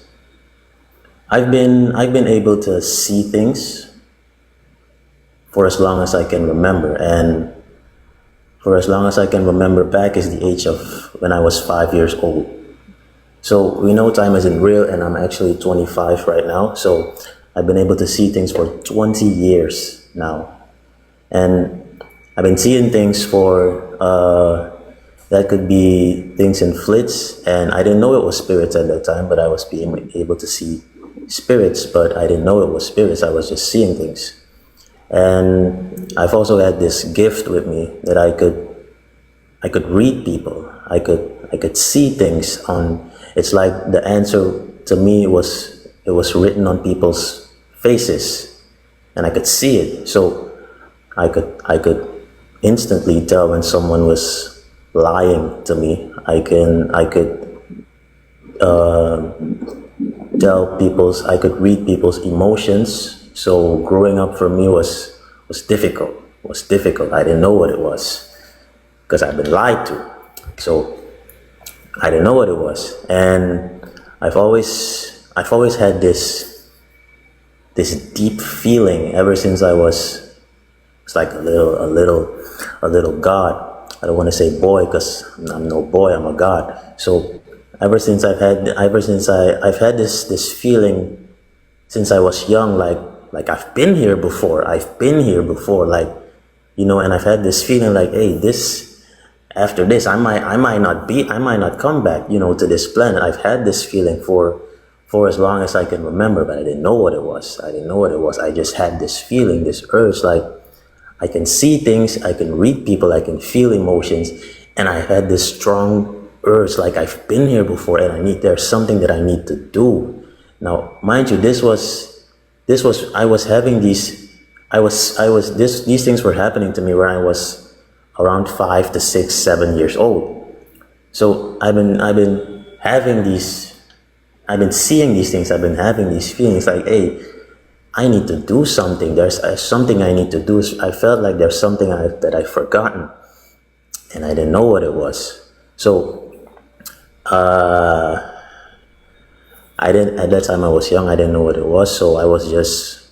I: I've been able to see things for as long as I can remember, and for as long as I can remember back is the age of when I was 5 years old. So we know time isn't real, and I'm actually 25 right now. So I've been able to see things for 20 years now, and I've been seeing things for that could be things in flits, and I didn't know it was spirits at that time, but I was being able to see spirits, but I didn't know it was spirits. I was just seeing things. And I've also had this gift with me that I could read people. I could see things on. It's like the answer to me was written on people's faces, and I could see it. So I could instantly tell when someone was lying to me. I could I could read people's emotions. So growing up for me was difficult. Was difficult. I didn't know what it was because I've been lied to. So I didn't know what it was, and I've always had this deep feeling ever since I was. It's like a little god. I don't want to say boy because I'm no boy. I'm a god. So I've had this feeling since I was young, like I've been here before. I've been here before, like, and I've had this feeling like, hey, this after this, I might not come back, to this planet. I've had this feeling for as long as I can remember, but I didn't know what it was. I just had this feeling, this urge, like I can see things, I can read people, I can feel emotions, and I had this strong urge, like I've been here before, and there's something that I need to do. Now, mind you, I was having these, these things were happening to me when I was around 5 to 6, 7 years old. So I've been having these, I've been seeing these things, I've been having these feelings like, hey, I need to do something. There's something I need to do. I felt like there's something that I've forgotten, and I didn't know what it was. So, I didn't. At that time, I was young. I didn't know what it was. So I was just,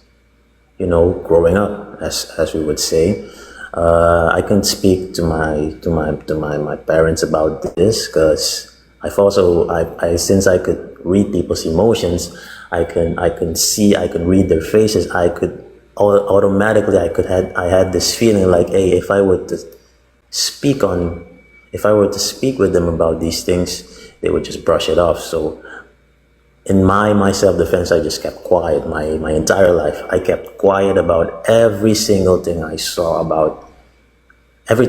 I: growing up, as we would say. I can speak to my parents about this because since I could read people's emotions, I can see, I can read their faces. I could automatically, I had this feeling like, hey, if I were to speak with them about these things, they would just brush it off. So in my self-defense, I just kept quiet my entire life. I kept quiet about every single thing I saw, about every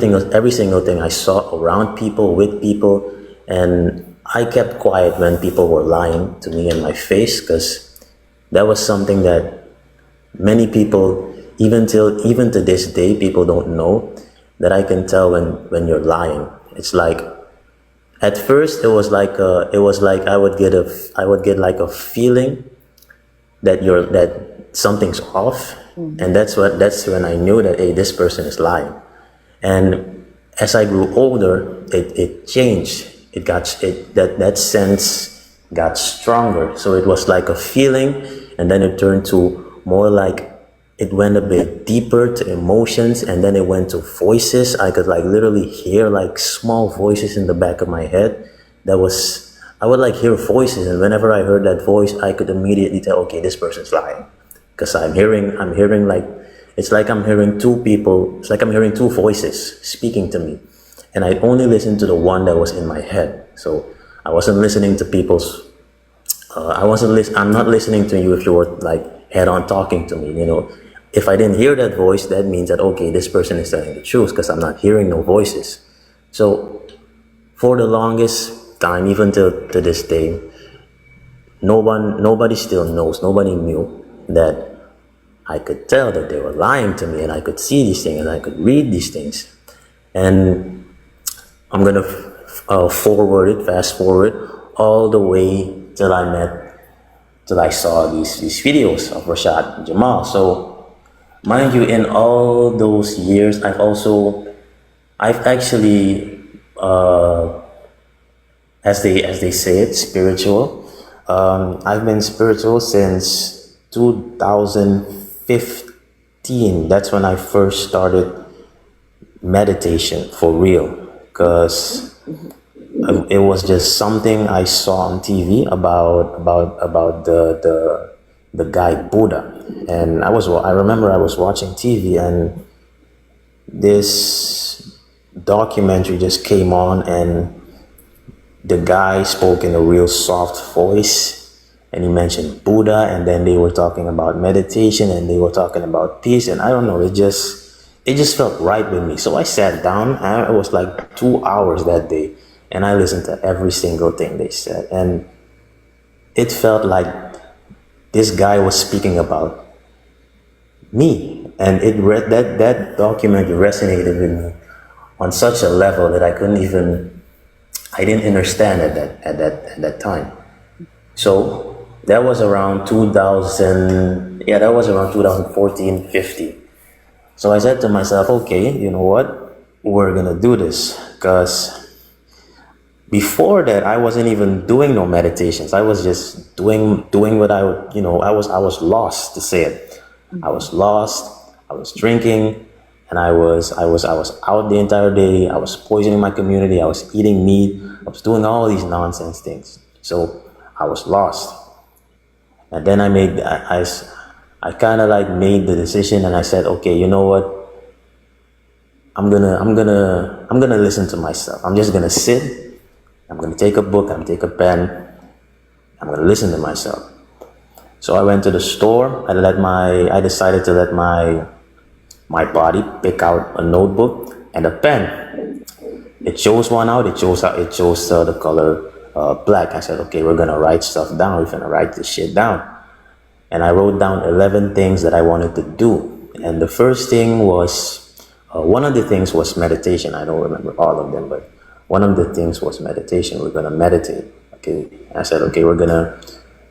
I: single thing I saw around people, with people, and I kept quiet when people were lying to me in my face, because that was something that many people, even to this day, people don't know, that I can tell when you're lying. It's like, at first it was like I would get like a feeling that something's off, and that's when I knew that, hey, this person is lying. And as I grew older, it changed. That sense got stronger. So it was like a feeling, and then it turned to more like, it went a bit deeper to emotions, and then it went to voices. I could like literally hear like small voices in the back of my head. I would like hear voices, and whenever I heard that voice, I could immediately tell, okay, this person's lying, because I'm hearing like, it's like I'm hearing two people. It's like I'm hearing two voices speaking to me, and I only listened to the one that was in my head. So I wasn't listening to people's. I'm not listening to you if you were like head on talking to me. If I didn't hear that voice, that means that, okay, this person is telling the truth, because I'm not hearing no voices. So for the longest time, even to this day, nobody still knows. Nobody knew that I could tell that they were lying to me, and I could see these things, and I could read these things. And I'm gonna fast forward all the way till I saw these videos of Rashad and Jamal. So mind you, in all those years, I've actually, as they say it, spiritual. I've been spiritual since 2015. That's when I first started meditation for real, because it was just something I saw on TV about the guy Buddha, and I remember I was watching TV, and this documentary just came on, and the guy spoke in a real soft voice, and he mentioned Buddha, and then they were talking about meditation, and they were talking about peace, and I don't know, it just felt right with me. So I sat down, and it was like 2 hours that day, and I listened to every single thing they said, and it felt like this guy was speaking about me, and that document resonated with me on such a level that I didn't understand at that time. So that was around 2000, yeah, that was around 2014, 15. So I said to myself, okay, you know what? We're gonna do this. Because before that, I wasn't even doing no meditations. I was just doing what I was lost, to say it. I was lost. I was drinking, and I was out the entire day. I was poisoning my community. I was eating meat. I was doing all these nonsense things. So I was lost. And then I kind of like made the decision, and I said, okay, you know what? I'm gonna listen to myself. I'm just gonna sit. I'm gonna take a book. I'm gonna take a pen. I'm gonna listen to myself. So I went to the store. I decided to let my body pick out a notebook and a pen. It chose one out. It chose the color black. I said, okay, we're gonna write stuff down. We're gonna write this shit down. And I wrote down 11 things that I wanted to do. And the first thing was, one of the things was meditation. I don't remember all of them, but one of the things was meditation. We're gonna meditate. Okay. I said, okay, we're gonna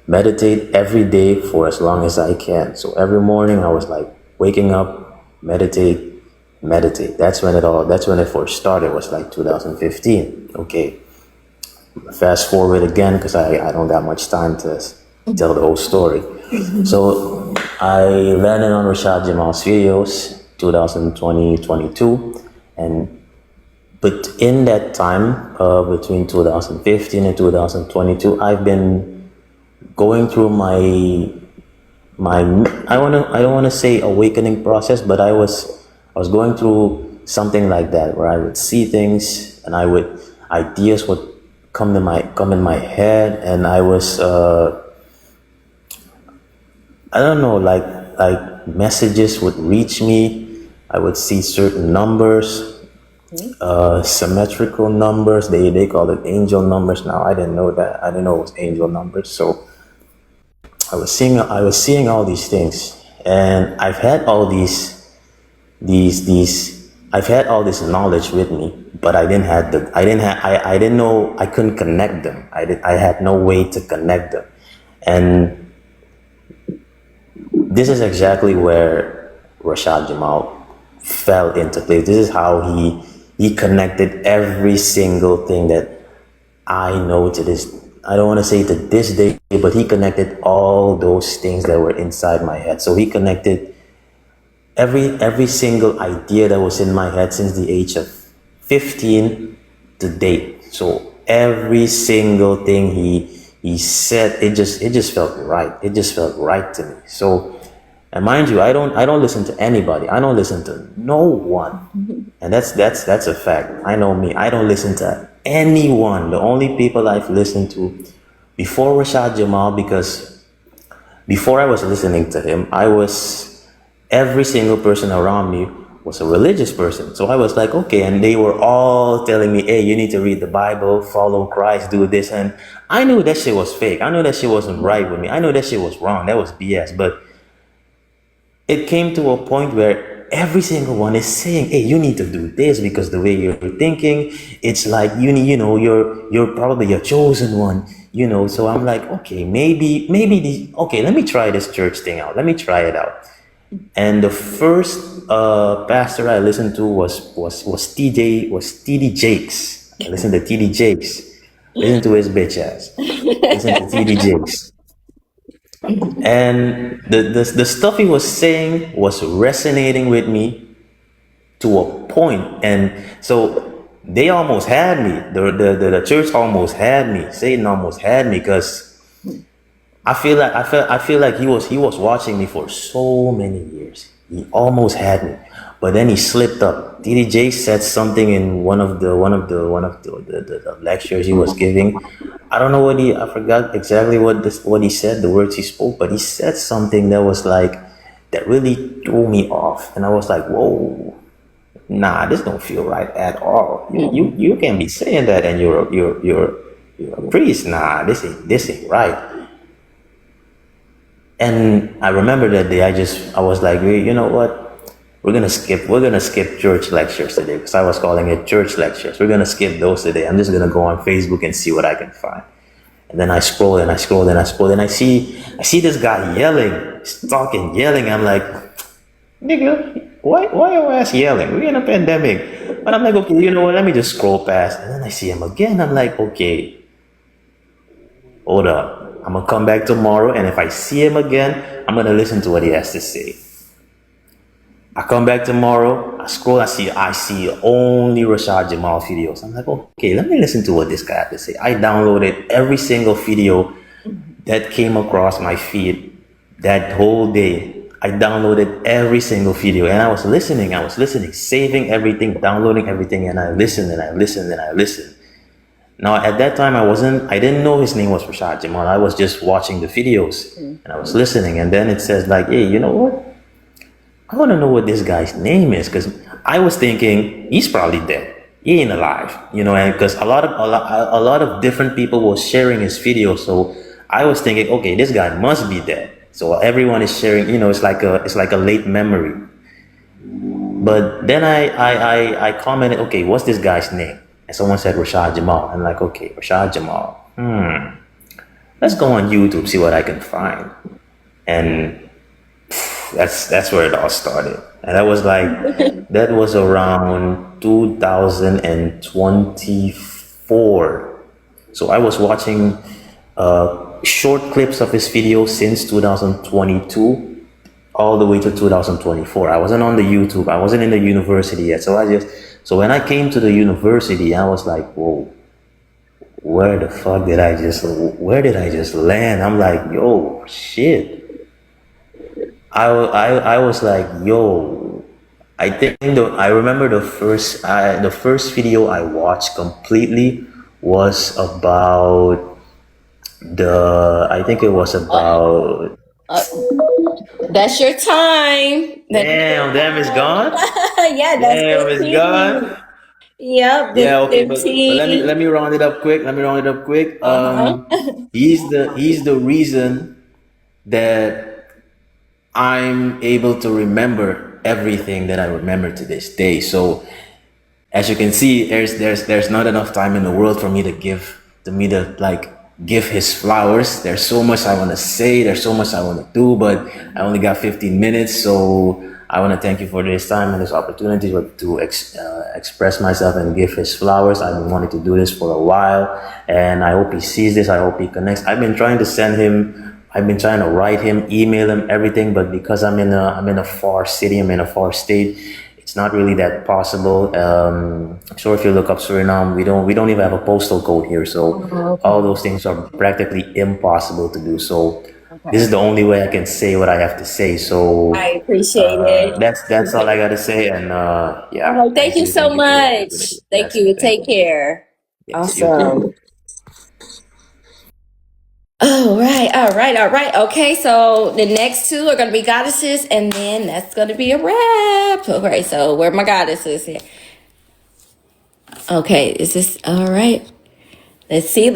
I: meditate every day for as long as I can. So every morning I was like waking up, meditate. That's when it first started. It was like 2015. Okay. Fast forward again, because I don't got much time to tell the whole story. So I landed on Rashad Jamal's videos 2020-22, but in that time, between 2015 and 2022, I've been going through my I don't want to say awakening process, but I was going through something like that, where I would see things and ideas would come in my head, and I was I don't know, like messages would reach me. I would see certain numbers, symmetrical numbers. They call it angel numbers now. I didn't know that. I didn't know it was angel numbers. So I was seeing all these things, and I've had all I've had all this knowledge with me, but I didn't know, I couldn't connect them. I had no way to connect them, and this is exactly where Rashad Jamal fell into place. This is how he connected every single thing that I know to this. I don't want to say to this day, but he connected all those things that were inside my head. So he connected every single idea that was in my head since the age of 15 to date. So every single thing he said, it just felt right. It just felt right to me. So, and mind you, I don't listen to anybody. I don't listen to no one. And that's a fact. I know me. I don't listen to anyone. The only people I've listened to before Rashad Jamal, because before I was listening to him, every single person around me was a religious person. So I was like, okay, and they were all telling me, hey, you need to read the Bible, follow Christ, do this. And I knew that shit was fake. I knew that shit wasn't right with me. I knew that shit was wrong. That was BS. But it came to a point where every single one is saying, hey, you need to do this, because the way you're thinking, it's like you're probably a chosen one, So I'm like, okay, maybe okay, let me try this church thing out. Let me try it out. And the first pastor I listened to was TD Jakes. I listened to TD Jakes. Listen to his bitch ass. Listen to TD Jakes. And the stuff he was saying was resonating with me to a point. And so they almost had me. The church almost had me. Satan almost had me, because I feel like he was watching me for so many years. He almost had me, but then he slipped up. DDJ said something in one of the lectures he was giving. I don't know I forgot exactly what he said, the words he spoke, but he said something that was like, that really threw me off, and I was like, whoa, nah, this don't feel right at all. You can't be saying that, and you're a priest. Nah, this ain't right. And I remember that day, I was like, you know what? we're gonna skip church lectures today because I was calling it church lectures. We're gonna skip those today. I'm just gonna go on Facebook and see what I can find. And then I scroll and I scroll and I scroll and I see this guy yelling, he's talking, yelling. I'm like, nigga, why your ass yelling? We're in a pandemic. But I'm like, okay, you know what? Let me just scroll past. And then I see him again. I'm like, okay, hold up. I'm gonna come back tomorrow, and if I see him again, I'm gonna listen to what he has to say. I come back tomorrow, I scroll, I see only Rashad Jamal videos. I'm like, okay, let me listen to what this guy has to say. I downloaded every single video that came across my feed that whole day. I downloaded every single video and I was listening, saving everything, downloading everything, and I listened and I listened and I listened. Now at that time I didn't know his name was Rashad Jamal. I was just watching the videos and I was listening, and then it says like, hey, you know what? I want to know what this guy's name is, because I was thinking he's probably dead. He ain't alive, and because a lot of different people were sharing his video, so I was thinking, okay, this guy must be dead. So everyone is sharing, it's like a late memory. But then I commented, okay, what's this guy's name? And someone said Rashad Jamal. I'm like, okay, Rashad Jamal. Let's go on YouTube, see what I can find. And that's where it all started. And that was around 2024. So I was watching short clips of his videos since 2022 all the way to 2024. I wasn't on the YouTube. I wasn't in the university yet. So when I came to the university, I was like, whoa, where did I just land? I'm like, yo, shit. I was like, yo, I remember the first video I watched completely was about I think it was about.
A: That's your time.
I: Damn, it's gone.
A: Yeah, that's
I: Damn, it's
A: 15.
I: gone.
A: Yep, that's
I: Yeah, okay, but
A: 15.
I: let me round it up quick. He's the reason that I'm able to remember everything that I remember to this day. So as you can see, there's not enough time in the world for me to give his flowers. There's so much I want to say. There's so much I want to do, but I only got 15 minutes. So I want to thank you for this time and this opportunity to express myself and give his flowers. I've been wanting to do this for a while, and I hope he sees this. I hope he connects. I've been trying to write him, email him, everything, but because I'm in a far city, I'm in a far state, it's not really that possible. I'm sure if you look up Suriname, we don't even have a postal code here, so all those things are practically impossible to do. So this is the only way I can say what I have to say. So
A: I appreciate it.
I: that's all I gotta say, and yeah.
A: Oh, thank you so
I: for the
A: much.
I: opportunity.
A: Thank you. Take care.
I: Yes, you
A: Awesome.
I: too.
A: All right. Okay, so the next two are gonna be goddesses, and then that's gonna be a wrap. Okay, so where are my goddesses here? Okay, is this all right? Let's see.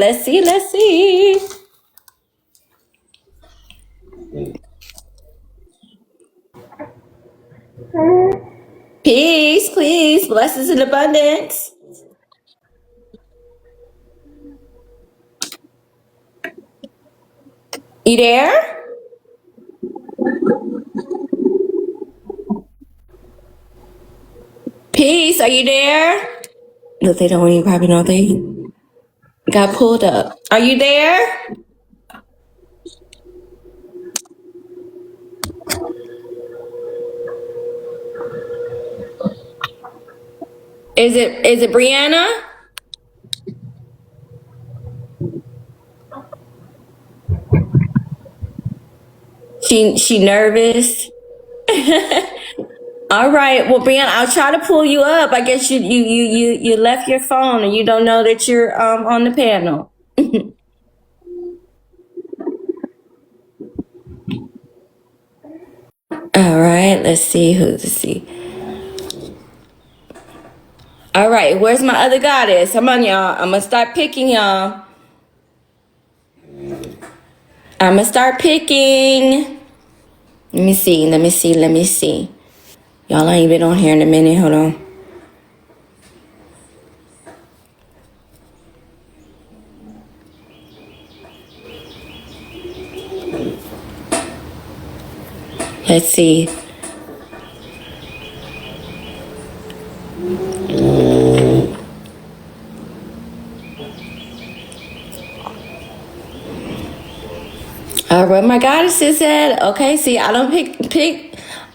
A: Peace, please, blessings in abundance. You there? Peace, are you there? No, they don't even probably know they got pulled up. Are you there? Is it Brianna? She nervous. All right. Well, Brianna, I'll try to pull you up. I guess you left your phone and you don't know that you're on the panel. All right. Let's see. All right. Where's my other goddess? Come on, y'all. I'm gonna start picking y'all. Let me see. Y'all ain't been on here in a minute. Hold on. Let's see. Where my goddesses at? Okay, see, I don't pick.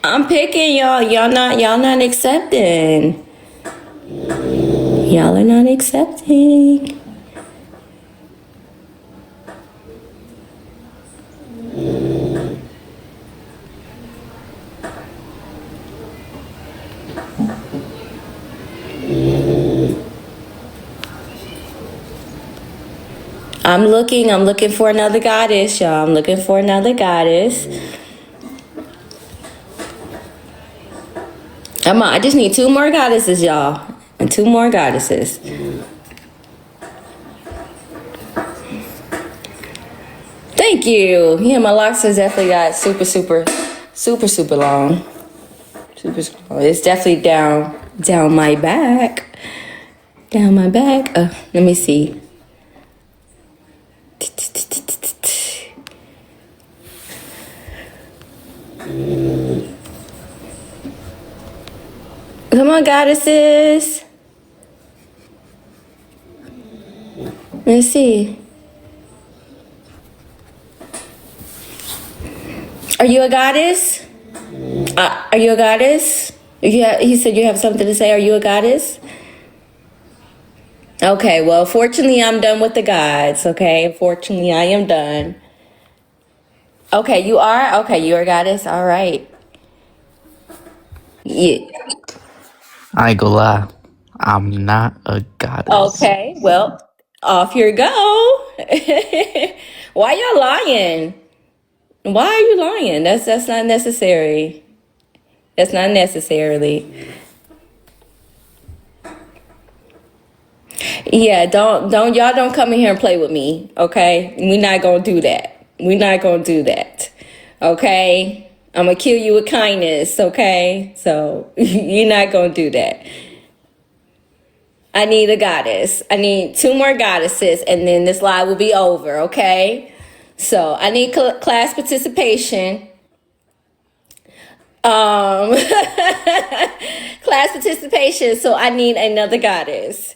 A: I'm picking y'all. Y'all not accepting. Y'all are not accepting. I'm looking for another goddess, y'all. I'm looking for another goddess. I just need 2 more goddesses, y'all. And 2 more goddesses. Thank you. Yeah, my locks has definitely got super long. Super long. It's definitely down my back. Down my back. Let me see. Come on, goddesses. Let's see. Are you a goddess? Are you a goddess? He said you have something to say. Are you a goddess? Okay, well, fortunately, I'm done with the gods, okay? Fortunately, I am done. Okay, you are? Okay, you're a goddess? All right. Yeah.
J: I ain't gonna lie, I'm not a goddess.
A: Okay, well, off you go. Why y'all lying? Why are you lying? That's not necessary. That's not necessarily. Yeah, don't y'all don't come in here and play with me, okay? We're not gonna do that. We're not gonna do that. Okay? I'm gonna kill you with kindness, okay? So you're not gonna do that. I need a goddess. I need 2 more goddesses, and then this live will be over, okay? So I need class participation. Class participation, so I need another goddess.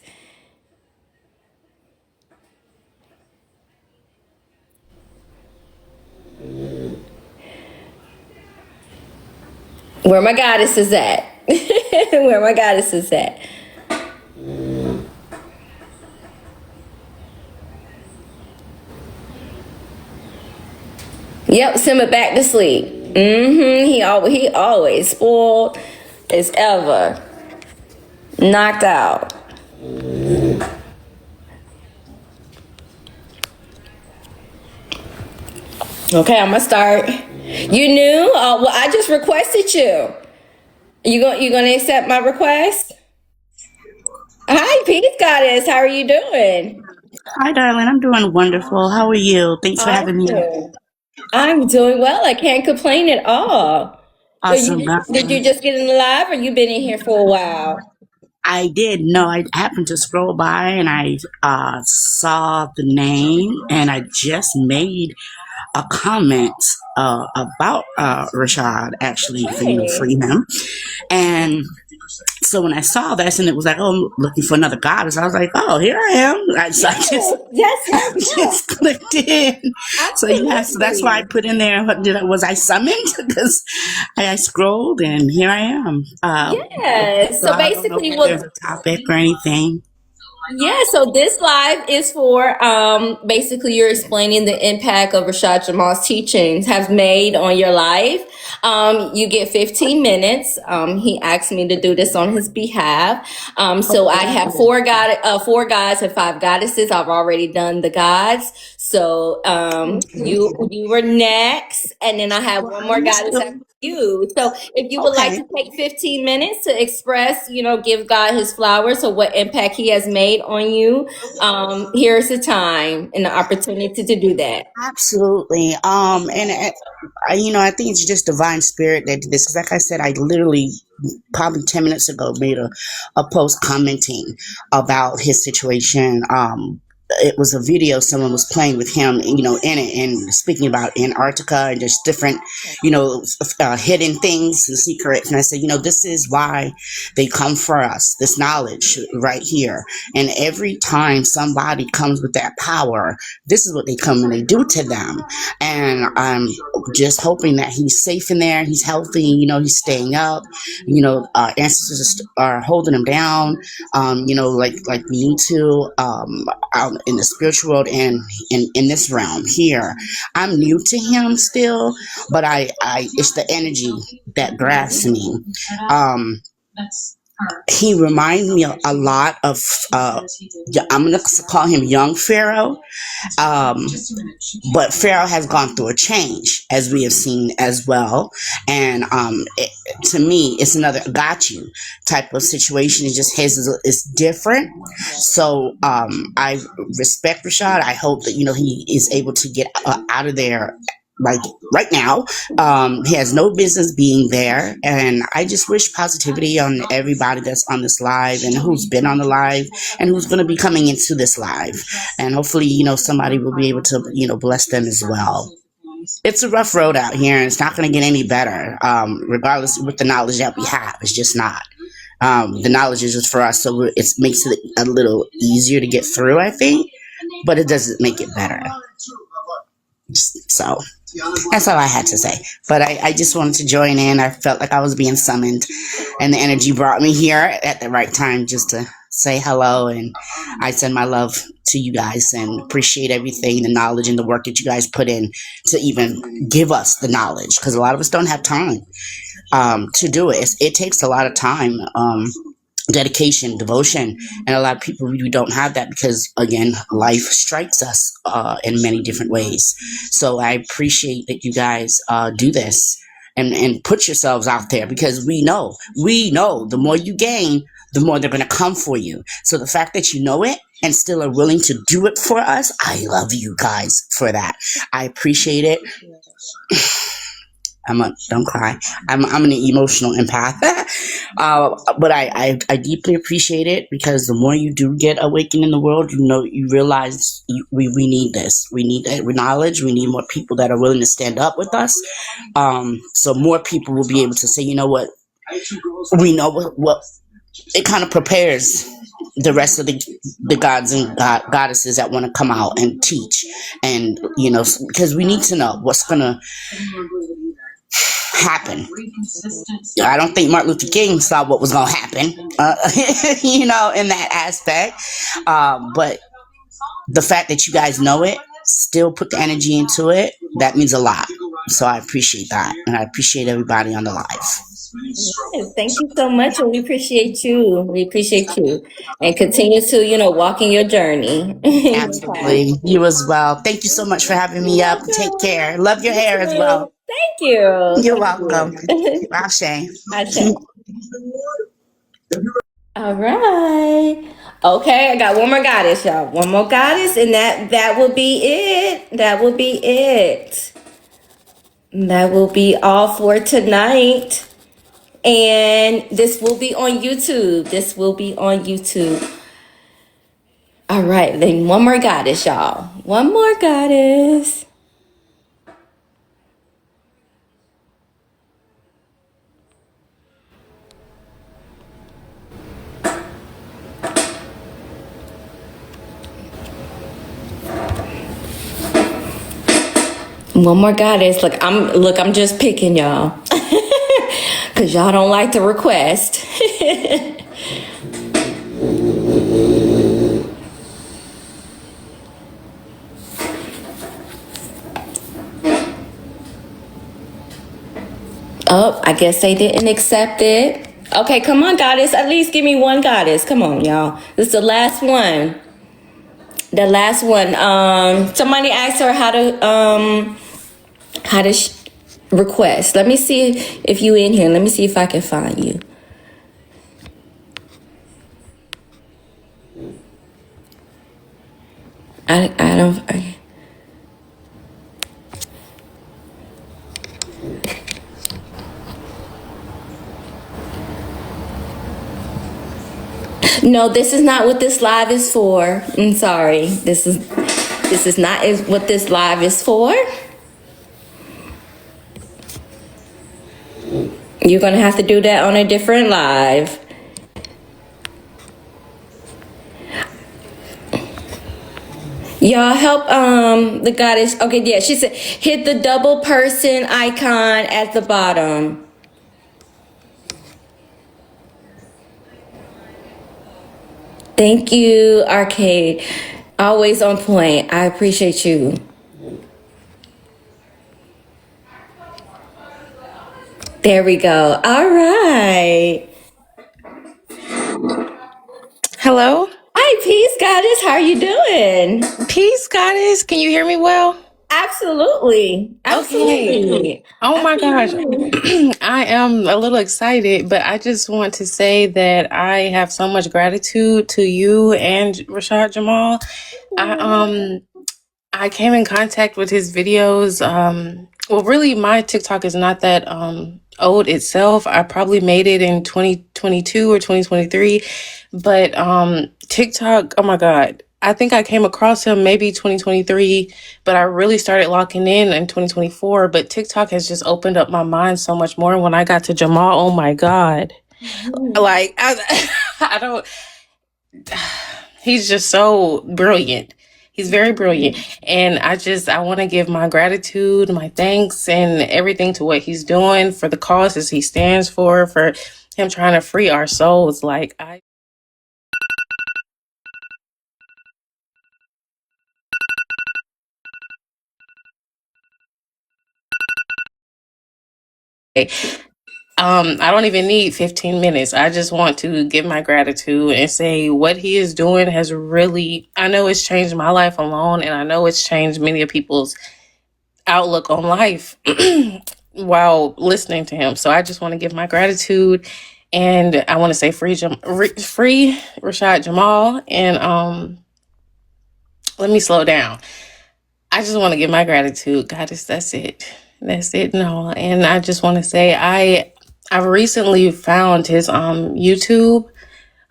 A: Where my goddesses at? Where my goddesses at? Yep, send it back to sleep. He always spoiled as ever. Knocked out. Okay, I'm gonna start. You knew? Well, I just requested you. You gonna accept my request? Hi, Peace Goddess. How are you doing?
K: Hi, darling. I'm doing wonderful. How are you? Thanks for having me up.
A: Awesome. I'm doing well. I can't complain at all. So
K: Awesome.
A: did you just get in the live, or you been in here for a while?
K: I did. No, I happened to scroll by and I saw the name and I just made a comment about Rashad, actually, for you to
A: Hi.
K: free him. And so when I saw this and it was like, oh, I'm looking for another goddess, I was like, oh, here I am. So I just
A: Yes, yes, yes, yes.
K: just clicked in. So yeah, so that's why I
A: Absolutely.
K: put in there. Was I summoned? Because I scrolled and here I am.
A: Yes.
K: So
A: So
K: I don't know
A: basically,
K: if
A: what
K: there's a topic or anything.
A: Yeah, so this live is for basically you're explaining the impact of Rashad Jamal's teachings have made on your life. You get 15 minutes. He asked me to do this on his behalf. So I have 4 gods and 5 goddesses. I've already done the gods. So you were next, and then I have one more goddess after you. So if you would like
K: Okay.
A: to take 15 minutes to express, give God his flowers or what impact he has made on you, here's the time and the opportunity to do that.
K: Absolutely. I think it's just divine spirit that did this. Because, like I said, I literally probably 10 minutes ago made a post commenting about his situation. It was a video someone was playing with him, in it and speaking about Antarctica and just different, hidden things and secrets. And I said, this is why they come for us, this knowledge right here. And every time somebody comes with that power, this is what they come and they do to them. And I'm just hoping that he's safe in there. He's healthy. He's staying up. Ancestors are holding him down. Like we need to. Out in the spiritual world and in this realm here. I'm new to him still, but I it's the energy that grabs me. He reminds me a lot of I'm gonna call him young Pharaoh. But Pharaoh has gone through a change, as we have seen as well. And to me, it's another got you type of situation. It's just his is different. So I respect Rashad. I hope that he is able to get out of there. Like right now, he has no business being there, and I just wish positivity on everybody that's on this live and who's been on the live and who's going to be coming into this live, and hopefully, somebody will be able to, bless them as well. It's a rough road out here, and it's not going to get any better, regardless with the knowledge that we have. It's just not. The knowledge is just for us, so it makes it a little easier to get through, I think, but it doesn't make it better. So that's all I had to say. But I just wanted to join in. I felt like I was being summoned, and the energy brought me here at the right time just to say hello. And I send my love to you guys and appreciate everything, the knowledge and the work that you guys put in to even give us the knowledge, because a lot of us don't have time to do it. It takes a lot of time. Dedication, devotion, and a lot of people we don't have that because, again, life strikes us in many different ways. So I appreciate that you guys do this and put yourselves out there, because we know the more you gain, the more they're going to come for you. So the fact that you know it and still are willing to do it for us, I love you guys for that. I appreciate it. Don't cry. I'm an emotional empath, but I deeply appreciate it, because the more you do get awakened in the world, you realize we need this. We need that knowledge. We need more people that are willing to stand up with us. So more people will be able to say, you know what, we know what it kind of prepares the rest of the gods and goddesses that want to come out and teach, and because we need to know what's gonna happen. I don't think Martin Luther King saw what was going to happen, in that aspect. But the fact that you guys know it, still put the energy into it, that means a lot. So I appreciate that. And I appreciate everybody on the live.
A: Yes, thank you so much, and we appreciate you. We appreciate you, and continue to walk in your journey.
K: Absolutely. You as well. Thank you so much for having me up. Take care. Love your hair as well.
A: Thank you.
K: You're welcome. Ashe.
A: Ashe. All right. Okay, I got one more goddess, y'all. One more goddess, and that will be it. That will be it. That will be all for tonight. And this will be on YouTube. This will be on YouTube. All right, then one more goddess, y'all. One more goddess. One more goddess. I'm just picking y'all. Cause y'all don't like to request. Oh, I guess they didn't accept it. Okay, come on, goddess. At least give me one goddess. Come on, y'all. This is the last one. The last one. Somebody asked her how to request. Let me see if you in here. Let me see if I can find you. I don't. No, this is not what this live is for. I'm sorry. This is not what this live is for. You're gonna have to do that on a different live. Y'all help the goddess. Okay, yeah, she said hit the double person icon at the bottom. Thank you, Arcade. Always on point. I appreciate you. There we go. All right.
L: Hello?
A: Hi, Peace Goddess. How are you doing?
L: Peace, Goddess. Can you hear me well?
A: Absolutely.
L: Okay.
A: Absolutely.
L: Oh my gosh.
A: Absolutely.
L: I am a little excited, but I just want to say that I have so much gratitude to you and Rashad Jamal. I came in contact with his videos. Well, really, my TikTok is not that old itself. I probably made it in 2022 or 2023. But TikTok, oh my God. I think I came across him maybe 2023, but I really started locking in 2024. But TikTok has just opened up my mind so much more. When I got to Jamal, oh my God. Like, I don't, he's just so brilliant. He's very brilliant. And I want to give my gratitude, my thanks, and everything to what he's doing for the causes he stands for him trying to free our souls. Like, I don't even need 15 minutes. I just want to give my gratitude and say what he is doing has really, I know it's changed my life alone, and I know it's changed many of people's outlook on life while listening to him. So I just want to give my gratitude, and I want to say free Rashad Jamal. And let me slow down. I just want to give my gratitude. Goddess, that's it. That's it. No. And I just want to say I recently found his YouTube,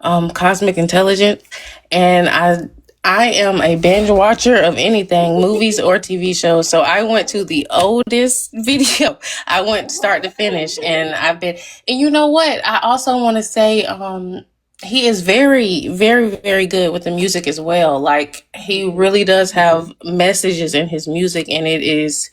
L: Cosmic Intelligence, and I am a binge watcher of anything, movies or TV shows. So I went to the oldest video. I went start to finish, and and you know what? I also want to say, he is very, very, very good with the music as well. Like, he really does have messages in his music, and it's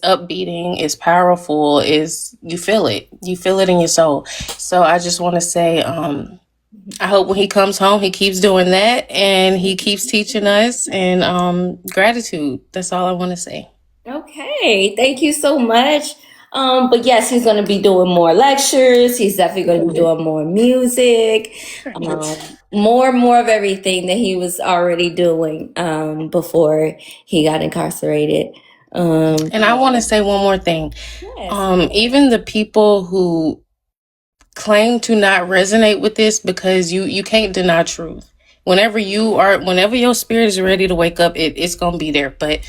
L: upbeating, it's powerful, you feel it in your soul. So I just want to say, I hope when he comes home, he keeps doing that and he keeps teaching us, and gratitude. That's all I want to say.
A: Okay, thank you so much. But yes, he's going to be doing more lectures. He's definitely going to be doing more music, more of everything that he was already doing before he got incarcerated.
L: And I want to say one more thing.
A: Yes.
L: Even the people who claim to not resonate with this, because you can't deny truth. Whenever your spirit is ready to wake up, it's going to be there. But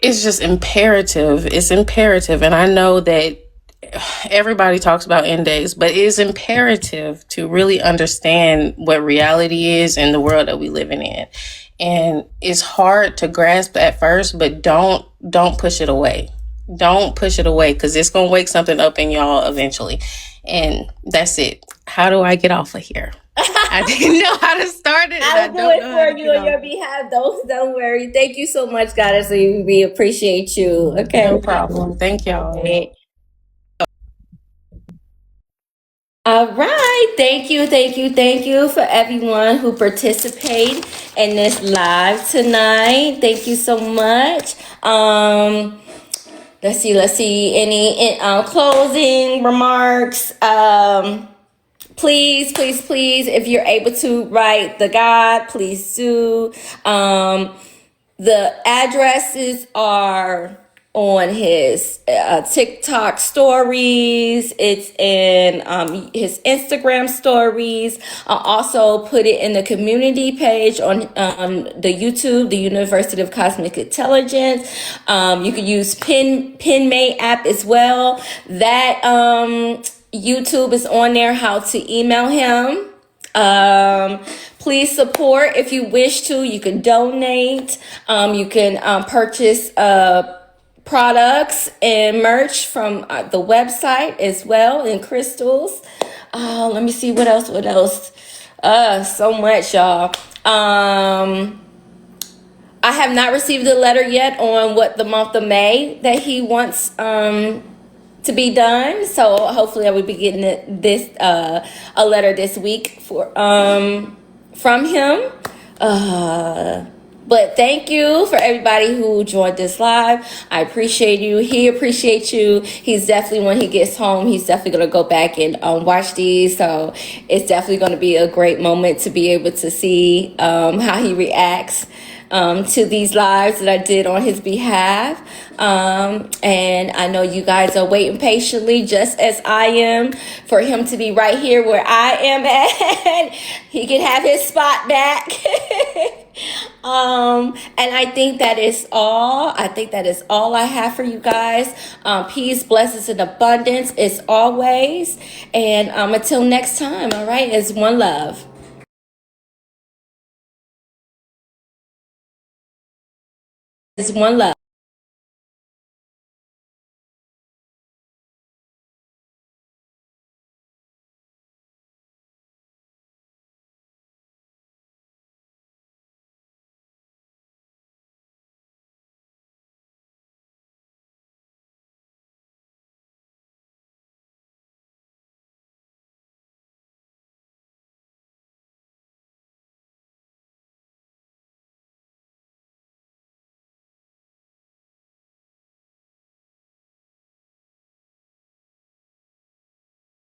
L: it's just imperative. It's imperative. And I know that everybody talks about end days, but it is imperative to really understand what reality is in the world that we living in. And it's hard to grasp at first, but don't push it away. Don't push it away, because it's going to wake something up in y'all eventually. And that's it. How do I get off of here? I didn't know how to start it.
A: I'll do it for you on your behalf. Don't worry. Thank you so much, Goddess. We appreciate you. Okay.
L: No problem. Thank y'all.
A: All right. Thank you for everyone who participated in this live tonight. Thank you so much. Let's see. Any closing remarks? Please, please, please, if you're able to write the God, please do. The addresses are on his TikTok stories. It's in his Instagram stories. I'll also put it in the community page on the YouTube, the University of Cosmic Intelligence. You can use PinMate app as well. That YouTube is on there, how to email him. Please support if you wish to. You can donate. You can purchase products and merch from the website as well, and crystals. Let me see what else. So much, y'all. I have not received a letter yet on what the month of May that he wants to be done. So hopefully I will be getting a letter this week from him. But thank you for everybody who joined this live. I appreciate you. He appreciates you. He's definitely, when he gets home, he's definitely going to go back and watch these. So it's definitely going to be a great moment to be able to see how he reacts to these lives that I did on his behalf. And I know you guys are waiting patiently, just as I am, for him to be right here where I am at. He can have his spot back. And I think that is all. I think that is all I have for you guys. Peace, blessings, and abundance as always. And until next time, all right, it's one love. It's one love.